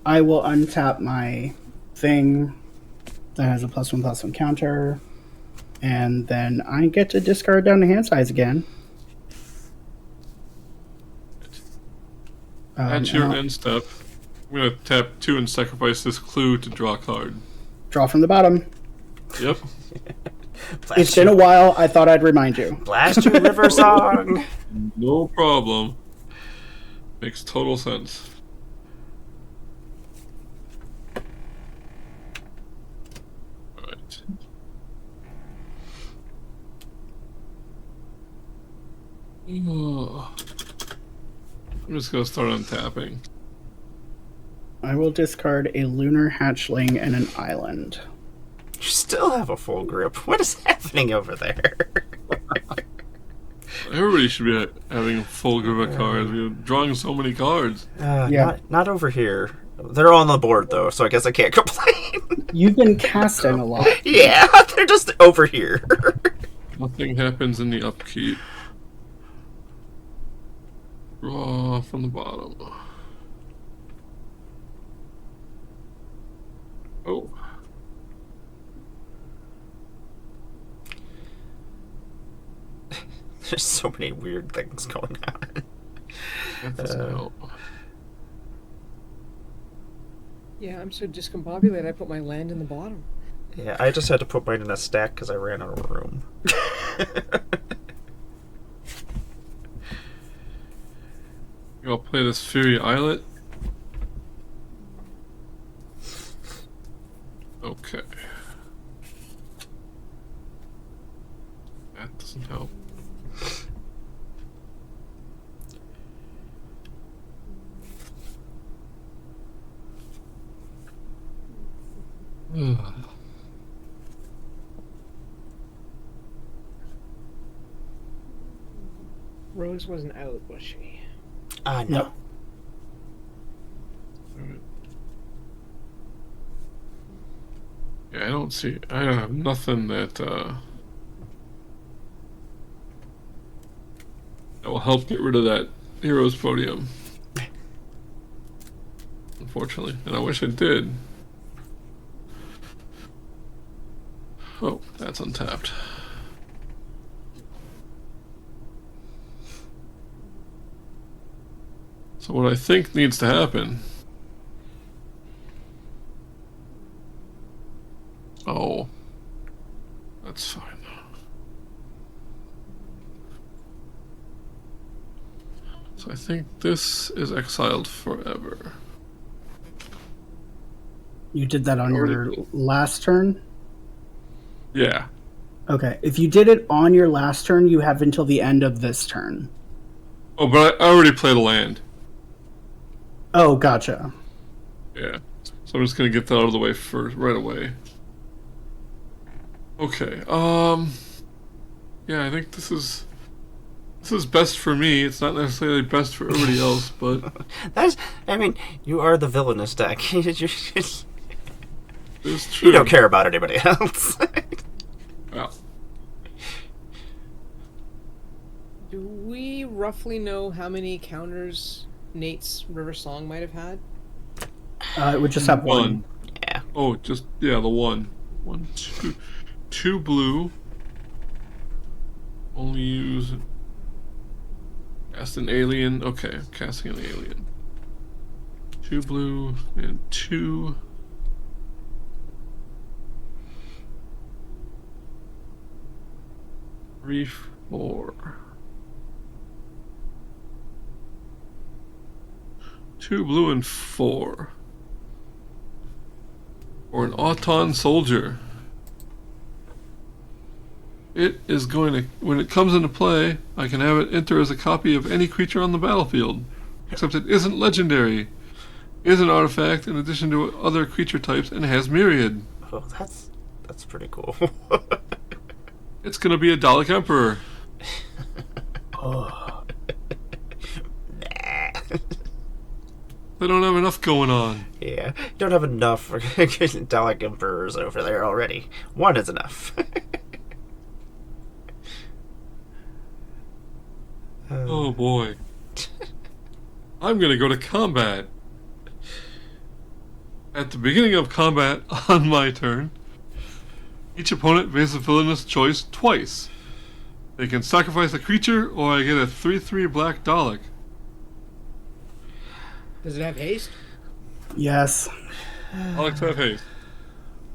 I will untap my thing that has a +1/+1 counter, and then I get to discard down to hand size again. At your and I'll end step, I'm gonna tap 2 and sacrifice this clue to draw a card. draw from the bottom. Yep. It's been a while. I thought I'd remind you. Blast your River Song. No problem. Makes total sense. Alright. I'm just gonna start untapping. I will discard a lunar hatchling and an island. You still have a full grip. What is happening over there? Everybody should be having a full group of cards. We're drawing so many cards. Yeah. Not over here. They're all on the board though, so I guess I can't complain. You've been casting a lot. Yeah, they're just over here. Nothing happens in the upkeep. Draw from the bottom. Oh. There's so many weird things going on. That doesn't help. Yeah, I'm so discombobulated. I put my land in the bottom. Yeah, I just had to put mine in a stack because I ran out of room. I'll play this Fury Islet. Okay. That doesn't help. Ugh. Rose wasn't out, was she? No. Nope. Yeah, I don't see. I have nothing that that will help get rid of that heroes podium. Unfortunately, and I wish it did. Oh, that's untapped. So what I think needs to happen. Oh, that's fine. So I think this is exiled forever. You did that on your last turn? Yeah. Okay. If you did it on your last turn, you have until the end of this turn. Oh, but I already played a land. Oh, gotcha. Yeah. So I'm just gonna get that out of the way first, right away. Okay. Yeah, I think this is best for me. It's not necessarily best for everybody else, but I mean, you are the villainous deck. it's true. You don't care about anybody else. Well, Do we roughly know how many counters Nate's River Song might have had? It would just have one. one. Yeah. Oh, just the one. 1, 2, 2 blue. Only use cast an alien. Okay, casting an alien. 2 blue and 2. Three, 4. 2 blue and 4. Or an Auton soldier. It is going to, when it comes into play, I can have it enter as a copy of any creature on the battlefield. Except it isn't legendary. It is an artifact in addition to other creature types and has myriad. Oh, that's pretty cool. It's going to be a Dalek Emperor. Oh. Nah. They don't have enough going on. Yeah, don't have enough Dalek Emperors over there already. One is enough. Oh boy. I'm going to go to combat. At the beginning of combat on my turn, each opponent faces a villainous choice twice. They can sacrifice a creature, or I get a 3/3 black Dalek. Does it have haste? Yes. Daleks have haste.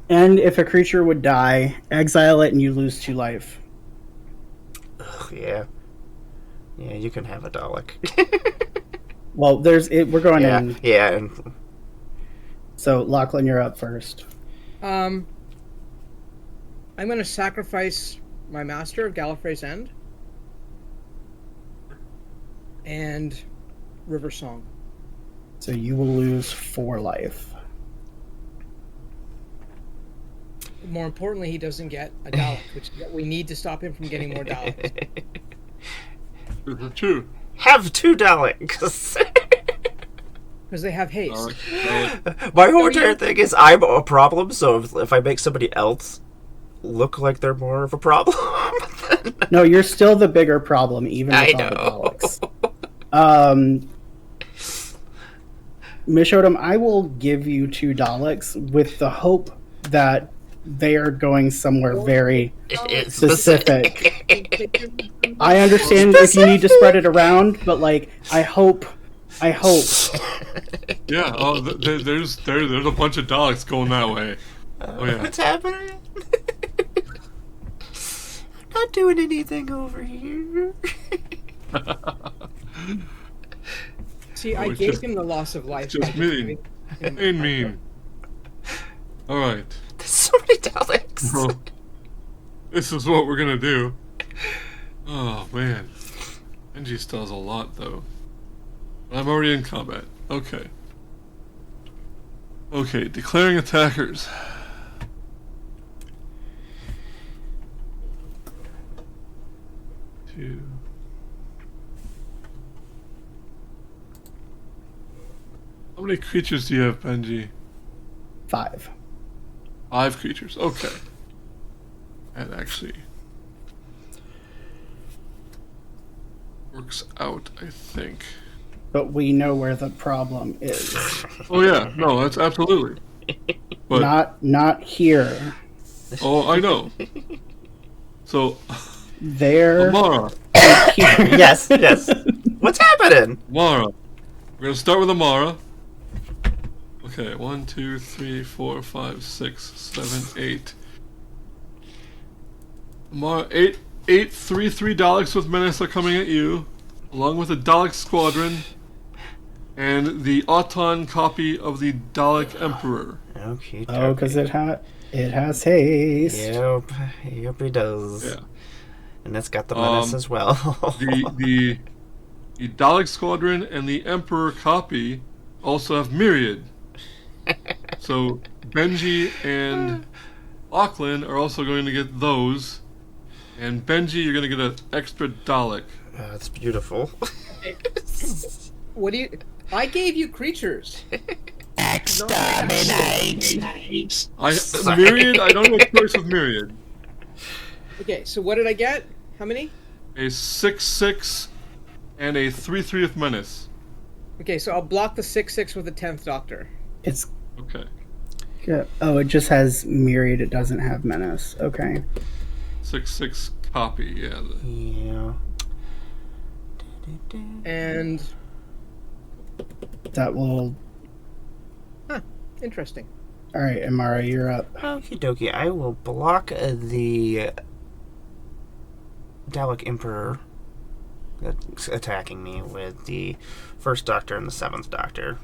And if a creature would die, exile it and you lose 2 life. Ugh, yeah. Yeah, you can have a Dalek. Well, we're going in. Yeah, and So, Lachlan, you're up first. I'm going to sacrifice my Master of Gallifrey's End and River Song. So you will lose 4 life. More importantly, he doesn't get a Dalek, which we need to stop him from getting more Daleks. This is true. have 2 Daleks. Because they have haste. My whole entire thing is I'm a problem, so if I make somebody else look like they're more of a problem, then No, you're still the bigger problem, even I with all know. the Daleks. Mishodam, I will give you 2 Daleks with the hope that they are going somewhere very it's specific. I understand if you need to spread it around, but like, I hope. Yeah, oh, there's a bunch of Daleks going that way. Oh yeah. What's happening? Not doing anything over here. See, Oh, I it's gave just- him the loss of life. Just mean. Ain't mean. Alright. There's so many Daleks. Well, this is what we're gonna do. Oh man, Benji still has a lot though. I'm already in combat. Okay. Okay, declaring attackers. Two. How many creatures do you have, Benji? 5. 5 creatures. Okay. That actually works out, I think. But we know where the problem is. Oh yeah, no, that's absolutely. But Not here. oh, I know. So, There. Amara, Here. Yes, yes. What's happening? Amara. We're gonna start with Amara. Okay, 1, 2, 3, 4, 5, 6, 7, 8. Amara, 8 3/3 Daleks with Menace are coming at you, along with the Dalek Squadron and the Auton copy of the Dalek Emperor. Okay. Oh, because it has haste. Yep, it does. Yeah. And it's got the menace as well. The Dalek Squadron and the Emperor copy also have Myriad. So Benji and Lachlan are also going to get those. And Benji, you're going to get an extra Dalek. That's beautiful. What do you? I gave you creatures. Myriad, I don't have a choice with Myriad. Okay, so what did I get? How many? A 6/6 and a 3/3 with Menace. Okay, so I'll block the 6/6 with the 10th Doctor. It's Okay. good. Oh, it just has Myriad. It doesn't have Menace. Okay. 6/6 copy, yeah. Yeah. And That will. interesting. All right, Amara, you're up. Okie dokie. I will block the Dalek Emperor that's attacking me with the first Doctor and the 7th Doctor.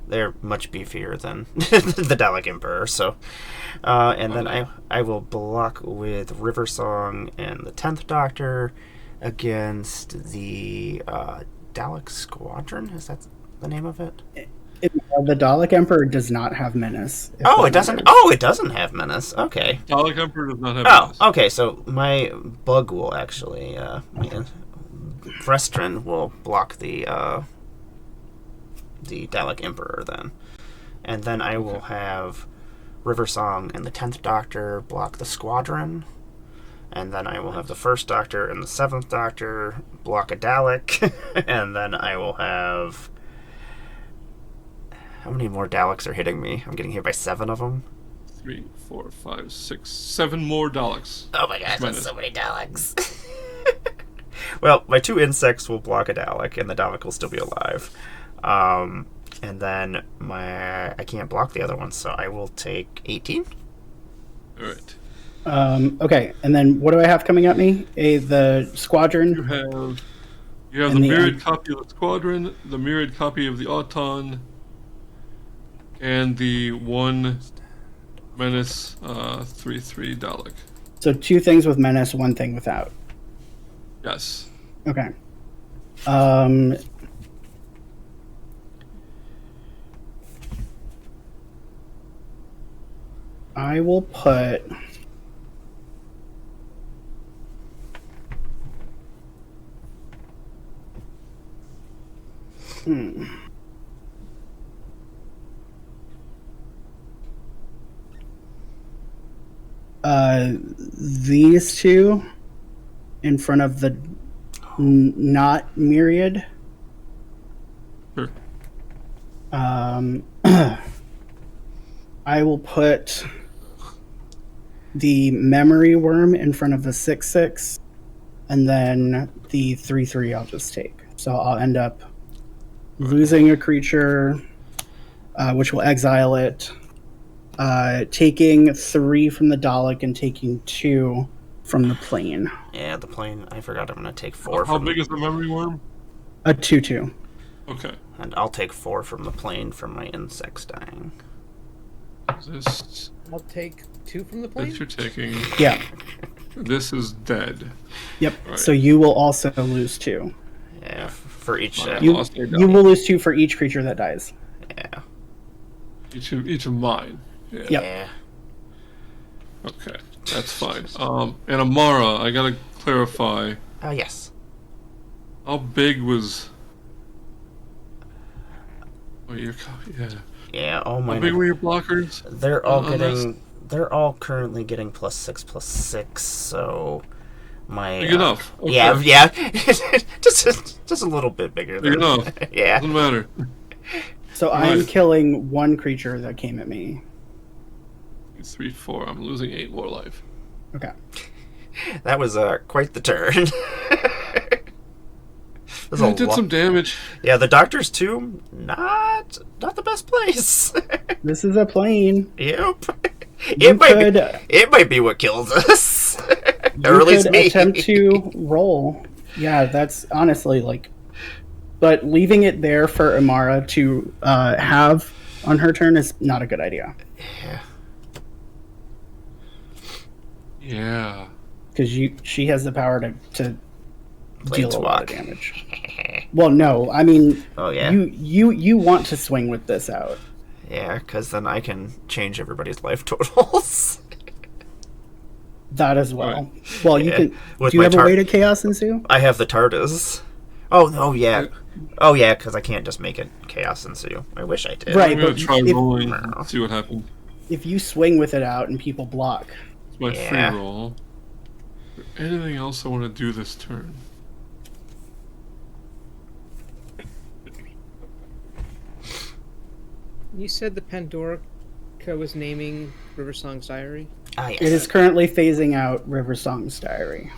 They're much beefier than the Dalek Emperor, so and then I will block with River Song and the 10th Doctor against the Dalek Squadron. Is that the name of it? The Dalek Emperor does not have Menace. Oh, it doesn't. Oh, it doesn't have Menace. Okay. Dalek Emperor does not have Oh, Menace. okay. So my bug will actually, Vrestrin will block the Dalek Emperor then, and then I will have River Song and the 10th Doctor block the Squadron, and then I will have the first Doctor and the 7th Doctor block a Dalek, and then I will have. How many more Daleks are hitting me? I'm getting hit by 7 of them. 3, 4, 5, 6, 7 more Daleks. Oh my gosh, Menace. that's so many Daleks. Well, my 2 insects will block a Dalek, and the Dalek will still be alive. And then I can't block the other one, so I will take 18. All right. Okay, and then what do I have coming at me? The Squadron. You have And the the mirrored copy of the Squadron, the mirrored copy of the Auton, and the 1 Menace 3/3 Dalek. So 2 things with Menace, 1 thing without. Yes. Okay. I will put. These 2 in front of the not Myriad. Sure. I will put the Memory Worm in front of the 6/6, and then the 3/3 I'll just take. So I'll end up losing a creature, which will exile it, taking 3 from the Dalek and taking 2 from the plane. Yeah, the plane. I forgot I'm going to take 4 How from big is the memory worm? A 2/2. Okay. And I'll take 4 from the plane from my insects dying. This I'll take 2 from the plane. that you're taking. Yeah. This is dead. Yep. Right. So you will also lose 2. Yeah, for each. Fine. You Lost their you will lose 2 for each creature that dies. Yeah. Each of mine. Yeah. Yep. Yeah. Okay, that's fine. And Amara, I gotta clarify. Oh yes. How big was? Oh, yeah. Yeah. Oh How my. big were your blockers? They're all on this? getting. They're all currently getting +6/+6. So my. Big enough. Okay. Yeah. Yeah. just a little bit bigger. Big than, enough. Yeah. Doesn't matter. So I'm killing 1 creature that came at me. 3, 4. I'm losing 8 more life. Okay. That was quite the turn. There's I a did lot- some damage. Yeah, the Doctor's Tomb, not the best place. This is a plane. Yep. You It might be what kills us. Or at least could me. attempt to roll. Yeah, that's honestly like. But leaving it there for Amara to have on her turn is not a good idea. Yeah. Yeah. Because she has the power to deal a lot of Planeswalk. damage. Well, no, I mean, Oh yeah. you want to swing with this out. Yeah, because then I can change everybody's life totals. That as well. Well, you Yeah. can. With Do you my have a way to chaos ensue? I have the TARDIS. Oh no, yeah. Oh yeah, because I can't just make it chaos ensue. I wish I did. Right. I'm gonna but try if- rolling and see what happens. If you swing with it out and people block, It's my Yeah. free roll. Is there anything else I want to do this turn? You said the Pandorica was naming River Song's Diary. Ah yes. it is currently phasing out River Song's Diary.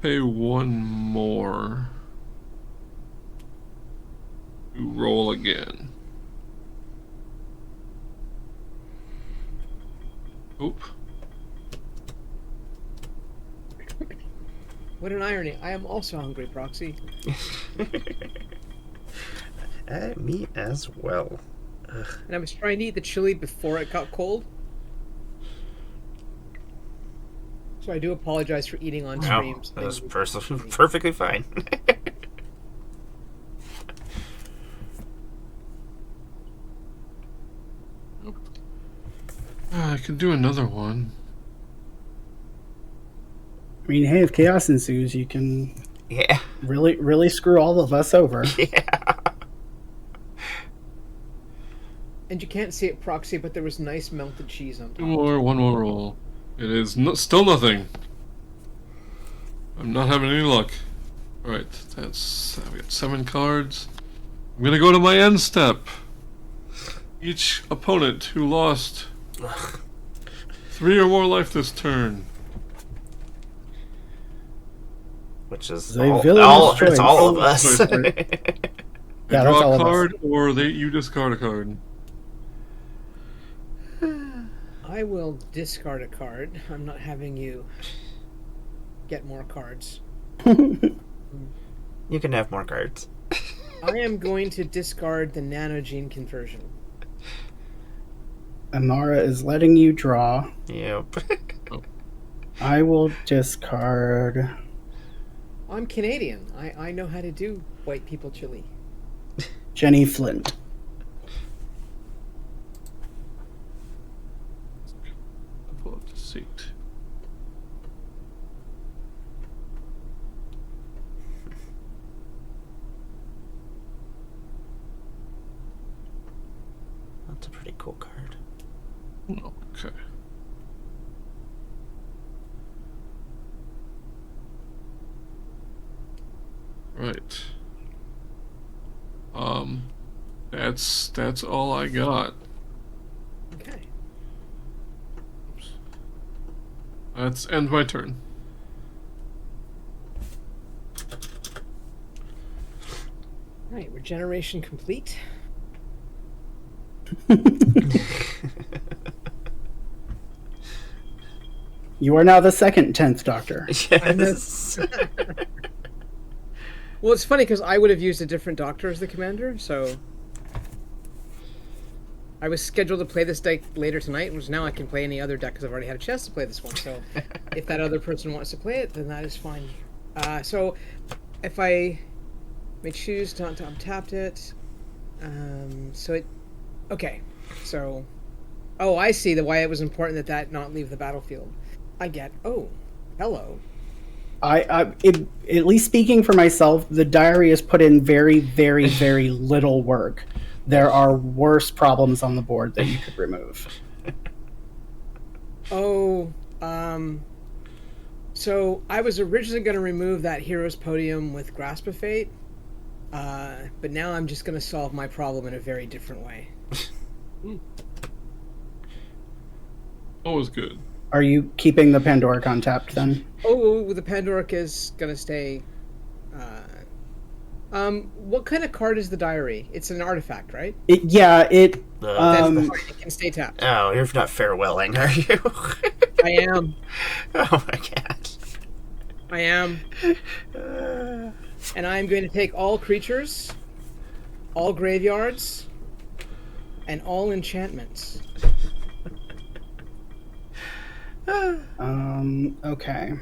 Pay 1 more. To roll again. Oop. What an irony! I am also hungry, Proxy. Me as well. And I was trying to eat the chili before it got cold. So I do apologize for eating on No, streams. that was Things- perfectly fine. I could do another one. I mean, hey, if chaos ensues, you can Yeah. really screw all of us over. Yeah. And you can't see it, Proxy, but there was nice melted cheese on top. One more roll. It is still nothing. I'm not having any luck. Alright, I've got 7 cards. I'm gonna go to my end step. Each opponent who lost 3 or more life this turn. Which is The all, villainous choice. it's all of us. Yeah, I that's all draw of a us. card, or you discard a card. I will discard a card. I'm not having you get more cards. You can have more cards. I am going to discard the nanogene conversion. Amara is letting you draw. Yep. I will discard. I'm Canadian. I know how to do white people chili. Jenny Flint. Pull up the seat. That's a pretty cool card. Okay. Right. That's all I got. Okay. That's end my turn. Right, regeneration complete. You are now the second 10th Doctor. Yes. Well, it's funny because I would have used a different doctor as the commander, so I was scheduled to play this deck later tonight, which now I can play any other deck because I've already had a chance to play this one. So if that other person wants to play it, then that is fine. So if I may choose to untap it, okay. So, oh, I see why it was important that not leave the battlefield. I get. Oh, hello. At least speaking for myself, the diary has put in very, very, very little work. There are worse problems on the board that you could remove. Oh, so I was originally going to remove that Hero's Podium with Grasp of Fate, but now I'm just going to solve my problem in a very different way. Always good. Are you keeping the Pandoric untapped then? Oh, the Pandoric is going to stay. What kind of card is the diary? It's an artifact, right? It It can stay tapped. Oh, you're not farewelling, are you? I am. Oh my god. I am. And I'm going to take all creatures, all graveyards, and all enchantments. Okay.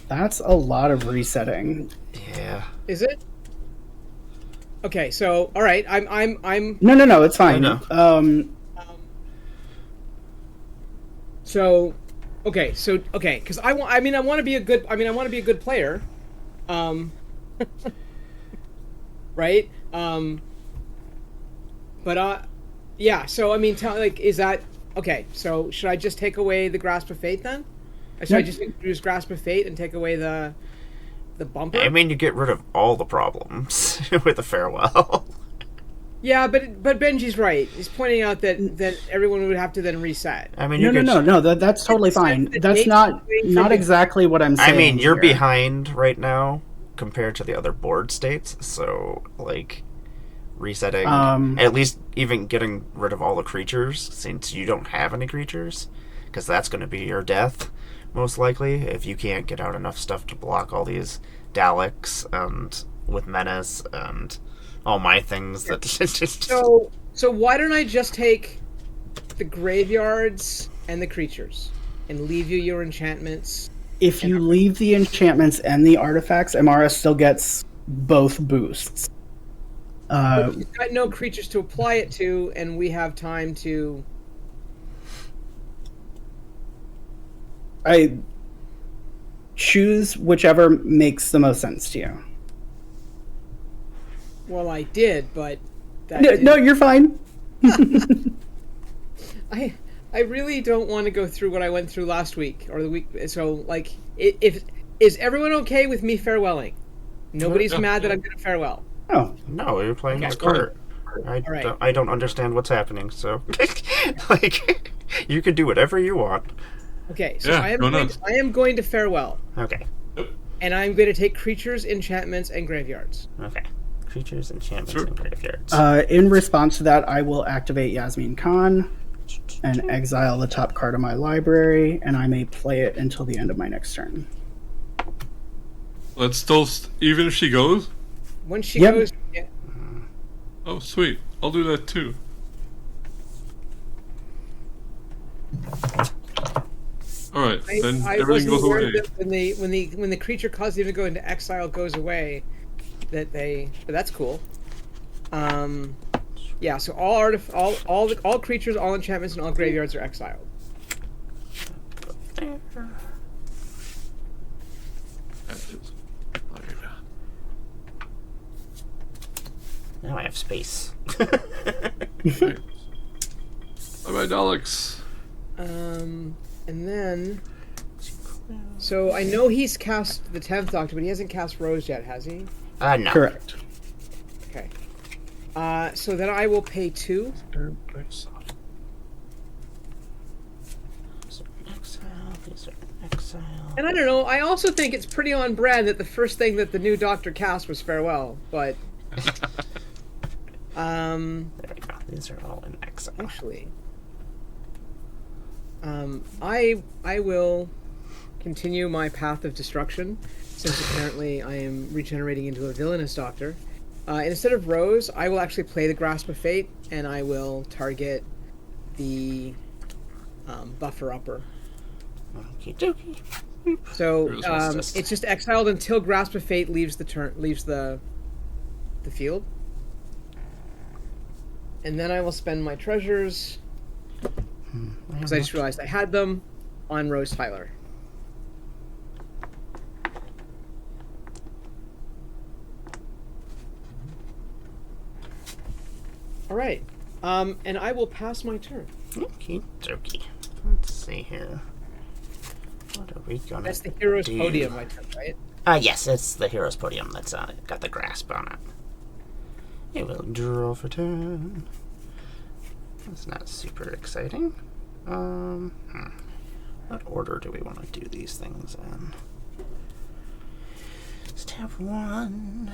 That's a lot of resetting. Yeah. Is it? Okay, so all right, I'm. No, it's fine. No. So, okay, because I want to be a good player, right? Yeah. So I mean, is that okay? So should I just take away the Grasp of Fate then? Should I just use Grasp of Fate and take away the bumper? I mean, you get rid of all the problems with a farewell. Yeah, but Benji's right. He's pointing out that everyone would have to then reset. I mean, No. That's totally fine. That's not exactly what I'm saying. I mean, you're here. behind right now compared to the other board states, so like resetting, at least even getting rid of all the creatures, since you don't have any creatures, because that's going to be your death most likely if you can't get out enough stuff to block all these Daleks and with menace and all my things that So why don't I just take the graveyards and the creatures and leave you your enchantments? If you leave the enchantments and the artifacts, Amara still gets both boosts. We've got no creatures to apply it to, and we have time to. I choose whichever makes the most sense to you. Well, I did, but No, you're fine. I really don't want to go through what I went through last week or the week. So, like, is everyone okay with me farewelling? Nobody's mad that I'm going to farewell. Oh No, you're playing this card. I don't understand what's happening, so like you can do whatever you want. Okay, so Yeah, I am going to farewell, Okay. and I'm going to take creatures, enchantments, and graveyards. Okay. Creatures, enchantments, Sure. and graveyards. in response to that, I will activate Yasmin Khan and exile the top card of my library, and I may play it until the end of my next turn. Let's still, even if she goes. When she Yep. goes, yeah, Oh, sweet. I'll do that too. All right, then I everything wasn't goes aware away. that when the creature caused you to go into exile goes away, but that's cool. Yeah. So all creatures, all enchantments, and all graveyards are exiled. Now I have space. Right. Bye-bye, Daleks. And then, so I know he's cast the 10th Doctor, but he hasn't cast Rose yet, has he? No. Correct. Okay. So then I will pay 2. Exile. And I don't know, I also think it's pretty on brand that the first thing that the new Doctor cast was Farewell, but... There we go. These are all in exile. Actually... I will continue my path of destruction, since apparently I am regenerating into a villainous doctor. Instead of Rose, I will actually play the Grasp of Fate, and I will target the buffer upper. Okie dokie. So Just- it's just exiled until Grasp of Fate leaves the field, and then I will spend my treasures because I just realized I had them on Rose Tyler. All right, and I will pass my turn. Okie dokie. Let's see here. What are we gonna That's the hero's do? podium, I took, right? Yes, it's the hero's podium that's got the grasp on it. It will draw for turn. That's not super exciting. What order do we want to do these things in? Let's tap 1,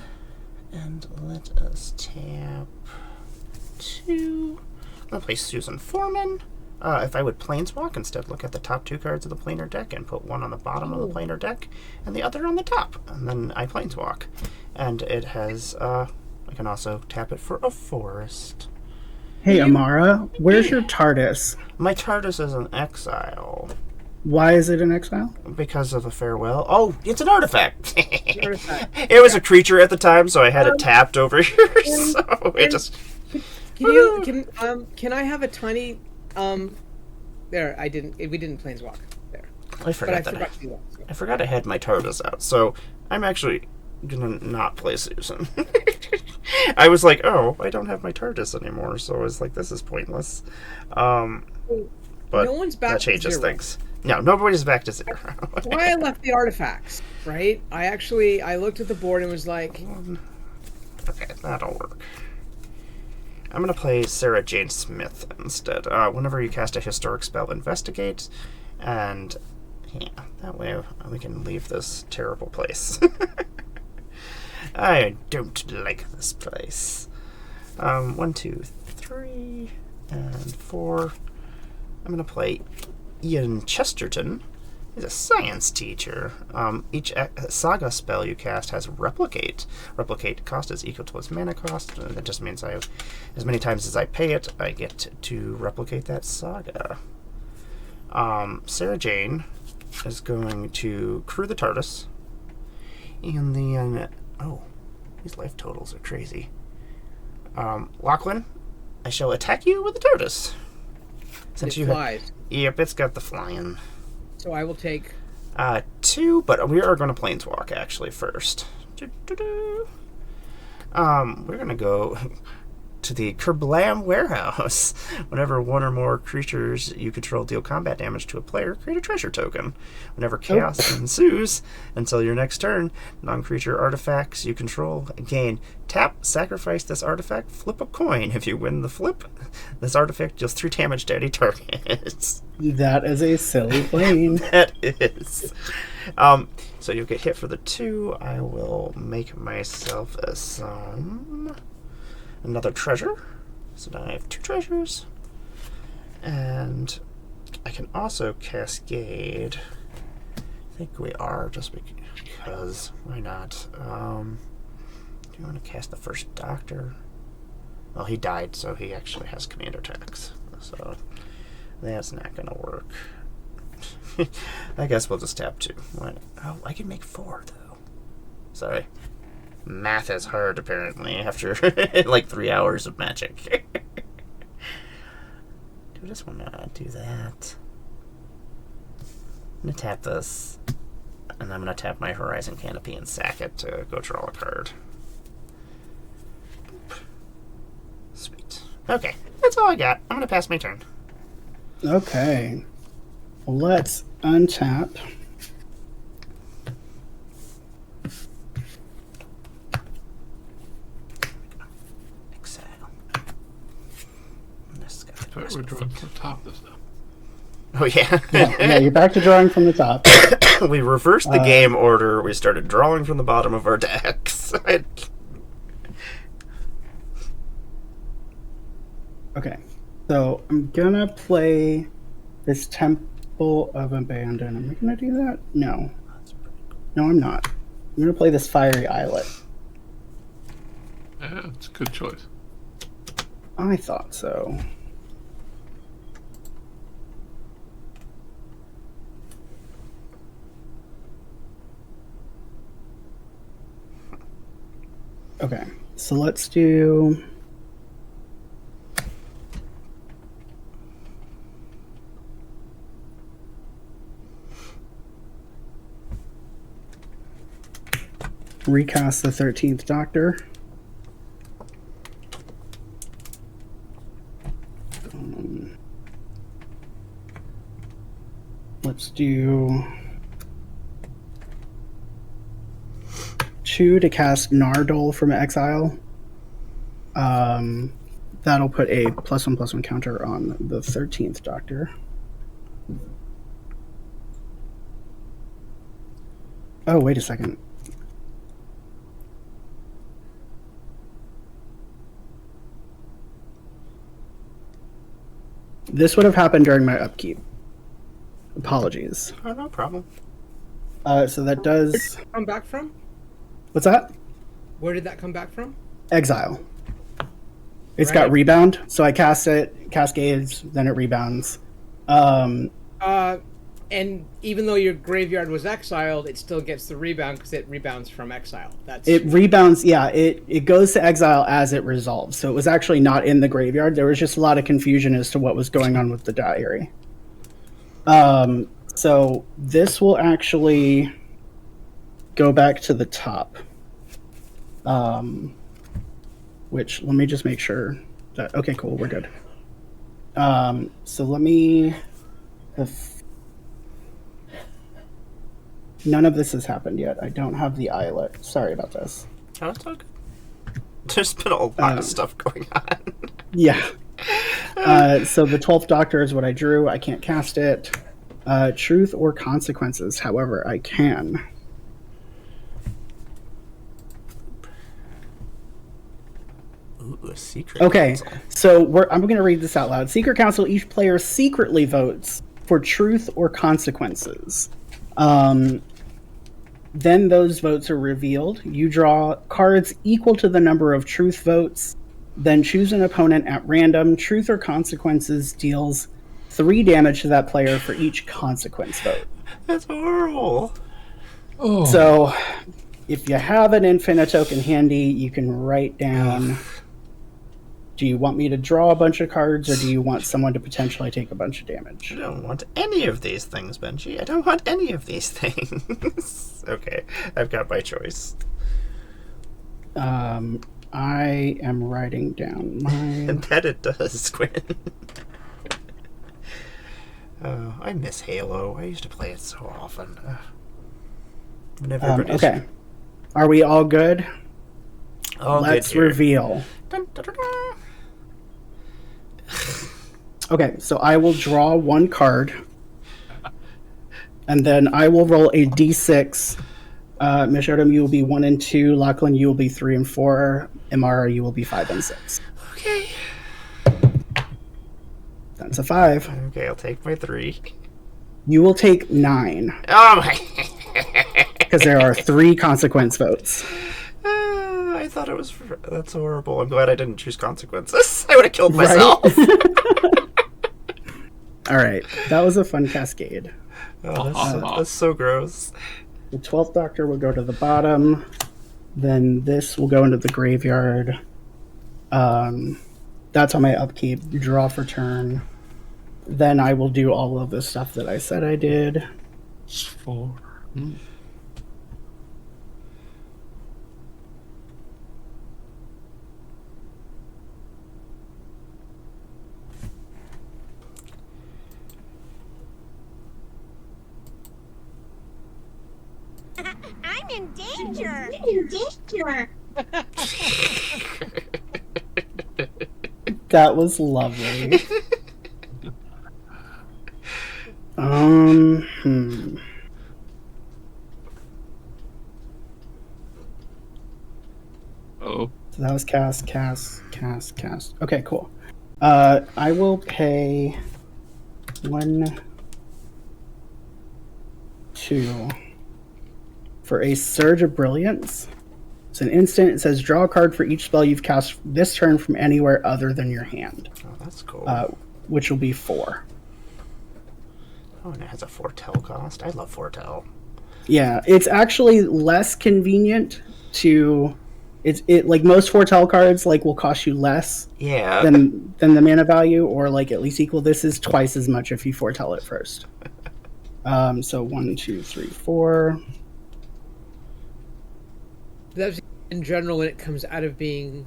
and let us tap 2. I'm gonna play Susan Foreman. If I would planeswalk, instead look at the top 2 cards of the planar deck and put one on the bottom of the planar deck and the other on the top, and then I planeswalk. And it has, I can also tap it for a forest. Hey, Amara, where's your TARDIS? My TARDIS is an exile Why is it in exile? because of a farewell. Oh, it's an artifact. Artifact. It was a creature at the time, so I had it tapped over here. So it just. Can I have a tiny there, I didn't we didn't planeswalk there. I forgot But I that. forgot to do that. So. I forgot I had my TARDIS out, so I'm actually gonna not play Susan. I was like, oh, I don't have my TARDIS anymore, so I was like, this is pointless. But No one's back that to changes 0. things. No, nobody's back to 0. Why I left the artifacts, right? I looked at the board and was like, Okay, that'll work. I'm gonna play Sarah Jane Smith instead. Whenever you cast a historic spell, investigate, and yeah, that way we can leave this terrible place. I don't like this place. 1, 2, 3, and 4. I'm gonna play Ian Chesterton. He's a science teacher. Each saga spell you cast has replicate. Replicate cost is equal to its mana cost. That just means I have, as many times as I pay it, I get to replicate that saga. Sarah Jane is going to crew the TARDIS. And then, oh, these life totals are crazy. Lachlan, I shall attack you with the TARDIS. Since it you flies. Yep, it's got the flying. So I will take 2, but we are going to planeswalk actually first. We're going to go to the Kerblam Warehouse. Whenever one or more creatures you control deal combat damage to a player, create a treasure token. Whenever chaos ensues until your next turn, non-creature artifacts you control gain tap, sacrifice this artifact, flip a coin. If you win the flip, this artifact deals 3 damage to any target. That is a silly plane. That is. So you'll get hit for the 2. I will make myself another treasure. So now I have 2 treasures. And I can also cascade. I think we are, just because. Why not? Do you want to cast the first Doctor? Well, he died, so he actually has commander attacks. So that's not going to work. I guess we'll just tap 2. Oh, I can make 4, though. Sorry. Math is hard, apparently, after like 3 hours of magic. Do I just want to do that? I'm going to tap this, and I'm going to tap my Horizon Canopy and sack it to go draw a card. Boop. Sweet. Okay, that's all I got. I'm going to pass my turn. Okay. Let's untap. Exile. We're drawing from the top this time. Oh, yeah. Yeah, you're back to drawing from the top. We reversed the game order. We started drawing from the bottom of our decks. Okay. So I'm gonna play this Bolt of Abandon. Am I going to do that? No. No, I'm not. I'm going to play this Fiery Islet. Yeah, it's a good choice. I thought so. Okay, so let's do... recast the 13th Doctor. Let's do 2 to cast Nardole from exile. That'll put a +1/+1 counter on the 13th Doctor. Oh, wait a second. This would have happened during my upkeep. Apologies. Oh, no problem. So that does... Come back from? What's that? Where did that come back from? Exile. It's Right. got rebound, so I cast it, cascades, then it rebounds. And even though your graveyard was exiled, it still gets the rebound because it rebounds from exile. That's It rebounds, yeah, it goes to exile as it resolves. So it was actually not in the graveyard. There was just a lot of confusion as to what was going on with the diary. So this will actually go back to the top. Which, let me just make sure that, okay, cool, we're good. So let me, none of this has happened yet. I don't have the eyelet. Sorry about this. Oh, it's all good. There's been a lot of stuff going on. Yeah. So the 12th Doctor is what I drew. I can't cast it. Truth or Consequences, however, I can. Ooh, a secret. Okay, council. so I'm going to read this out loud. Secret Council, each player secretly votes for truth or consequences. Then those votes are revealed. You draw cards equal to the number of truth votes, then choose an opponent at random. Truth or consequences deals 3 damage to that player for each consequence vote. That's horrible. Oh. So, if you have an infinite token handy, you can write down, do you want me to draw a bunch of cards, or do you want someone to potentially take a bunch of damage? I don't want any of these things, Benji. I don't want any of these things. Okay, I've got my choice. I am writing down mine. And that it does, Quinn. Oh, I miss Halo. I used to play it so often. When everybody's... Okay. Are we all good? All Let's good here. reveal. Dun, dun, dun, dun. Okay, so I will draw 1 card. And then I will roll a d6. Mishodom, you will be 1 and 2. Lachlan, you will be 3 and 4. Imara, you will be 5 and 6. Okay. That's a 5. Okay, I'll take my 3. You will take 9. Oh my... Because there are 3 consequence votes. I thought it was... That's horrible. I'm glad I didn't choose consequences. I would have killed myself. Alright, that was a fun cascade. Oh, that's so gross. The 12th Doctor will go to the bottom. Then this will go into the graveyard. That's on my upkeep. Draw for turn. Then I will do all of the stuff that I said I did. It's 4. I'm in danger. In danger. That was lovely. Oh. So that was cast. Okay, cool. I will pay 1, 2. For a Surge of Brilliance, it's an instant. It says draw a card for each spell you've cast this turn from anywhere other than your hand, Oh, that's cool. which will be 4. Oh, and it has a foretell cost. I love foretell. Yeah, it's actually less convenient to. It like most foretell cards like will cost you less Yeah. than the mana value, or like at least equal. This is twice as much if you foretell it first. So 1, 2, 3, 4. That's in general when it comes out of being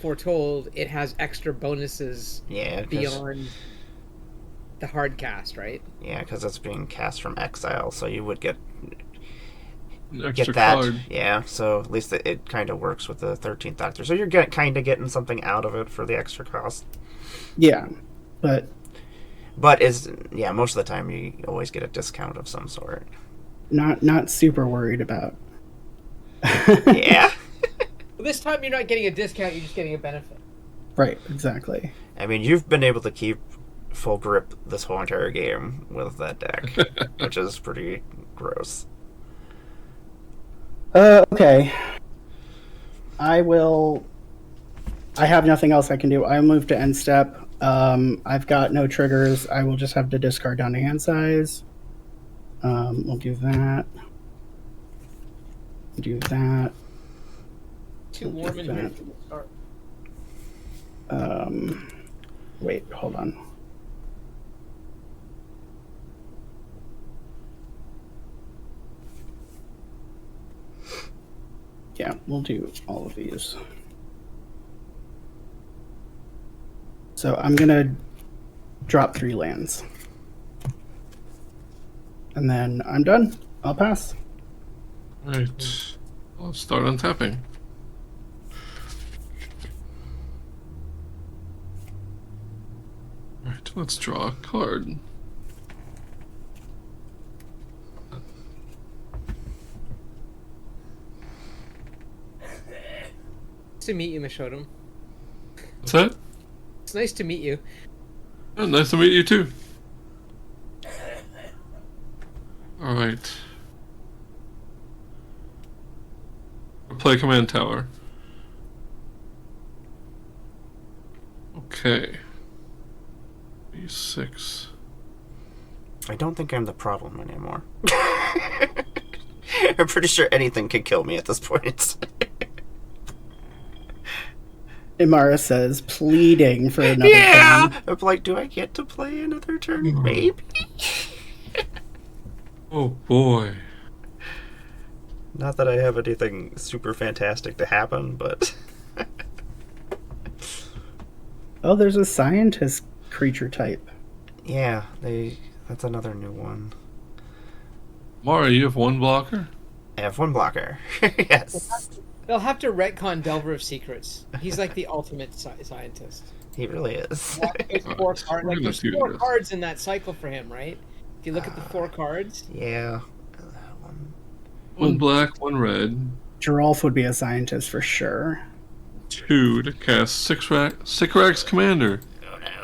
foretold, it has extra bonuses Yeah, beyond the hard cast, right? yeah, because it's being cast from exile, so you would get An extra that. card. Yeah, so at least it kind of works with the 13th Doctor. So you're kind of getting something out of it for the extra cost. Yeah, but most of the time you always get a discount of some sort. not super worried about. Yeah. Well, this time you're not getting a discount, you're just getting a benefit. Right, exactly. I mean, you've been able to keep full grip this whole entire game with that deck, which is pretty gross. Okay. I have nothing else I can do. I move to end step. I've got no triggers. I will just have to discard down to hand size. We'll do that. Do that. Too warm in here from the start. Wait, hold on. Yeah, we'll do all of these. So I'm gonna drop 3 lands. And then I'm done. I'll pass. Right. I'll start untapping. Right, let's draw a card. Nice to meet you, Mishodum. What's that? It's nice to meet you. Oh, nice to meet you too. Alright. Play command tower. Okay. E6. I don't think I'm the problem anymore. I'm pretty sure anything could kill me at this point. Imara says, pleading for another Yeah! turn. I'm like, do I get to play another turn? Maybe? Oh boy. Not that I have anything super fantastic to happen, but... Oh, there's a scientist creature type. yeah, that's another new one. Mara, you have 1 blocker? I have 1 blocker. Yes. They'll have to retcon Delver of Secrets. He's like the ultimate scientist. He really is. There's 4 cards. We're Like, gonna there's do 4 this. cards in that cycle for him, right? If you look at the 4 cards, Yeah. 1 black, 1 red. Geralf would be a scientist for sure. 2 to cast Sycorax Commander.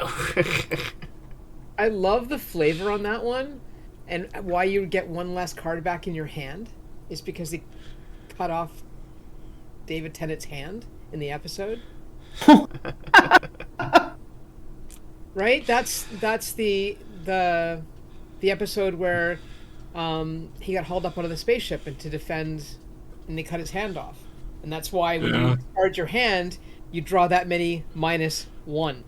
Oh no. I love the flavor on that one, and why you get 1 less card back in your hand is because they cut off David Tennant's hand in the episode. Right? That's the episode where he got hauled up onto the spaceship and to defend, and they cut his hand off. And that's why when you discard your hand, you draw that many -1.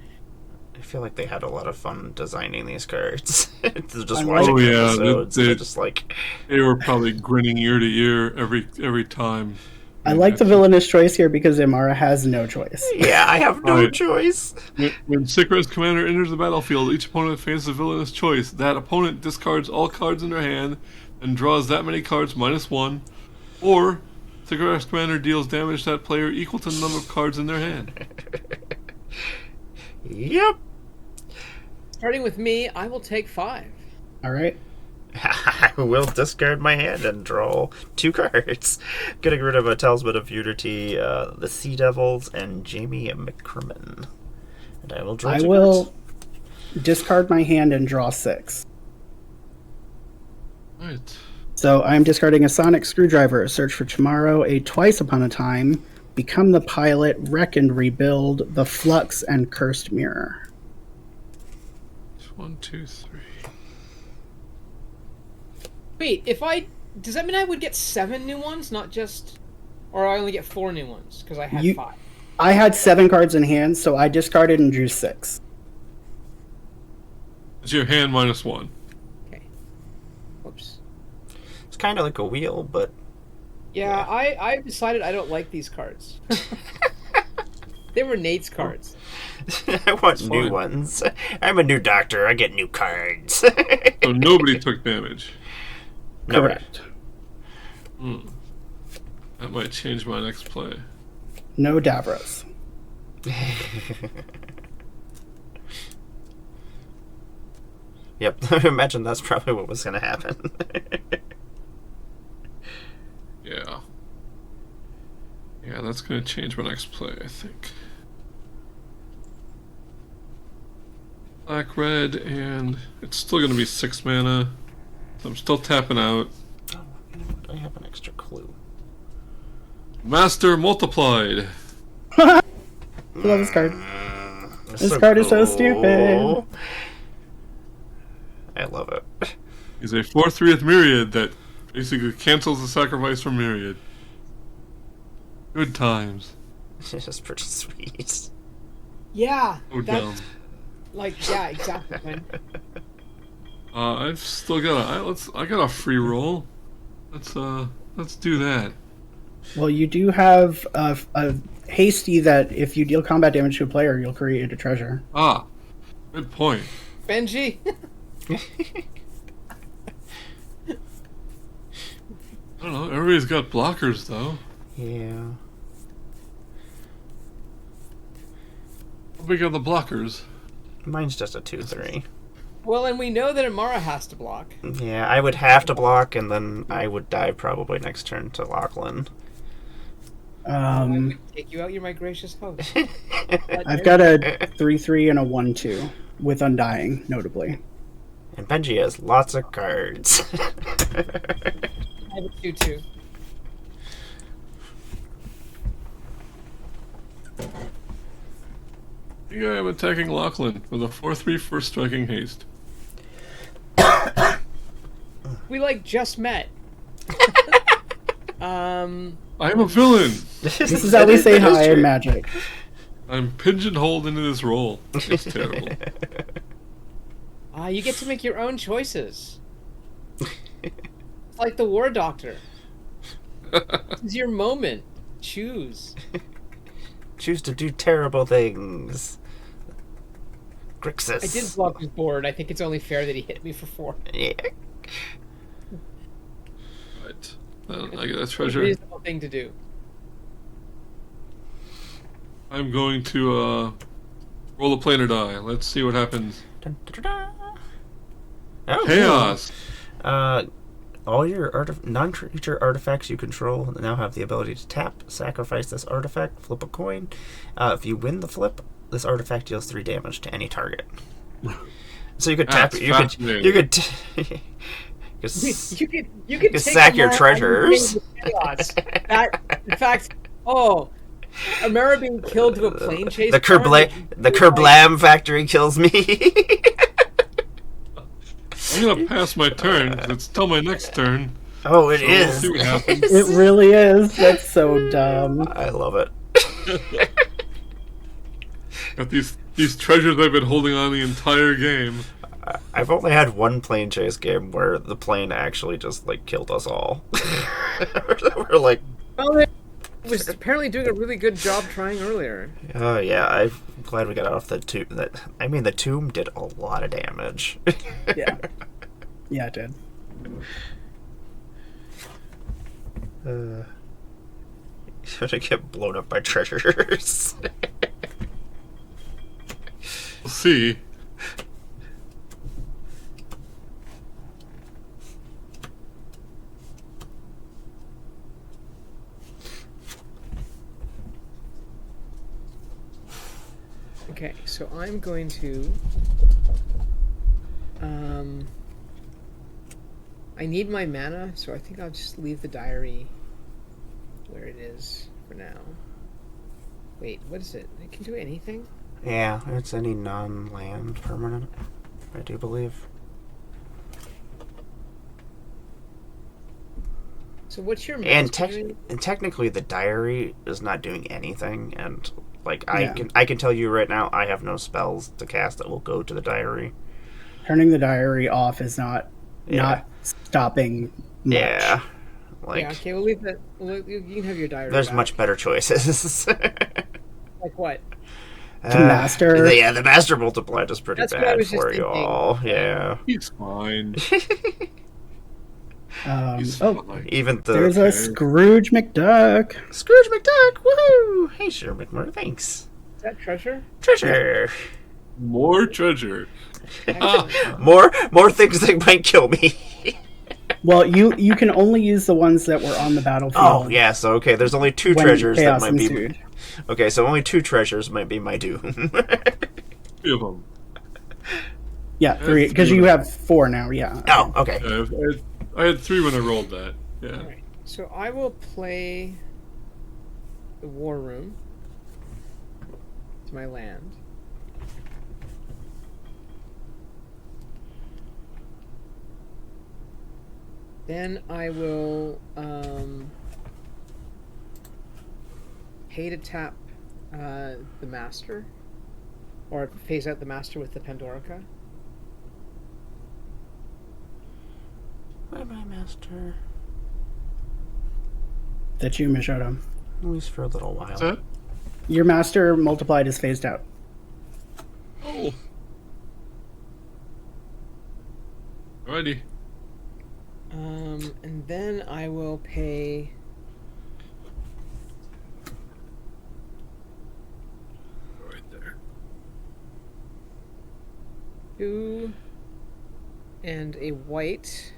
I feel like they had a lot of fun designing these cards. To just I watching like- Oh, yeah, episodes, they- just like... They were probably grinning ear to ear every time. I like the villainous choice here because Imara has no choice. Yeah, I have no Right. choice. When Sycorax Commander enters the battlefield, each opponent faces a villainous choice. That opponent discards all cards in their hand and draws that many cards -1, or Sycorax Commander deals damage to that player equal to the number of cards in their hand. Yep. Starting with me, I will take 5. All right. I will discard my hand and draw 2 cards. Getting rid of a Talisman of Unity, the Sea Devils, and Jamie McCrimmon. And I will draw 2 I will cards. discard my hand and draw 6. Right. So I'm discarding a sonic screwdriver, search for tomorrow, a twice upon a time, become the pilot, wreck and rebuild, the flux, and cursed mirror. 1, 2, 3. Wait, does that mean I would get 7 new ones, not just, or I only get 4 new ones because I had 5? I had 7 cards in hand, so I discarded and drew 6. It's your hand minus 1. Okay. Whoops. It's kind of like a wheel, but Yeah, I decided I don't like these cards. They were Nate's cards. I want It's new fine. ones. I'm a new doctor. I get new cards. So nobody took damage. Correct. That might change my next play. No Davros. Yep, I imagine that's probably what was going to happen. Yeah. Yeah, that's going to change my next play, I think. Black, red, and it's still going to be 6 mana. So I'm still tapping out. Oh, you know what? I have an extra clue. Master multiplied. I love this card. This card is so stupid. I love it. He's a 4/3 Myriad that basically cancels the sacrifice from Myriad. Good times. This is pretty sweet. Yeah, Oh, that's dumb. like, yeah, exactly. Man. I've still got I got a free roll. Let's do that. Well, you do have a hasty that if you deal combat damage to a player, you'll create a treasure. Ah, good point. Benji? I don't know. Everybody's got blockers though. Yeah. How big are the blockers? Mine's just a 2/3. Well, and we know that Amara has to block. Yeah, I would have to block, and then I would die probably next turn to Lachlan. I would take you out, you're my gracious host. I've got a 3/3 and a 1/2 with Undying, notably. And Benji has lots of cards. I have a 2/2. I think I am attacking Lachlan with a 4/3 first striking haste. We like just met. I'm a villain. This is how we say hi in Magic. I'm pigeonholed into this role. It's terrible. You get to make your own choices. It's like the War Doctor. This is your moment. Choose. Choose to do terrible things. Grixis. I did block his board. I think it's only fair that he hit me for 4. Yeah. Right. I get a It's a treasure. reasonable thing to do. I'm going to roll a planar die. Let's see what happens. Dun, dun, dun, dun. Oh, Chaos. cool. All your non-creature artifacts you control now have the ability to tap, sacrifice this artifact, flip a coin. If you win the flip, this artifact deals 3 damage to any target. So you could tap. That's You could. fascinating. You could. You could take sack your Amara and treasures. bring the chaos. In fact, Amara being killed to a plane chase. The Kerblam factory kills me. I'm gonna pass my turn. It's till my next turn. Oh, it So we'll is. see what happens. It really is. That's so dumb. I love it. Got these treasures I've been holding on the entire game. I've only had one plane chase game where the plane actually just like killed us all. We're like, Well, it was apparently doing a really good job trying earlier. oh yeah, I'm glad we got off the tomb. The tomb did a lot of damage. Yeah. Yeah, it did. Gonna get blown up by treasures. We'll see. Okay, so I'm going to. I need my mana, so I think I'll just leave the diary where it is for now. Wait, what is it? I can do anything? Yeah, it's any non-land permanent, I do believe. So what's your And, master doing? and technically, the diary is not doing anything. And like Yeah. I can tell you right now, I have no spells to cast that will go to the diary. Turning the diary off is not Yeah. stopping much. Yeah, like Yeah, okay, we'll leave that. You can have your diary. there's back. much better choices. Like what? The master. Yeah, the master multiplied is pretty That's what I bad was just for you thinking. all. Yeah. He's fine. He's Oh, fine. Even the there's a Scrooge McDuck. Scrooge McDuck. Woohoo! Hey, Sir McMurray. Thanks. Is that treasure? Treasure. More treasure. More things that might kill me. Well, you can only use the ones that were on the battlefield. Oh, yeah. So okay, there's only 2 when treasures that chaos might be. ensued. Okay, so only 2 treasures might be my doom. 3 of them. Yeah, 3 because you have 4 now. Yeah. Oh, okay. I had 3 when I rolled that. Yeah. Alright, so I will play the War Room. It's my land. Then I will pay to tap the Master, or phase out the Master with the Pandorica. Bye bye, Master. That you, Mishoto. At least for a little while. What's that? Your master multiplied is phased out. Oh. Alrighty. And then I will pay Right there. 2 and a white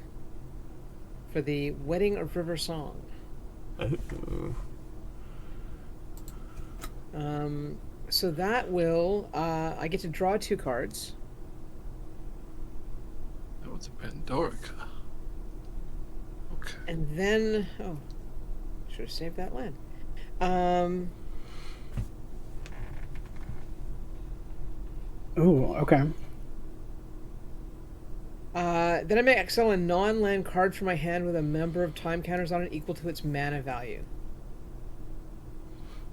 for the Wedding of River Song. Ooh. So that will I get to draw 2 cards. That was a Pandorica. Okay. And then, oh, should have saved that land. Ooh, okay. Then I may exile a non-land card from my hand with a number of time counters on it equal to its mana value.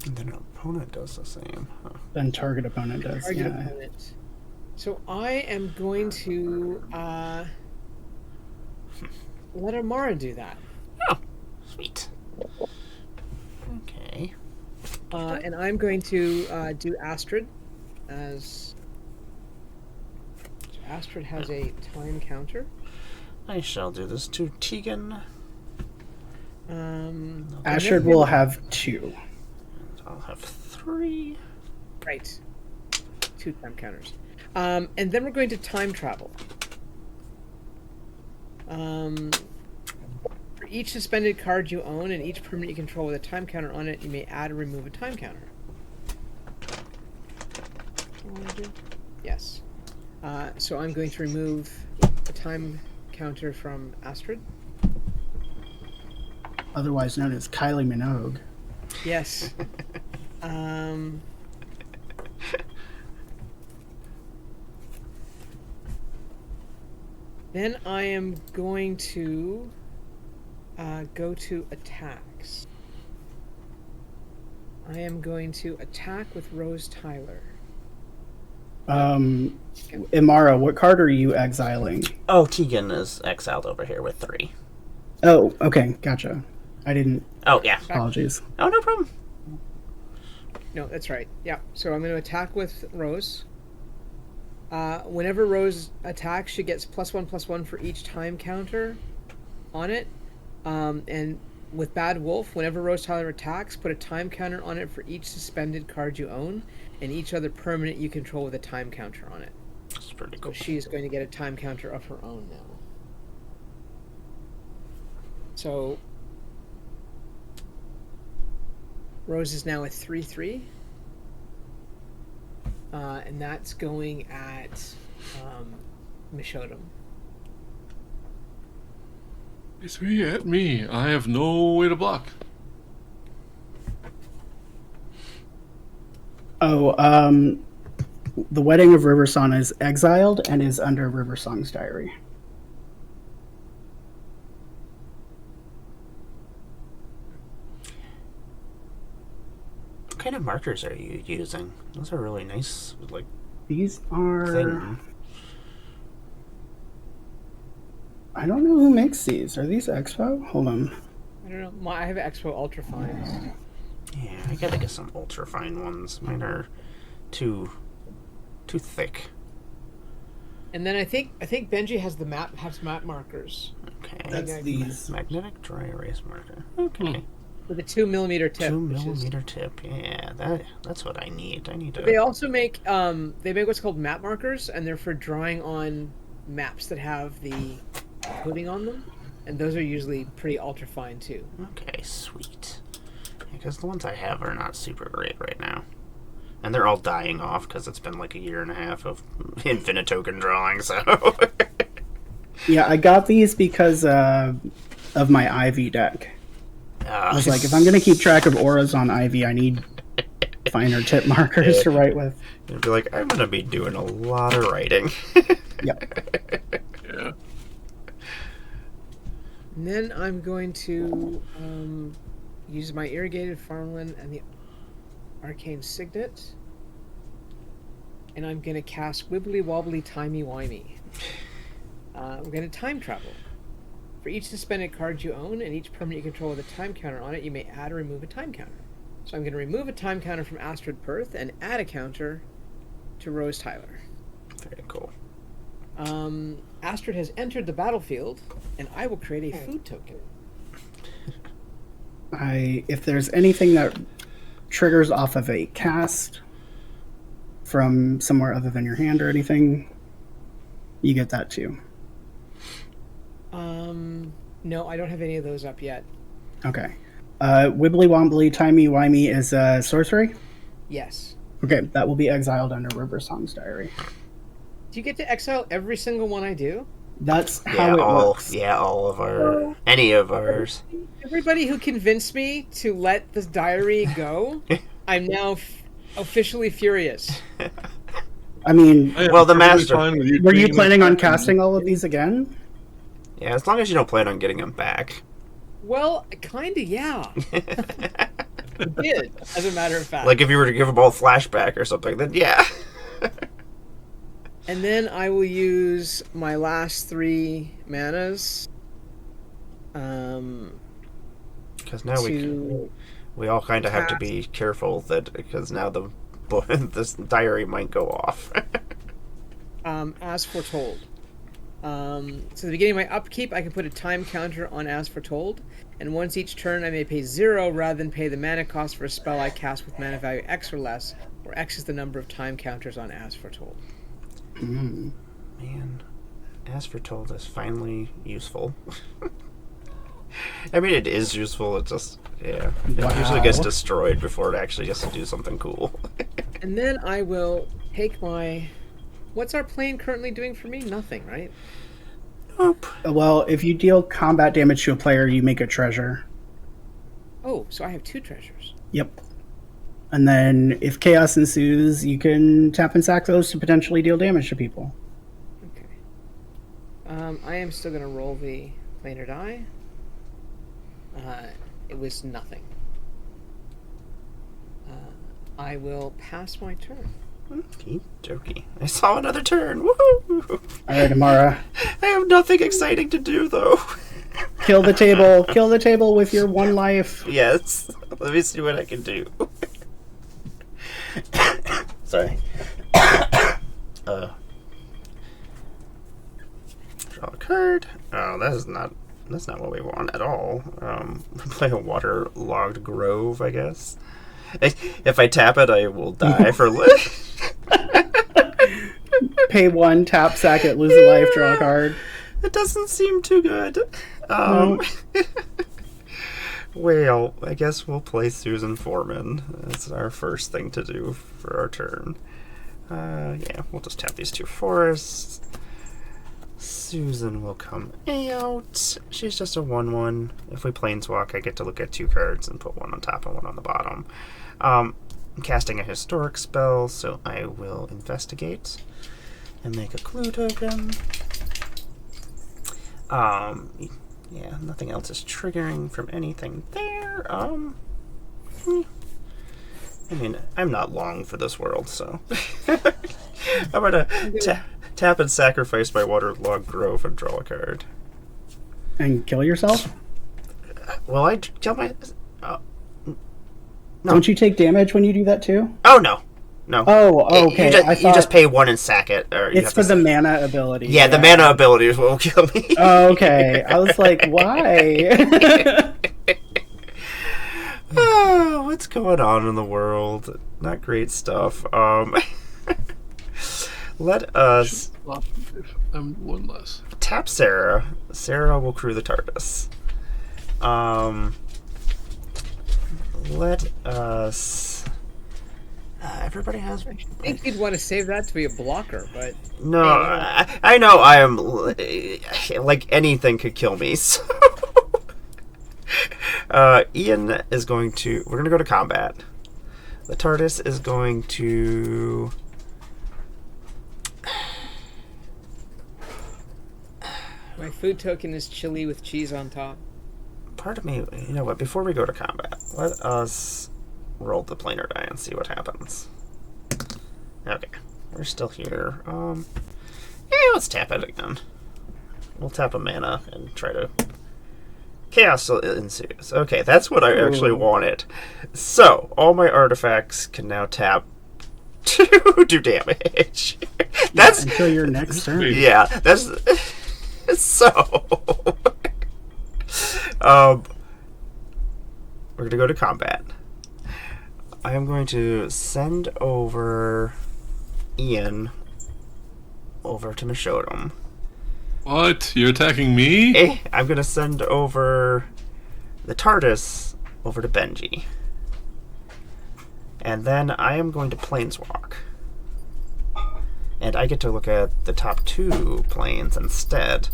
And then an opponent does the same. Huh. Then target opponent does. Target Yeah. opponent. So I am going to let Amara do that. Oh, sweet. Okay. And I'm going to do Astrid as... So Astrid has a time counter. I shall do this to Tegan. Ashford will have 2. I'll have 3. Right. 2 time counters. And then we're going to time travel. For each suspended card you own and each permanent you control with a time counter on it, you may add or remove a time counter. Yes. So I'm going to remove a time counter from Astrid. Otherwise known as Kylie Minogue. Yes. Then I am going to go to attacks. I am going to attack with Rose Tyler. Imara, what card are you exiling? Oh, Tegan is exiled over here with 3. Oh, okay, gotcha. I didn't. Oh, yeah. Apologies. Oh, no problem. No, that's right. Yeah. So I'm going to attack with Rose. Whenever Rose attacks, she gets +1/+1 for each time counter on it. And with Bad Wolf, whenever Rose Tyler attacks, put a time counter on it for each suspended card you own, and each other permanent you control with a time counter on it. That's pretty So cool. she's going to get a time counter of her own now. So Rose is now at 3/3. And that's going at Mishodam. It's me at me. I have no way to block. Oh, the Wedding of Riversong is exiled and is under Riversong's diary. What kind of markers are you using? Those are really nice, like, These are... thing. I don't know who makes these. Are these Expo? Hold on. I don't know. I have Expo Ultra Fines. Yeah, I gotta get some ultra fine ones. Mine are too thick. And then I think Benji has map markers Okay. That's these. Magnetic dry erase marker. Okay. with a 2mm tip. 2mm tip. Yeah, that's what I need. I need to. They also make what's called map markers, and they're for drawing on maps that have the coating on them, and those are usually pretty ultra fine too. Okay, sweet. Because the ones I have are not super great right now. And they're all dying off because it's been like a year and a half of infinite token drawing, so... Yeah, I got these because of my Ivy deck. I was like, if I'm going to keep track of auras on Ivy, I need finer tip markers to write with. You'd be like, I'm going to be doing a lot of writing. Yep. Yeah. And then I'm going to use my irrigated farmland and the arcane signet, and I'm going to cast Wibbly Wobbly Timey Wimey. I'm going to time travel. For each suspended card you own and each permanent you control with a time counter on it, you may add or remove a time counter. So I'm going to remove a time counter from Astrid Perth and add a counter to Rose Tyler. Very cool. Astrid has entered the battlefield, and I will create a food token. If there's anything that triggers off of a cast from somewhere other than your hand or anything, you get that too. No, I don't have any of those up yet. Okay. Wibbly Wobbly Timey Wimey is a sorcery? Yes. Okay, that will be exiled under Riversong's diary. Do you get to exile every single one I do? That's Yeah, how it works. Yeah, all of our... Any of ours. Everybody who convinced me to let this diary go, I'm now officially furious. I mean, Well, the master- were you planning on casting all of these again? Yeah, as long as you don't plan on getting them back. Well, kinda, yeah. I did, as a matter of fact. Like, if you were to give them all a flashback or something, then yeah. And then I will use my last 3 manas. Because now we all kind of have to be careful that because now this diary might go off. As foretold. So at the beginning of my upkeep, I can put a time counter on As Foretold, and once each turn I may pay 0 rather than pay the mana cost for a spell I cast with mana value X or less, where X is the number of time counters on As Foretold. Man, As Foretold is finally useful. I mean, it is useful, it just, yeah. It usually gets destroyed before it actually gets to do something cool. And then I will take my... What's our plane currently doing for me? Nothing, right? Nope. Well, if you deal combat damage to a player, you make a treasure. Oh, so I have 2 treasures. Yep. And then if chaos ensues, you can tap and sack those to potentially deal damage to people. Okay. I am still going to roll the planar die. It was nothing. I will pass my turn. Okie dokie. I saw another turn. Woohoo! Alright, Amara. I have nothing exciting to do, though. Kill the table. Kill the table with your 1 life. Yes. Let me see what I can do. Sorry. Draw a card. Oh, that's not what we want at all. Play a waterlogged grove, I guess. If I tap it, I will die for life. Pay 1, tap, sack it, lose a life, draw a card. It doesn't seem too good. Well, I guess we'll play Susan Foreman. That's our first thing to do for our turn. Yeah, we'll just tap these 2 forests. Susan will come out. She's just a 1/1. If we planeswalk, I get to look at 2 cards and put one on top and one on the bottom. I'm casting a historic spell, so I will investigate and make a clue token. Yeah, nothing else is triggering from anything there. I mean, I'm not long for this world, so I'm gonna tap and sacrifice my Waterlogged Grove and draw a card. And kill yourself? Will I kill my? No. Don't you take damage when you do that too? Oh no. Oh, okay. You just pay 1 and sack it. Or it's for the mana ability. Yeah, the mana ability is what will kill me. Oh, okay. I was like, why? Oh, what's going on in the world? Not great stuff. Let us I'm 1 less. tap Sarah. Sarah will crew the TARDIS. Let us. Everybody has. I think you'd want to save that to be a blocker, but No, I know I am. Like anything could kill me. So. Ian is going to. We're going to go to combat. The TARDIS is going to. my food token is chili with cheese on top. Part of me, you know what? Before we go to combat, let us roll the planar die and see what happens. Okay, we're still here. Let's tap it again. We'll tap a mana and try to. Chaos ensues. Okay, that's what I actually wanted. So, all my artifacts can now tap to do damage. That's until your next turn. Yeah, that's so. We're gonna go to combat. I am going to send over Ian over to Mishodum. What? You're attacking me? I'm gonna send over the TARDIS over to Benji. And then I am going to planeswalk. And I get to look at the top 2 planes instead.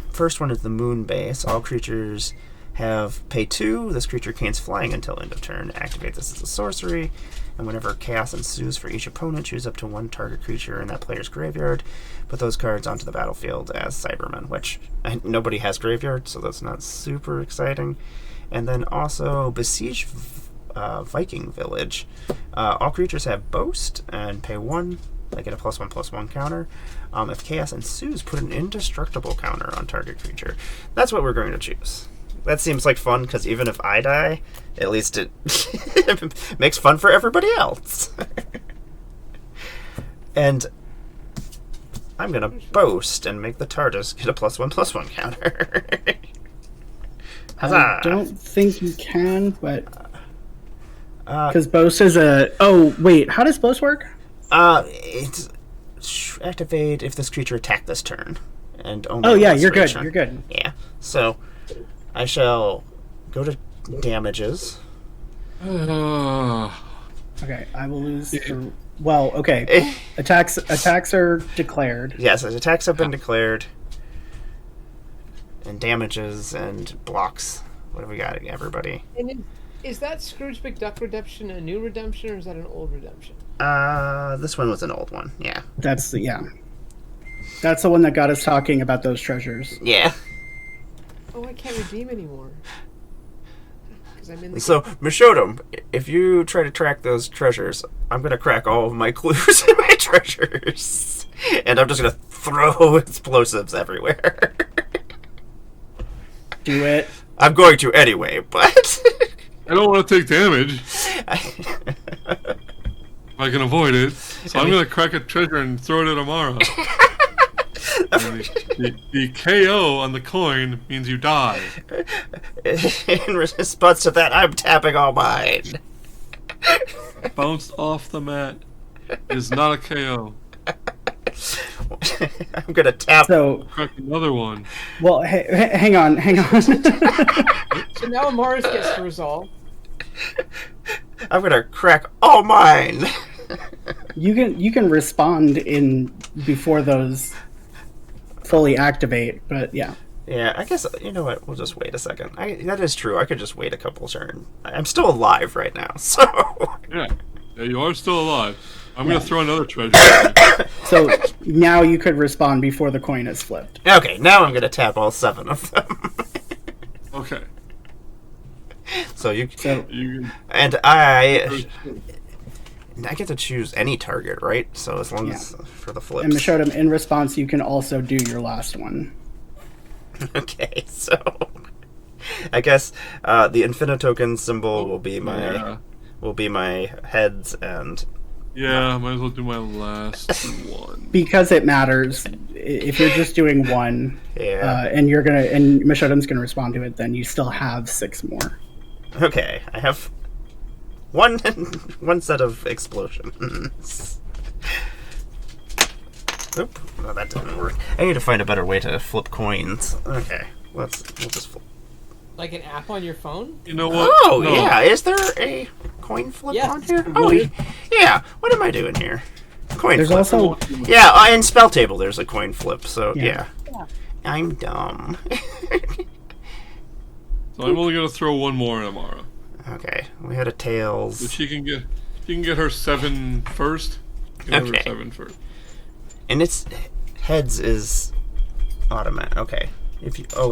First one is the moon base. All creatures have pay 2. This creature gains flying until end of turn. Activate this as a sorcery. And whenever chaos ensues for each opponent, choose up to 1 target creature in that player's graveyard. Put those cards onto the battlefield as Cybermen, which nobody has graveyard, so that's not super exciting. And then also Besiege Viking Village. All creatures have Boast and pay 1. They get a +1/+1 counter. If chaos ensues, put an indestructible counter on target creature. That's what we're going to choose. That seems like fun, because even if I die, at least it makes fun for everybody else. And I'm going to boast and make the TARDIS get a +1/+1 counter. I don't think you can, but... Because boast is a... Oh, wait, how does boast work? It's activate if this creature attacked this turn. And only oh, yeah, this you're good, turn. you're good. Yeah, so... I shall go to damages. Okay, I will lose. Well, okay. Attacks are declared. Yes, attacks have been declared. And damages and blocks. What have we got, everybody? And is that Scrooge McDuck redemption a new redemption, or is that an old redemption? This one was an old one, yeah. That's the one that got us talking about those treasures. Yeah. Oh, I can't redeem anymore. I'm in the So, Mishodum, if you try to track those treasures, I'm going to crack all of my clues in my treasures. And I'm just going to throw explosives everywhere. Do it. I'm going to anyway, but... I don't want to take damage. If I can avoid it. So I'm going to crack a treasure and throw it at Amara. The KO on the coin means you die. In response to that, I'm tapping all mine. Bounced off the mat is not a KO. I'm gonna tap. So crack another one. Well, hang on. So now Mars gets to resolve. I'm gonna crack all mine. You can respond in before those fully activate, but yeah. Yeah, I guess, you know what, we'll just wait a second. That is true, I could just wait a couple turns. I'm still alive right now, so... Yeah, you are still alive. I'm Yeah. gonna throw another treasure at you. So now you could respond before the coin is flipped. Okay, now I'm gonna tap all 7 of them. Okay. So So You can... And I get to choose any target, right? So as long Yeah. as for the flips. and Mishodam, in response, you can also do your last one. Okay, so I guess the Infinitoken symbol will be my heads, and Yeah, I might as well do my last one. Because it matters. If you're just doing one, yeah. and Mishodam's gonna respond to it, then you still have 6 more. Okay, I have one set of explosions. Oop, no, that didn't work. I need to find a better way to flip coins. Okay, we'll just flip. Like an app on your phone? You know what? Oh, No. yeah, is there a coin flip Yes. on here? Oh, yeah, what am I doing here? Coin There's flip. also Yeah, in Spell Table there's a coin flip, so Yeah. yeah. I'm dumb. So I'm only gonna throw one more at Amara. Okay, we had a So Tails. she can get her 7 first. You can have her Okay. 7 first. And its heads is automatic. Okay.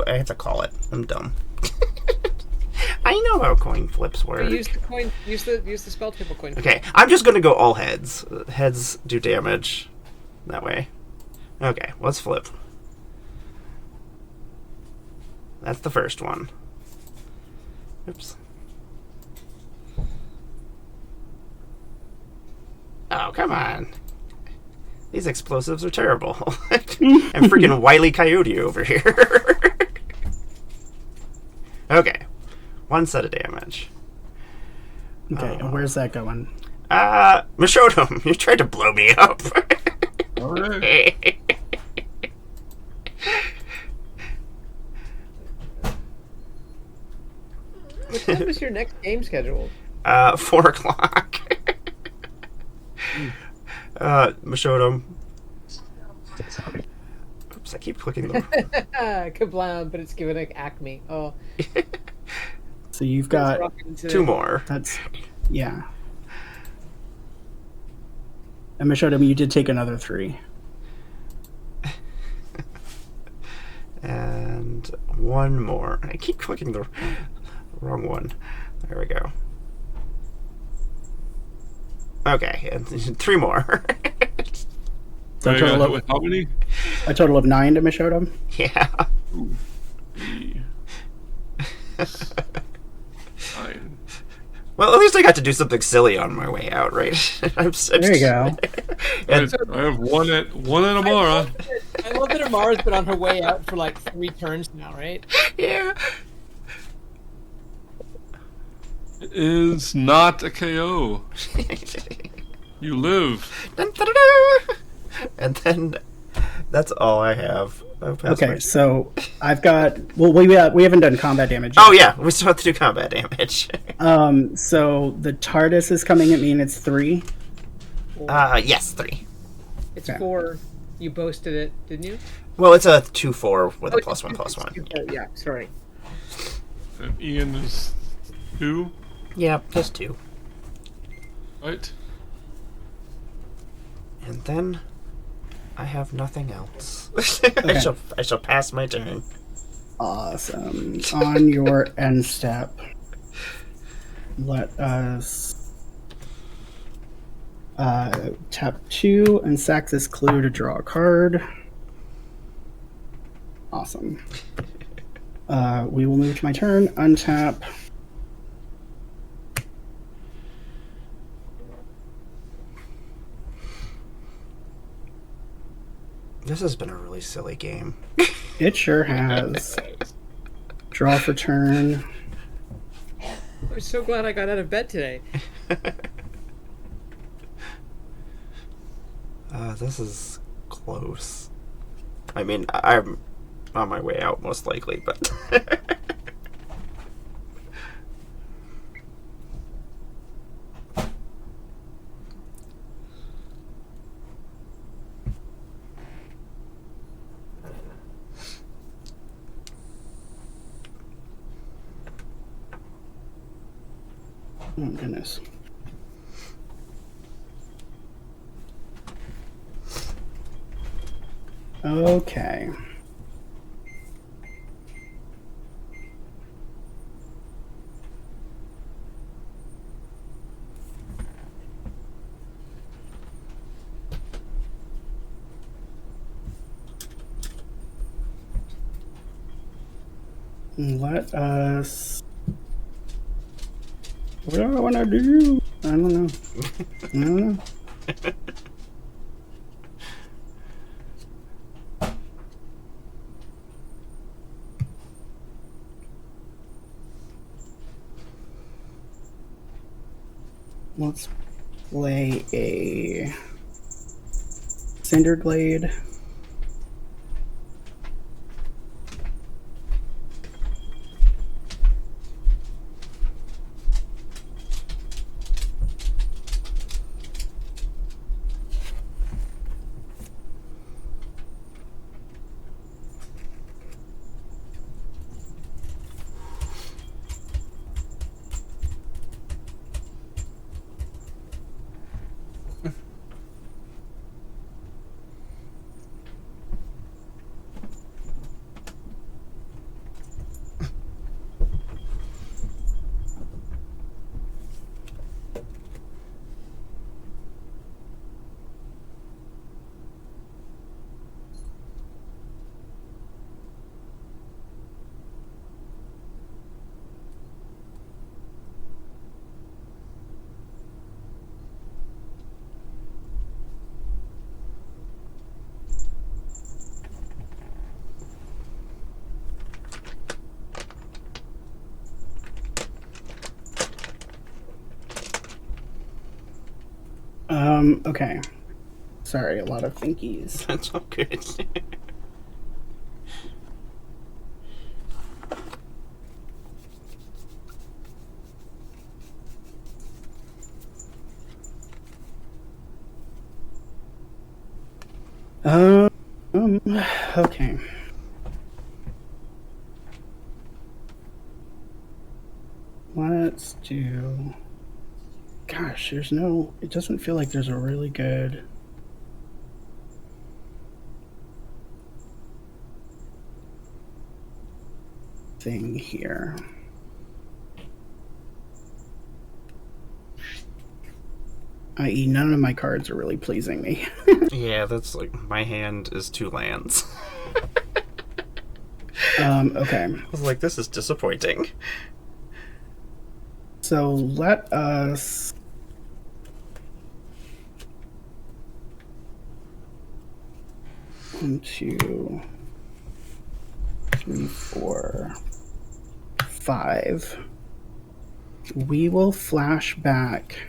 I have to call it. I'm dumb. I know how coin flips work. Use the coin. Use the spell table coin. Okay, I'm just gonna go all heads. Heads do damage that way. Okay, let's flip. That's the first one. Oops. Oh, come on. These explosives are terrible. I'm freaking Wile E. Coyote over here. Okay. 1 set of damage. okay. And where's that going? Mishodam, you tried to blow me up. Alright. What time is your next game scheduled? 4 o'clock. Mishodam. Oops, I keep clicking the... Kablam, but it's given like Acme. Oh, So you've got rocking today. 2 more. that's yeah. And Mishodam, you did take another 3. And 1 more. I keep clicking the wrong one. There we go. Okay, and 3 more. So a Wait, total of how many? 9 to Mishodam. Yeah. 3. 9. Well, at least I got to do something silly on my way out, right? There you go. And, I have one at Amara. I love that Amara's been on her way out for like 3 turns now, right? yeah. It is not a KO. You live. Dun, dun, dun, dun. And then that's all I have. Okay, so I've got. Well, we haven't done combat damage yet. Oh yeah, we still have to do combat damage. So the TARDIS is coming at me, and it's 3. Yes, 3. It's Okay. 4. You boasted it, didn't you? Well, it's a 2/4 with a it's +1/+1. Yeah, sorry. And Ian is 2. Yeah, just 2. Right. And then I have nothing else. Okay. I shall pass my turn. Awesome. On your end step, let us tap 2 and sack this clue to draw a card. Awesome. We will move to my turn. Untap. This has been a really silly game. It sure has. Draw for turn. I'm so glad I got out of bed today. This is close. I mean, I'm on my way out most likely, but... Oh, goodness. Okay. Let us... What do I want to do? I don't know. I don't know. Let's play a Cinder Glade. Okay. Sorry, a lot of thinkies. That's all good. Okay. Let's do... Gosh, there's no... It doesn't feel like there's a really good... thing here. I.e., none of my cards are really pleasing me. Yeah, that's like, my hand is 2 lands. Okay. I was like, this is disappointing. So let us... 1, 2, 3, 4, 5. We will flash back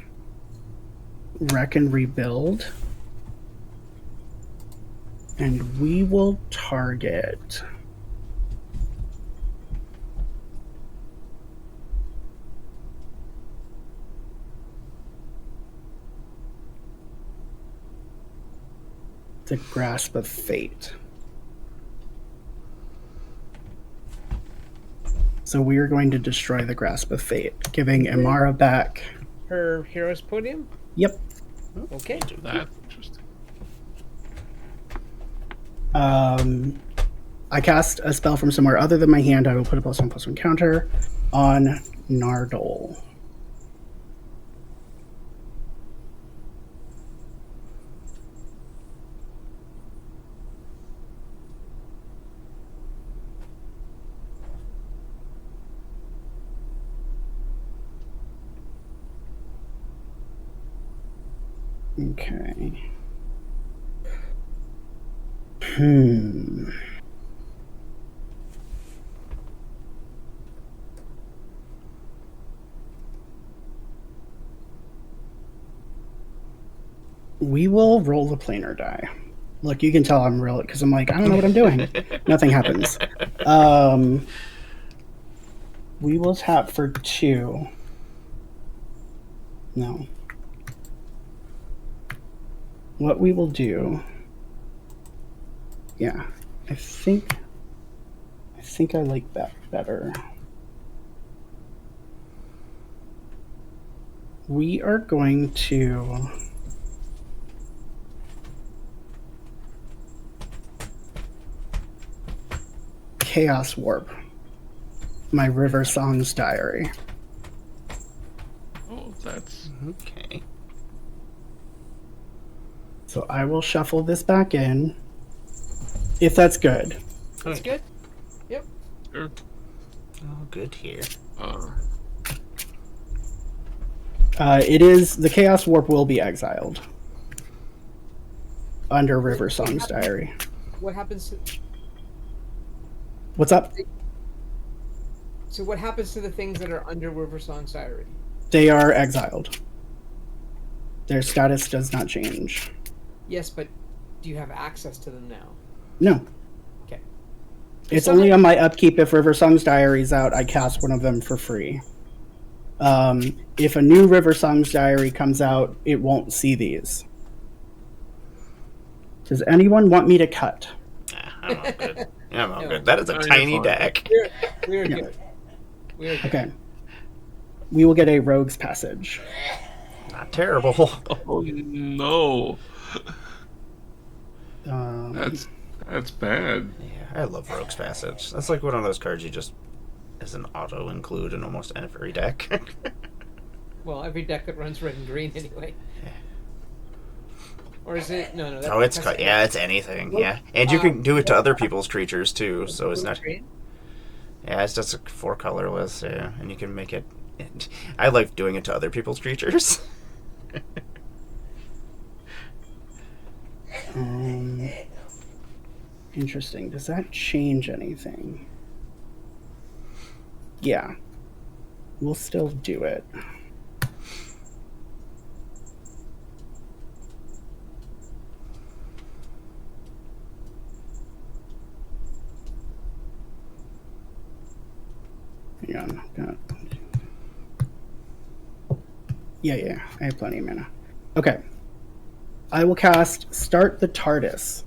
Wreck and Rebuild, and we will target the Grasp of Fate. So we are going to destroy the Grasp of Fate, giving Imara back. Her hero's podium? Yep. Okay. Do that. Interesting. I cast a spell from somewhere other than my hand. I will put a +1/+1 counter on Nardole. Okay. We will roll the planar die. Look, you can tell I'm real because I'm like, I don't know what I'm doing. Nothing happens. We will tap for 2. No. What we will do... Yeah, I think I like that better. we are going to Chaos Warp my River Song's Diary. Oh, that's Okay. So I will shuffle this back in, if that's good. That's good. Yep. sure. Oh, good here. It is the Chaos Warp will be exiled under River Song's Diary. What happens to, What's up? so what happens to the things that are under River Song's Diary? They are exiled. Their status does not change. Yes, but do you have access to them now? No. Okay. It's only on my upkeep. If River Song's Diary's out, I cast one of them for free. If a new River Song's Diary comes out, it won't see these. Does anyone want me to cut? I'm all good. I'm all No. good. That is a No, you're tiny fine. deck. We're Yeah. good. We're good. Okay. We will get a Rogue's Passage. Not terrible. Oh no, Um, that's bad. Yeah, I love Rogue's Passage. That's like one of those cards you just as an auto include in almost every deck. Well, every deck that runs red and green anyway. Or is it? No. That's, Oh, it's that's- yeah, it's anything. Yeah, and you can do it to other people's creatures too. So it's not. Green? Yeah, it's just a 4 colorless. Yeah, and you can make it. I like doing it to other people's creatures. Interesting. Does that change anything? Yeah. We'll still do it. Hang on. Yeah. I have plenty of mana. Okay. I will cast Start the TARDIS.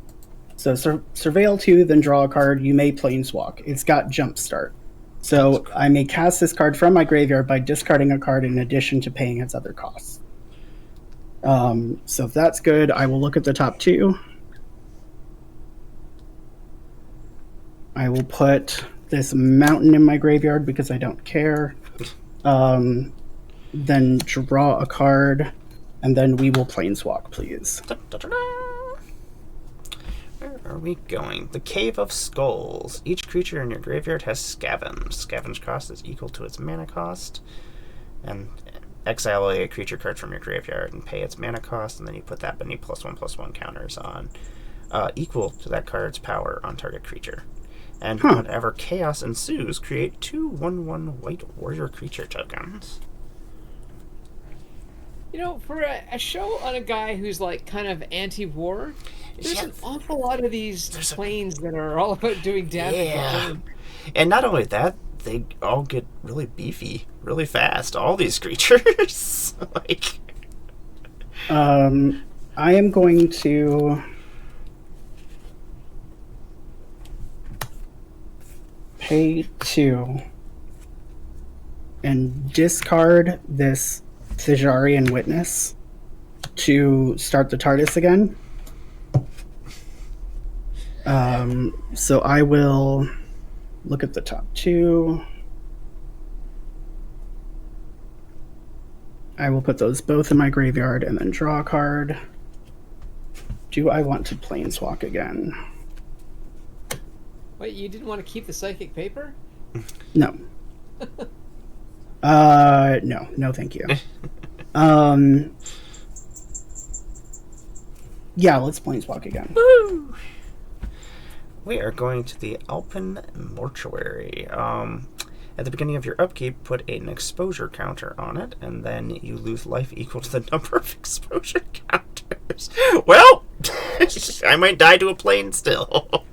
So surveil 2, then draw a card. You may planeswalk. It's got Jumpstart. So I may cast this card from my graveyard by discarding a card in addition to paying its other costs. So if that's good, I will look at the top 2. I will put this mountain in my graveyard because I don't care. Then draw a card, and then we will planeswalk, please. Where are we going? The Cave of Skulls. Each creature in your graveyard has scavenge. Scavenge cost is equal to its mana cost. And exile a creature card from your graveyard and pay its mana cost, and then you put that many +1/+1 counters on, equal to that card's power on target creature. And whenever chaos ensues, create 2 1/1 white warrior creature tokens. You know, for a show on a guy who's like kind of anti-war, there's an awful lot of these planes that are all about doing damage. Yeah. And not only that, they all get really beefy, really fast. All these creatures. Like, I am going to pay 2 and discard this Thijarian Witness to start the TARDIS again. So I will look at the top 2. I will put those both in my graveyard and then draw a card. Do I want to planeswalk again? Wait, you didn't want to keep the psychic paper? No. No, thank you. Yeah, let's planeswalk again. woo! We are going to the Alpine Mortuary. At the beginning of your upkeep, put an exposure counter on it, and then you lose life equal to the number of exposure counters. Well, I might die to a plane still.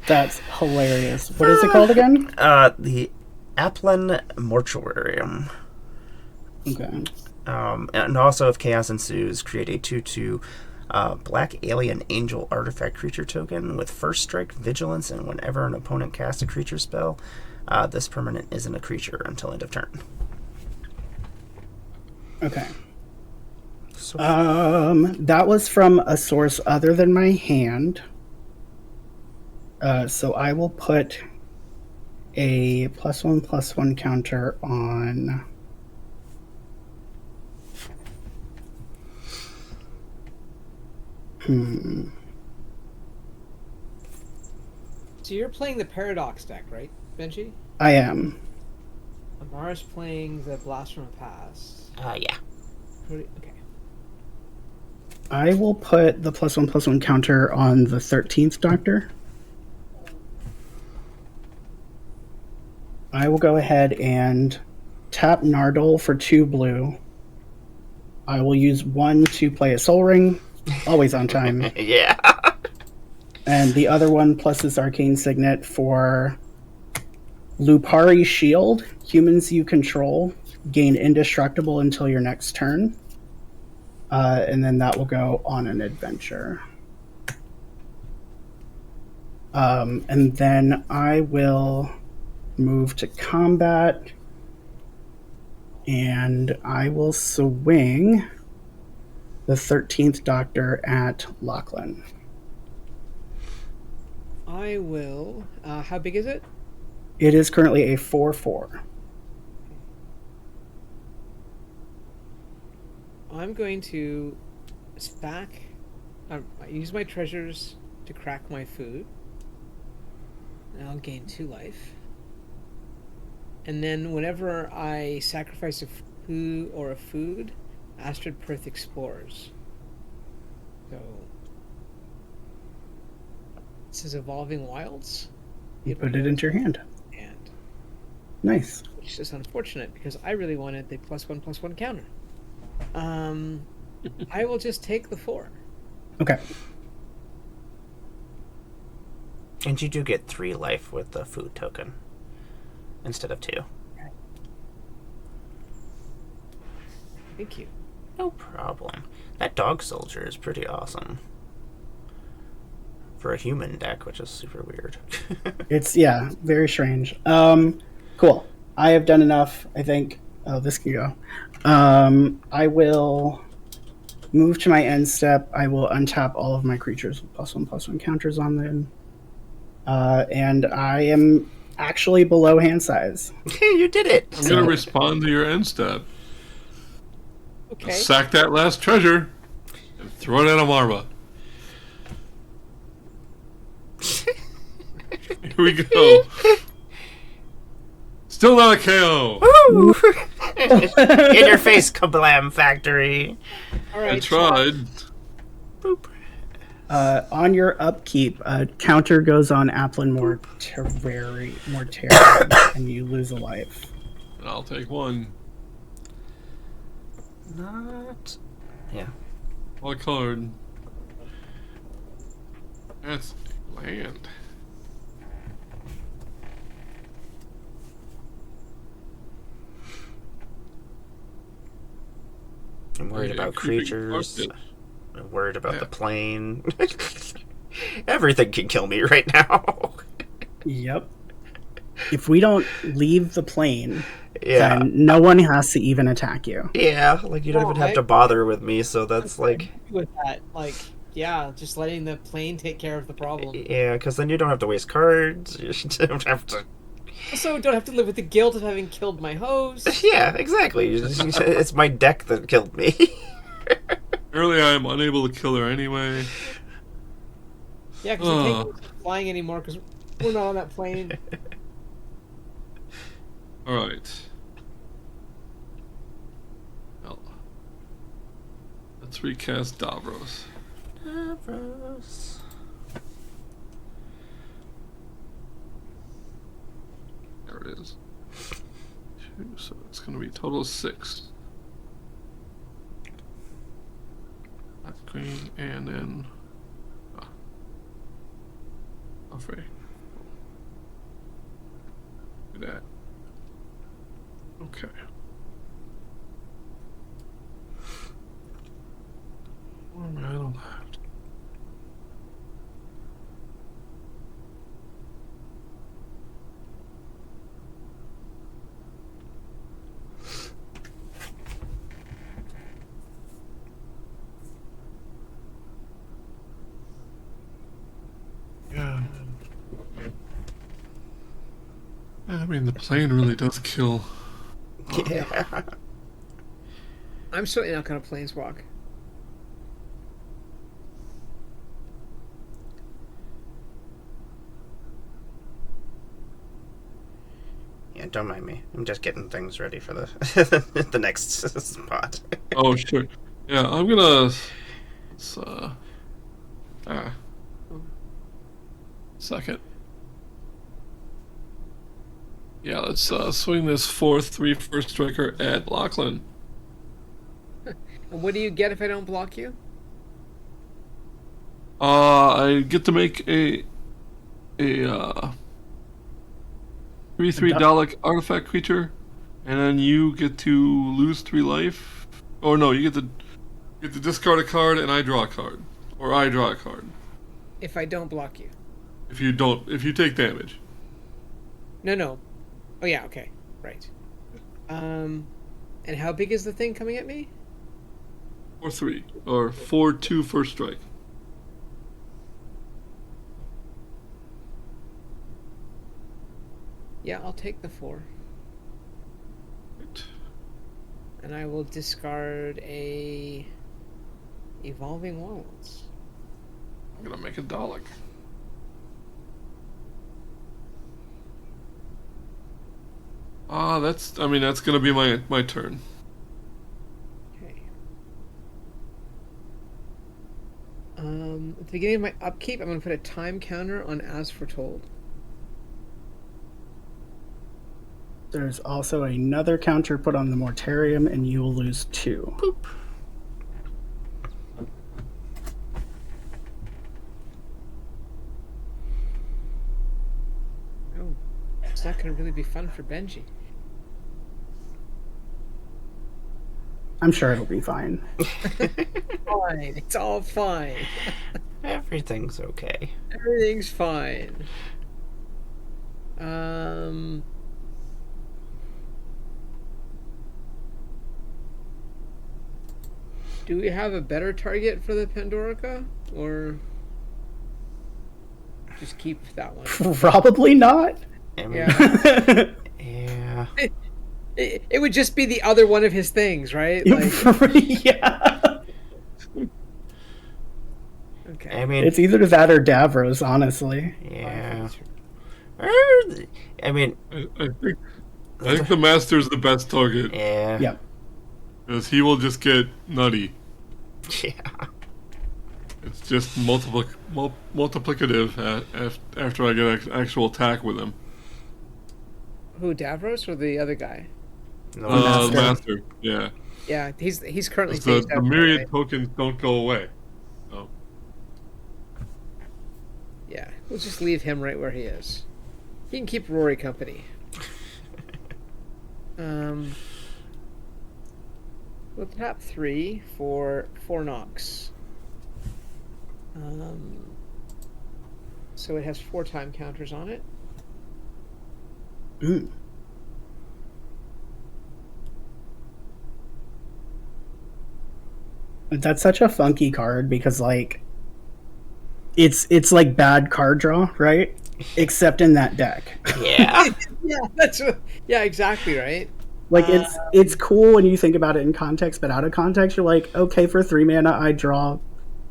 That's hilarious. What is it called again? The Applin Mortuarium. Okay. And also, if chaos ensues, create a 2/2 black alien angel artifact creature token with first strike, vigilance, and whenever an opponent casts a creature spell, this permanent isn't a creature until end of turn. Okay. So That was from a source other than my hand. So I will put a +1/+1 counter on. So you're playing the Paradox deck, right, Benji? I am. Amara's playing the Blast from the Past. yeah. Okay. I will put the +1/+1 counter on the 13th Doctor. I will go ahead and tap Nardole for 2 blue. I will use 1 to play a Soul Ring, always on time. Yeah. And the other one plus this Arcane Signet for Lupari Shield. Humans you control gain indestructible until your next turn. And then that will go on an adventure. And then I will move to combat. And I will swing the 13th Doctor at Lachlan. I will. How big is it? It is currently a 4/4. I'm going to stack. I use my treasures to crack my food. And I'll gain 2 life. And then whenever I sacrifice a food, Astrid Perth explores. So this is Evolving Wilds. You put it into your hand. And Nice. which is unfortunate because I really wanted the +1/+1 counter. I will just take the 4. Okay. And you do get 3 life with the food token instead of 2. Thank you. No problem. That dog soldier is pretty awesome. For a human deck, which is super weird. It's, yeah, very strange. Cool. I have done enough, I think. Oh, this can go. I will move to my end step. I will untap all of my creatures with +1/+1 counters on them. And I am actually below hand size. You did it! I'm going to respond to your end step. Okay. Sack that last treasure and throw it at Amarva. Here we go. Still not a KO. Woo! In your face, Kablam Factory. All right. I tried. Boop. On your upkeep, a counter goes on Applin Mortuary, and you lose a life. I'll take 1. Not. Yeah. All card. That's land. I'm worried about creatures. I'm worried about the plane. Everything can kill me right now. Yep. If we don't leave the plane, Yeah. then no one has to even attack you. Yeah, like you don't even have to bother with me, so that's like... With that, like, yeah, just letting the plane take care of the problem. Yeah, because then you don't have to waste cards. You don't have to... Also, don't have to live with the guilt of having killed my host. Yeah, exactly. It's my deck that killed me. Apparently I am unable to kill her anyway. Yeah, because we can't go flying anymore because we're not on that plane. Alright. Well, let's recast Davros. Davros. There it is. 2, so it's going to be a total of 6. That's queen, and then... Alfrey. Do that. Okay. What am I left? I mean, the plane really does kill. Yeah. I'm certainly not going to planeswalk. Yeah, don't mind me. I'm just getting things ready for the the next spot. Oh, sure. Yeah, I'm gonna. Second. Yeah, let's swing this 4/3 first striker at Lachlan. And what do you get if I don't block you? I get to make a 3/3 Dalek artifact creature, and then you get to lose 3 life. Or no, you get to discard a card, and I draw a card, or I draw a card. If I don't block you. If you take damage. No. Oh yeah, okay, right. And how big is the thing coming at me? 4/3 or 4/2 first strike. Yeah, I'll take the 4. And I will discard a Evolving Wilds. I'm gonna make a Dalek. That's gonna be my turn. Okay. At the beginning of my upkeep, I'm gonna put a time counter on As Foretold. There's also another counter put on the Mortarium, and you will lose 2. Boop. Oh, it's not gonna really be fun for Benji. I'm sure it'll be fine. Fine, it's all fine. Everything's okay. Everything's fine. Do we have a better target for the Pandorica, or just keep that one? Probably not. I mean, Yeah. yeah. It would just be the other one of his things, right? Like, Yeah. okay. I mean, It's either that or Davros, honestly. yeah. I mean, I think the Master's the best target. yeah. Yep. Because he will just get nutty. Yeah. It's just multiplicative after I get actual attack with him. Who, Davros or the other guy? No, Master. Master. Yeah. Yeah, he's currently The phased out. myriad Right? tokens don't go away. So. Yeah, we'll just leave him right where he is. He can keep Rory company. We'll tap 3 for 4 knocks. So it has 4 time counters on it. Mm. That's such a funky card because, like, it's like bad card draw, right? Except in that deck. Yeah. Yeah, exactly right. Like it's cool when you think about it in context, but out of context, you're like, okay, for 3 mana, I draw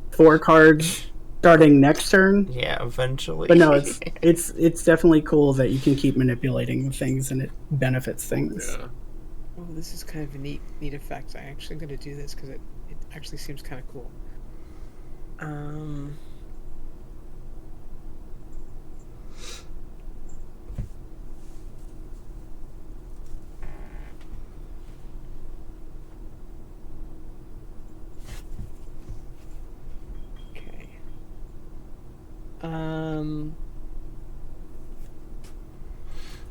4 cards starting next turn. Yeah, eventually. But no, it's definitely cool that you can keep manipulating things and it benefits things. Yeah. Oh, this is kind of a neat effect. I'm actually going to do this because it actually seems kind of cool. Okay.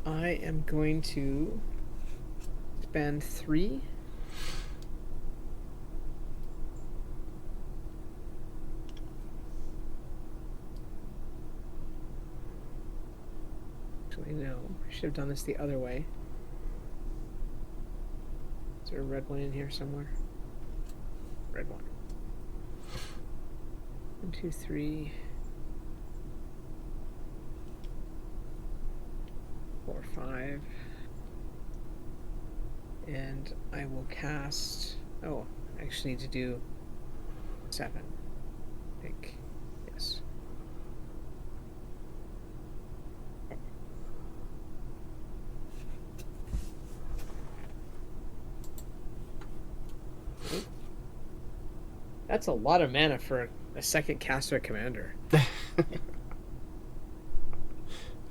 I am going to spend 3. Actually, no. I should have done this the other way. Is there a red one in here somewhere? Red one. 1, 2, 3. 4, 5. And I will cast... Oh, I actually need to do 7. I think. Yes. That's a lot of mana for a second caster commander.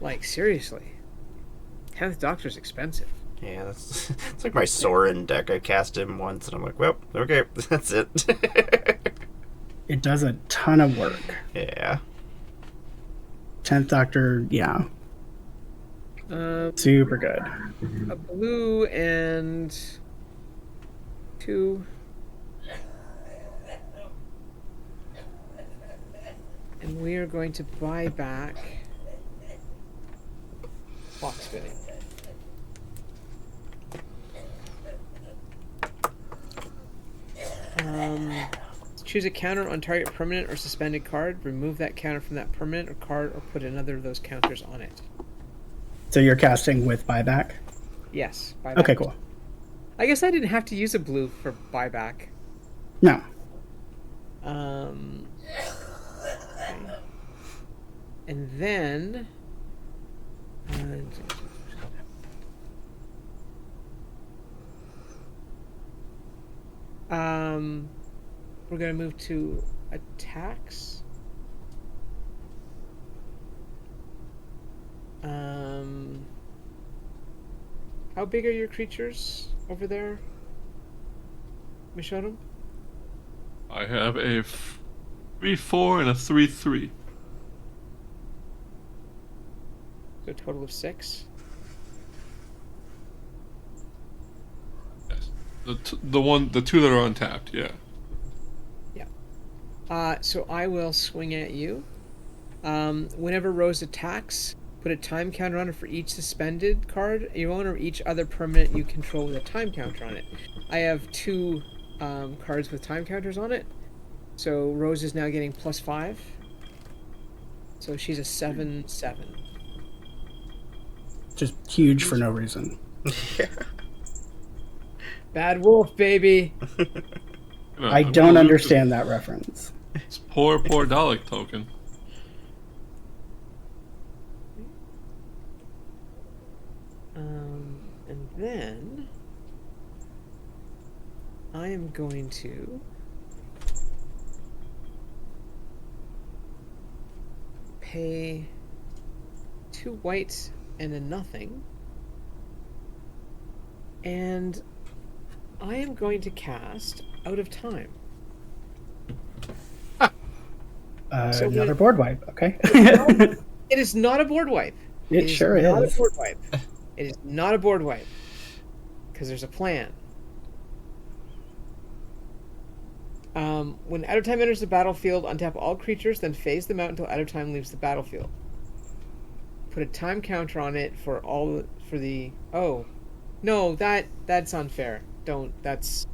Like, seriously. 10th Doctor's expensive. Yeah, that's it's like my Sorin deck. I cast him once, and I'm like, well, okay, that's it. It does a ton of work. Yeah. 10th Doctor, yeah. Super good. A blue and 2. And we are going to buy back clock spinning. Choose a counter on target permanent or suspended card. Remove that counter from that permanent or card, or put another of those counters on it. So you're casting with buyback? Yes. Buyback. Okay, cool. I guess I didn't have to use a blue for buyback. No. Okay. And then... we're going to move to attacks. How big are your creatures over there, Mishodum? I have a 3/4 and a 3/3. So a total of 6. Yes. The two that are untapped, yeah. So I will swing at you. Whenever Rose attacks, put a time counter on it for each suspended card you own or each other permanent you control with a time counter on it. I have 2 cards with time counters on it. So Rose is now getting +5. So she's a 7/7. Just huge for no reason. Bad wolf, baby. I don't understand that reference. It's poor Dalek token. And then I am going to pay 2 white and a nothing, and I am going to cast Out of Time. So Another board wipe, okay. It is not a board wipe. It sure not is. A board wipe. It is not a board wipe. Because there's a plan. When Out of Time enters the battlefield, untap all creatures, then phase them out until Out of Time leaves the battlefield. Put a time counter on it for the... Oh. No, that's unfair. Don't. That's...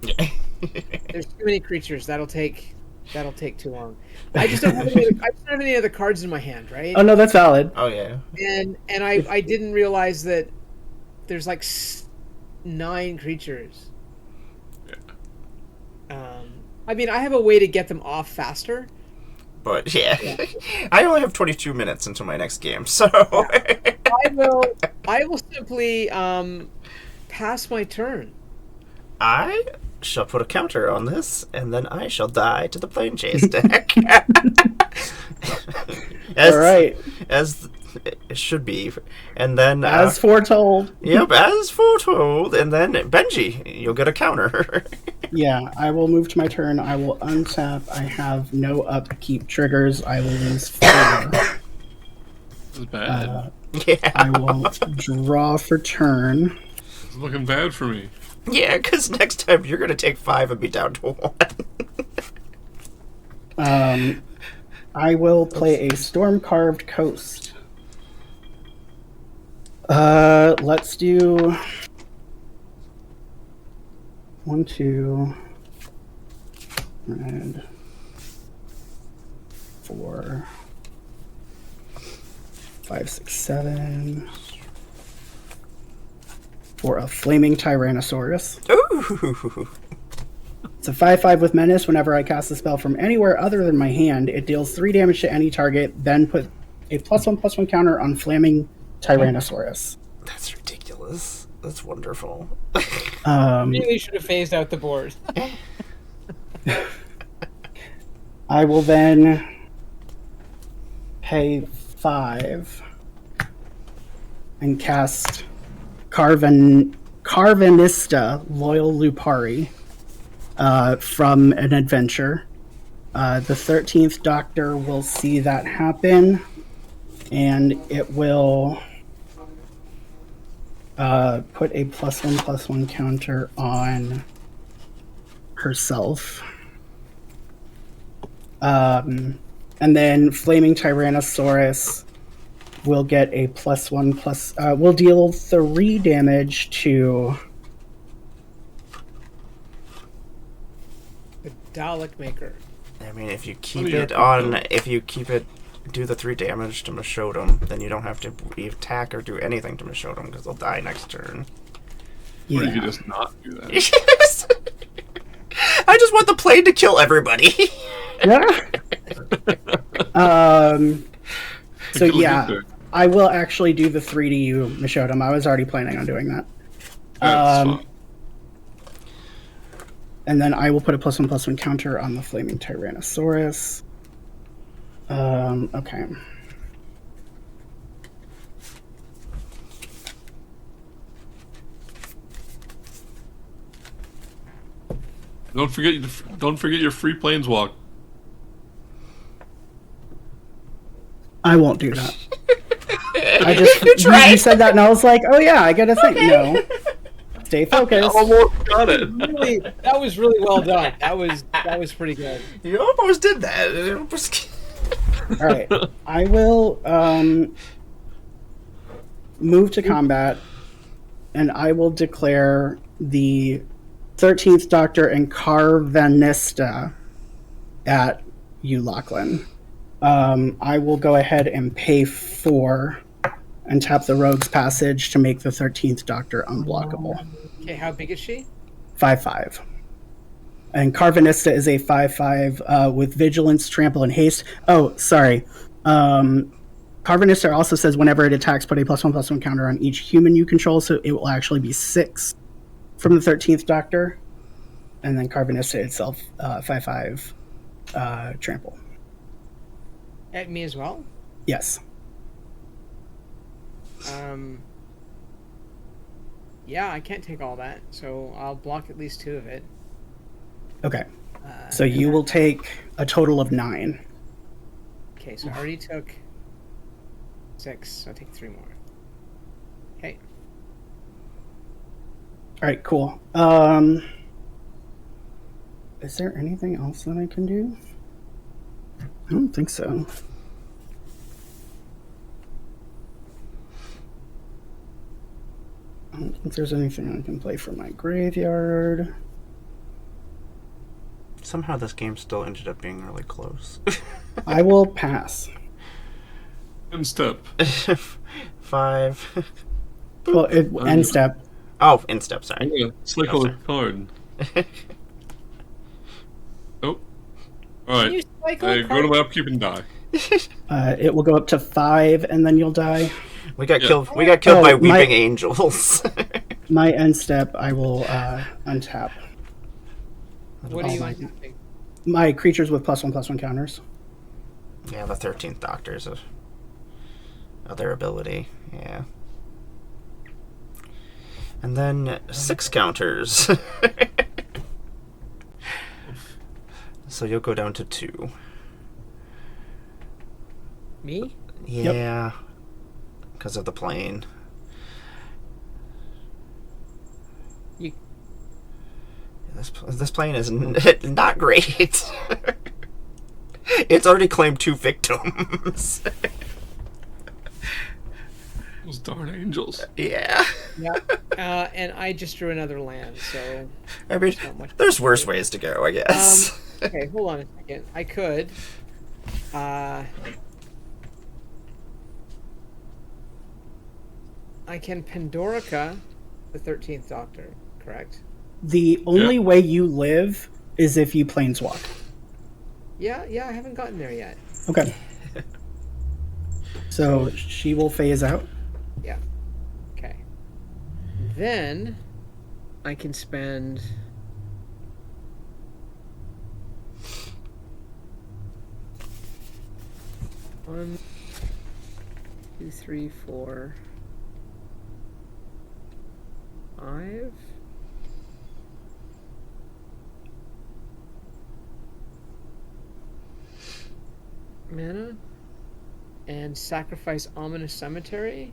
There's too many creatures. That'll take too long. I just don't have any other cards in my hand, right? Oh no, that's valid. Oh yeah. And I didn't realize that there's like 9 creatures. I mean, I have a way to get them off faster. But yeah. I only have 22 minutes until my next game, so I will simply pass my turn. I shall put a counter on this, and then I shall die to the Planechase deck. All right. As it should be. And then... as foretold. Yep, as foretold. And then, Benji, you'll get a counter. Yeah, I will move to my turn. I will untap. I have no upkeep triggers. I will lose 4. This is bad. Yeah. I will draw for turn. It's looking bad for me. Yeah, because next time you're going to take 5 and be down to 1. I will play a Storm-Carved Coast. Let's do 1, 2, red, 4, 5, 6, 7, for a Flaming Tyrannosaurus. Ooh. It's a 5/5 with Menace. Whenever I cast a spell from anywhere other than my hand, it deals 3 damage to any target, then put a +1/+1 counter on Flaming Tyrannosaurus. That's ridiculous. That's wonderful. Really should have phased out the board. I will then pay 5 and cast Carvanista, Loyal Lupari, from an adventure. The 13th Doctor will see that happen, and it will put a +1/+1 counter on herself. And then Flaming Tyrannosaurus will get a +1/+. Will deal 3 damage to The Dalek Maker. I mean, if you keep it, do the 3 damage to Mishodum, then you don't have to attack or do anything to Mishodum because they'll die next turn. Or you yeah. could just not do that. Yes! I just want the plane to kill everybody. Yeah. So Good yeah, looking there. I will actually do the 3 to you, Mishodum. I was already planning on doing that. That's fine. And then I will put a +1/+1 counter on the Flaming Tyrannosaurus. Okay. Don't forget your free planeswalk. I won't do that. I just You tried. you said that, and I was like, oh yeah, I gotta think. No, stay focused. Almost got it. Really, that was really well done. That was pretty good. You almost did that. It almost- All right, I will move to combat, and I will declare the 13th Doctor and Carvanista at you, Lachlan. I will go ahead and pay 4 and tap the Rogue's Passage to make the 13th Doctor unblockable. Okay, how big is she? 5/5. And Carvanista is a 5/5 with Vigilance, Trample, and Haste. Oh, sorry. Carvanista also says whenever it attacks, put a +1/+1 counter on each human you control, so it will actually be 6 from the 13th Doctor. And then Carvanista itself, 5/5 Trample. At me as well? Yes. Yeah, I can't take all that, so I'll block at least 2 of it. Okay. So you will take a total of 9. Okay, so I already took 6, so I'll take 3 more. Okay. All right, cool. Is there anything else that I can do? I don't think so. I don't think there's anything I can play for my graveyard. Somehow this game still ended up being really close. I will pass. End step. 5. Well, end step. Oh, in step, sorry. Yeah, cycle a card. Oh. Alright. You cycle Hey, go to my upkeep and die. It will go up to 5, and then you'll die. We got Yeah. killed. We got killed by Oh, weeping my- angels. My end step, I will untap. What are you Oh my- untapping? My creatures with +1/+1 counters. Yeah, the 13th Doctor's other ability. Yeah. And then 6 counters. So you'll go down to 2. Me? Yeah. Because of the plane. You- This plane is not great. It's already claimed 2 victims. Those darn angels. Yeah. Yeah. And I just drew another land, so... I mean, not much. there's worse ways to go, I guess. Okay, hold on a second. I could... I can Pandorica the 13th Doctor, correct? The only way you live is if you planeswalk. Yeah, I haven't gotten there yet. Okay. So she will phase out. Yeah. Okay. Then I can spend 1, 2, 3, 4, 5. Mana. And sacrifice Ominous Cemetery.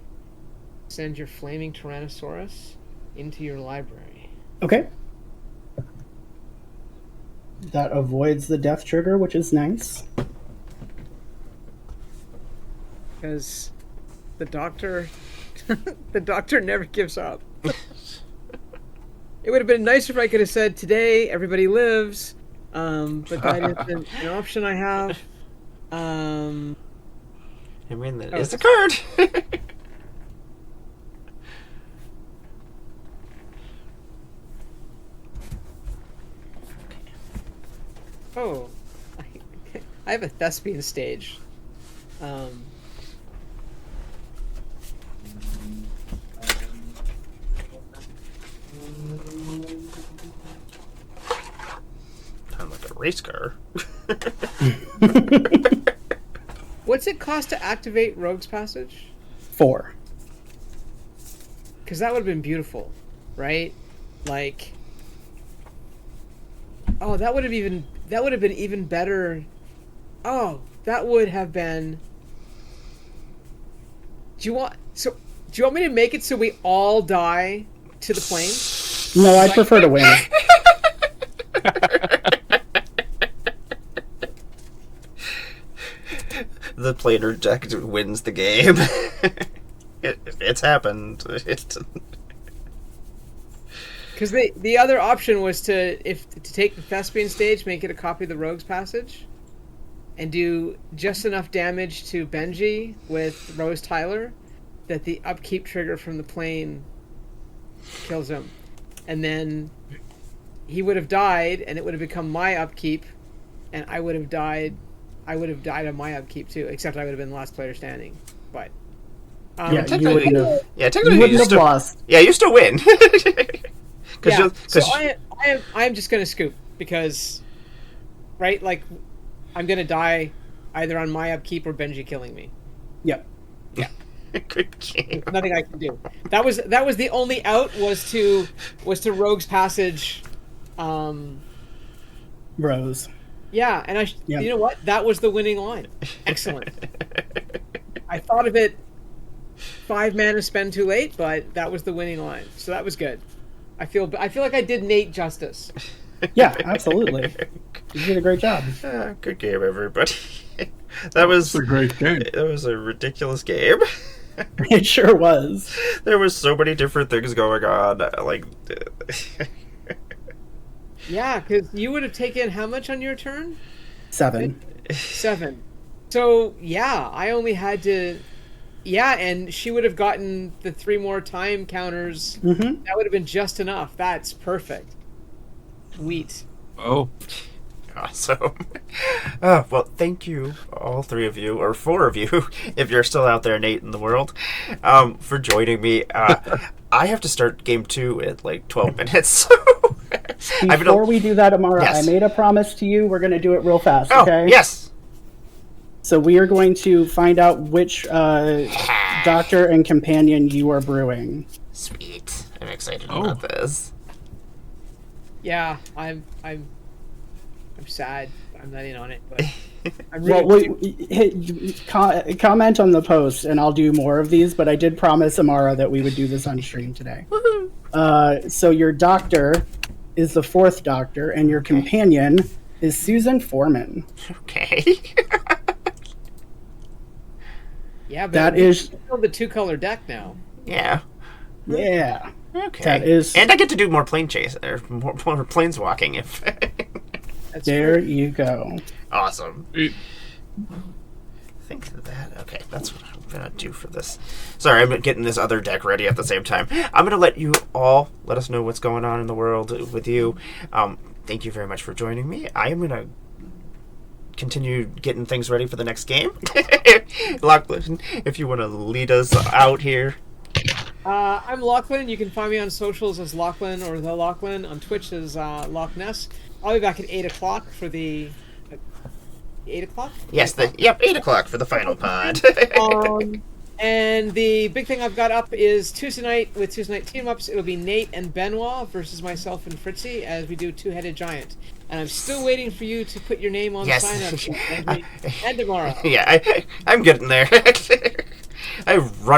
Send your Flaming Tyrannosaurus into your library. Okay. That avoids the death trigger, which is nice. Because the Doctor... the Doctor never gives up. It would have been nicer if I could have said, today, everybody lives. But that isn't an option I have. I mean, that is the card. Oh, I have a thespian stage. Sound like a race car. What's it cost to activate Rogue's Passage? 4. Because that would have been beautiful, right? Like, oh, that would have been even better. Oh, that would have been. Do you want me to make it so we all die to the plane? No, I prefer to win. The planar deck wins the game. It's happened. Because the other option was to take the thespian stage, make it a copy of the Rogue's Passage, and do just enough damage to Benji with Rose Tyler that the upkeep trigger from the plane kills him, and then he would have died, and it would have become my upkeep, and I would have died. I would have died on my upkeep too, except I would have been the last player standing. But Yeah, technically, you wouldn't technically have still, lost. Yeah, you still win. yeah, so I'm just gonna scoop because, right? Like, I'm gonna die either on my upkeep or Benji killing me. Yep. Yeah. Good game. There's nothing I can do. That was the only out was to Rogue's Passage. Rose. Yeah, and Yep. You know what? That was the winning line. Excellent. I thought of it 5 mana spend too late, but that was the winning line. So that was good. I feel like I did Nate justice. Yeah, absolutely. You did a great job. Good game, everybody. That was a great game. That was a ridiculous game. It sure was. There was so many different things going on. Like, Yeah, because you would have taken how much on your turn? 7. 7. So, yeah, I only had to... Yeah, and she would have gotten the 3 more time counters. Mm-hmm. That would have been just enough. That's perfect. Sweet. Oh, awesome. Well, thank you, all 3 of you, or 4 of you, if you're still out there, Nate, in the world, for joining me. I have to start game 2 in like 12 minutes. So Before we do that, Amara, Yes. I made a promise to you. We're going to do it real fast, Oh, okay? yes. So we are going to find out which doctor and companion you are brewing. Sweet. I'm excited about this. Yeah, I'm sad. I'm not in on it, but I'm really... Well, comment on the post, and I'll do more of these, but I did promise Amara that we would do this on stream today. So your doctor is the 4th Doctor, and your companion is Susan Foreman. Okay. Yeah, but That it's is... still the 2-color deck now. Yeah. Yeah. Okay. That is... And I get to do more plane chase, or more planeswalking if... That's There true. you go. Awesome. Sweet. think that... Okay, that's what I'm going to do for this. Sorry, I'm getting this other deck ready at the same time. I'm going to let you all let us know what's going on in the world with you. Thank you very much for joining me. I am going to continue getting things ready for the next game. Lachlan, if you want to lead us out here. I'm Lachlan. You can find me on socials as Lachlan or the Lachlan. On Twitch as Loch Ness. I'll be back at 8 o'clock for the... 8 o'clock? Yes, 8 o'clock for the final pod. And the big thing I've got up is Tuesday night with Tuesday night team-ups. It'll be Nate and Benoit versus myself and Fritzy as we do Two-Headed Giant. And I'm still waiting for you to put your name on the sign-up sheet, and tomorrow. Yeah, I'm getting there.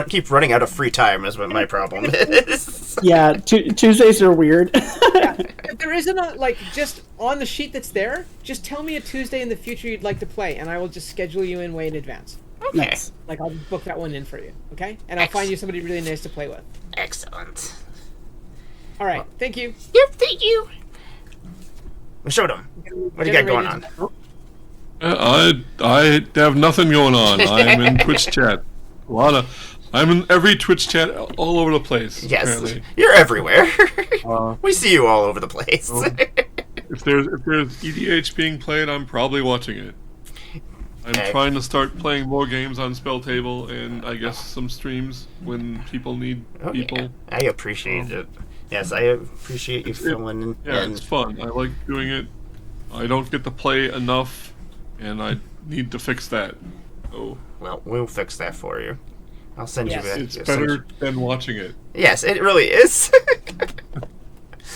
Keep running out of free time is what my problem is. Yeah, Tuesdays are weird. Yeah. If there isn't just on the sheet that's there, just tell me a Tuesday in the future you'd like to play, and I will just schedule you in way in advance. Okay. Nice. I'll book that one in for you, okay? And I'll find you somebody really nice to play with. Excellent. All right, thank you. Yep, thank you. We showed him. What do you got going on? I have nothing going on. I'm in Twitch chat. I'm in every Twitch chat all over the place. Yes, apparently. you're everywhere. We see you all over the place. If there's EDH being played, I'm probably watching it. I'm trying to start playing more games on Spell Table and I guess some streams when people need people. Yeah. I appreciate it. Yes, I appreciate you filling in. Yeah, it's fun. I like doing it. I don't get to play enough, and I need to fix that. So, well, we'll fix that for you. I'll send you that. It's better than watching it. Yes, it really is.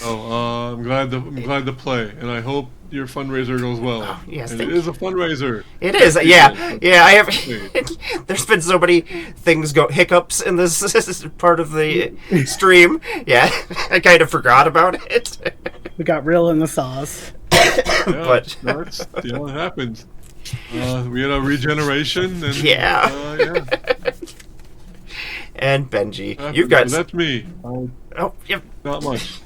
I'm glad to play, and I hope your fundraiser goes well. Oh, yes, and it is a fundraiser. It is, yeah. I have. There's been so many hiccups in this part of the stream. Yeah, I kind of forgot about it. We got real in the sauce. But it happens. We had a regeneration, and yeah. And Benji, you've got. That's me. Yep. Not much.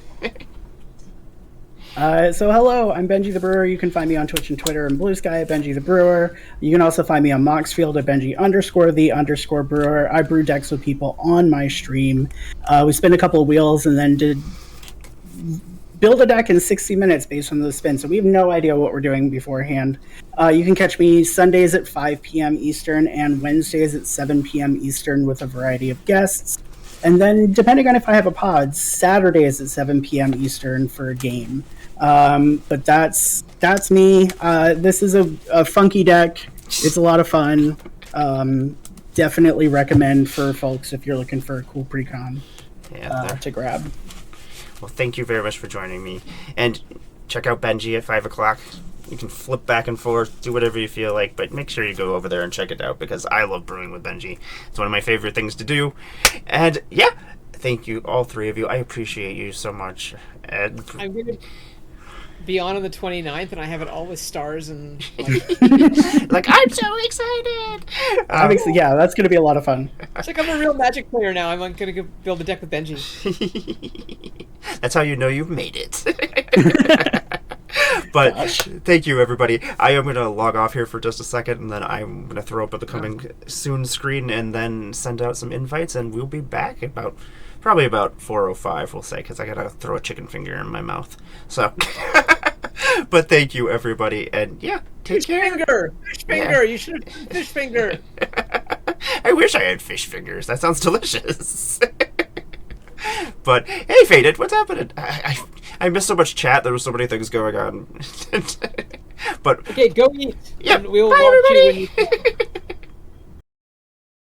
So hello, I'm Benji the Brewer. You can find me on Twitch and Twitter and Blue Sky at Benji the Brewer. You can also find me on Moxfield at Benji_the_Brewer. I brew decks with people on my stream. We spin a couple of wheels and then build a deck in 60 minutes based on the spin. So we have no idea what we're doing beforehand. You can catch me Sundays at 5 p.m. Eastern and Wednesdays at 7 p.m. Eastern with a variety of guests. And then, depending on if I have a pod, Saturdays at 7 p.m. Eastern for a game. But that's me. This is a funky deck. It's a lot of fun. Definitely recommend for folks if you're looking for a cool precon to grab. Well, thank you very much for joining me. And check out Benji at 5 o'clock. You can flip back and forth, do whatever you feel like, but make sure you go over there and check it out because I love brewing with Benji. It's one of my favorite things to do. And yeah, thank you, all three of you. I appreciate you so much. I'm going to be on the 29th, and I have it all with stars and like I'm so excited. Yeah, that's going to be a lot of fun. It's like I'm a real Magic player now. I'm going to go build a deck with Benji. That's how you know you've made it. But thank you, everybody. I am going to log off here for just a second, and then I'm going to throw up a coming soon screen and then send out some invites, and we'll be back probably about 4:05, we'll say, because I got to throw a chicken finger in my mouth. So, but thank you, everybody, and yeah, take care. Fish finger! You should have fish finger! I wish I had fish fingers. That sounds delicious. But hey, Faded, what's happening? I missed so much chat. There were so many things going on. But okay, go eat. Yeah, and we'll bye, watch everybody. you when you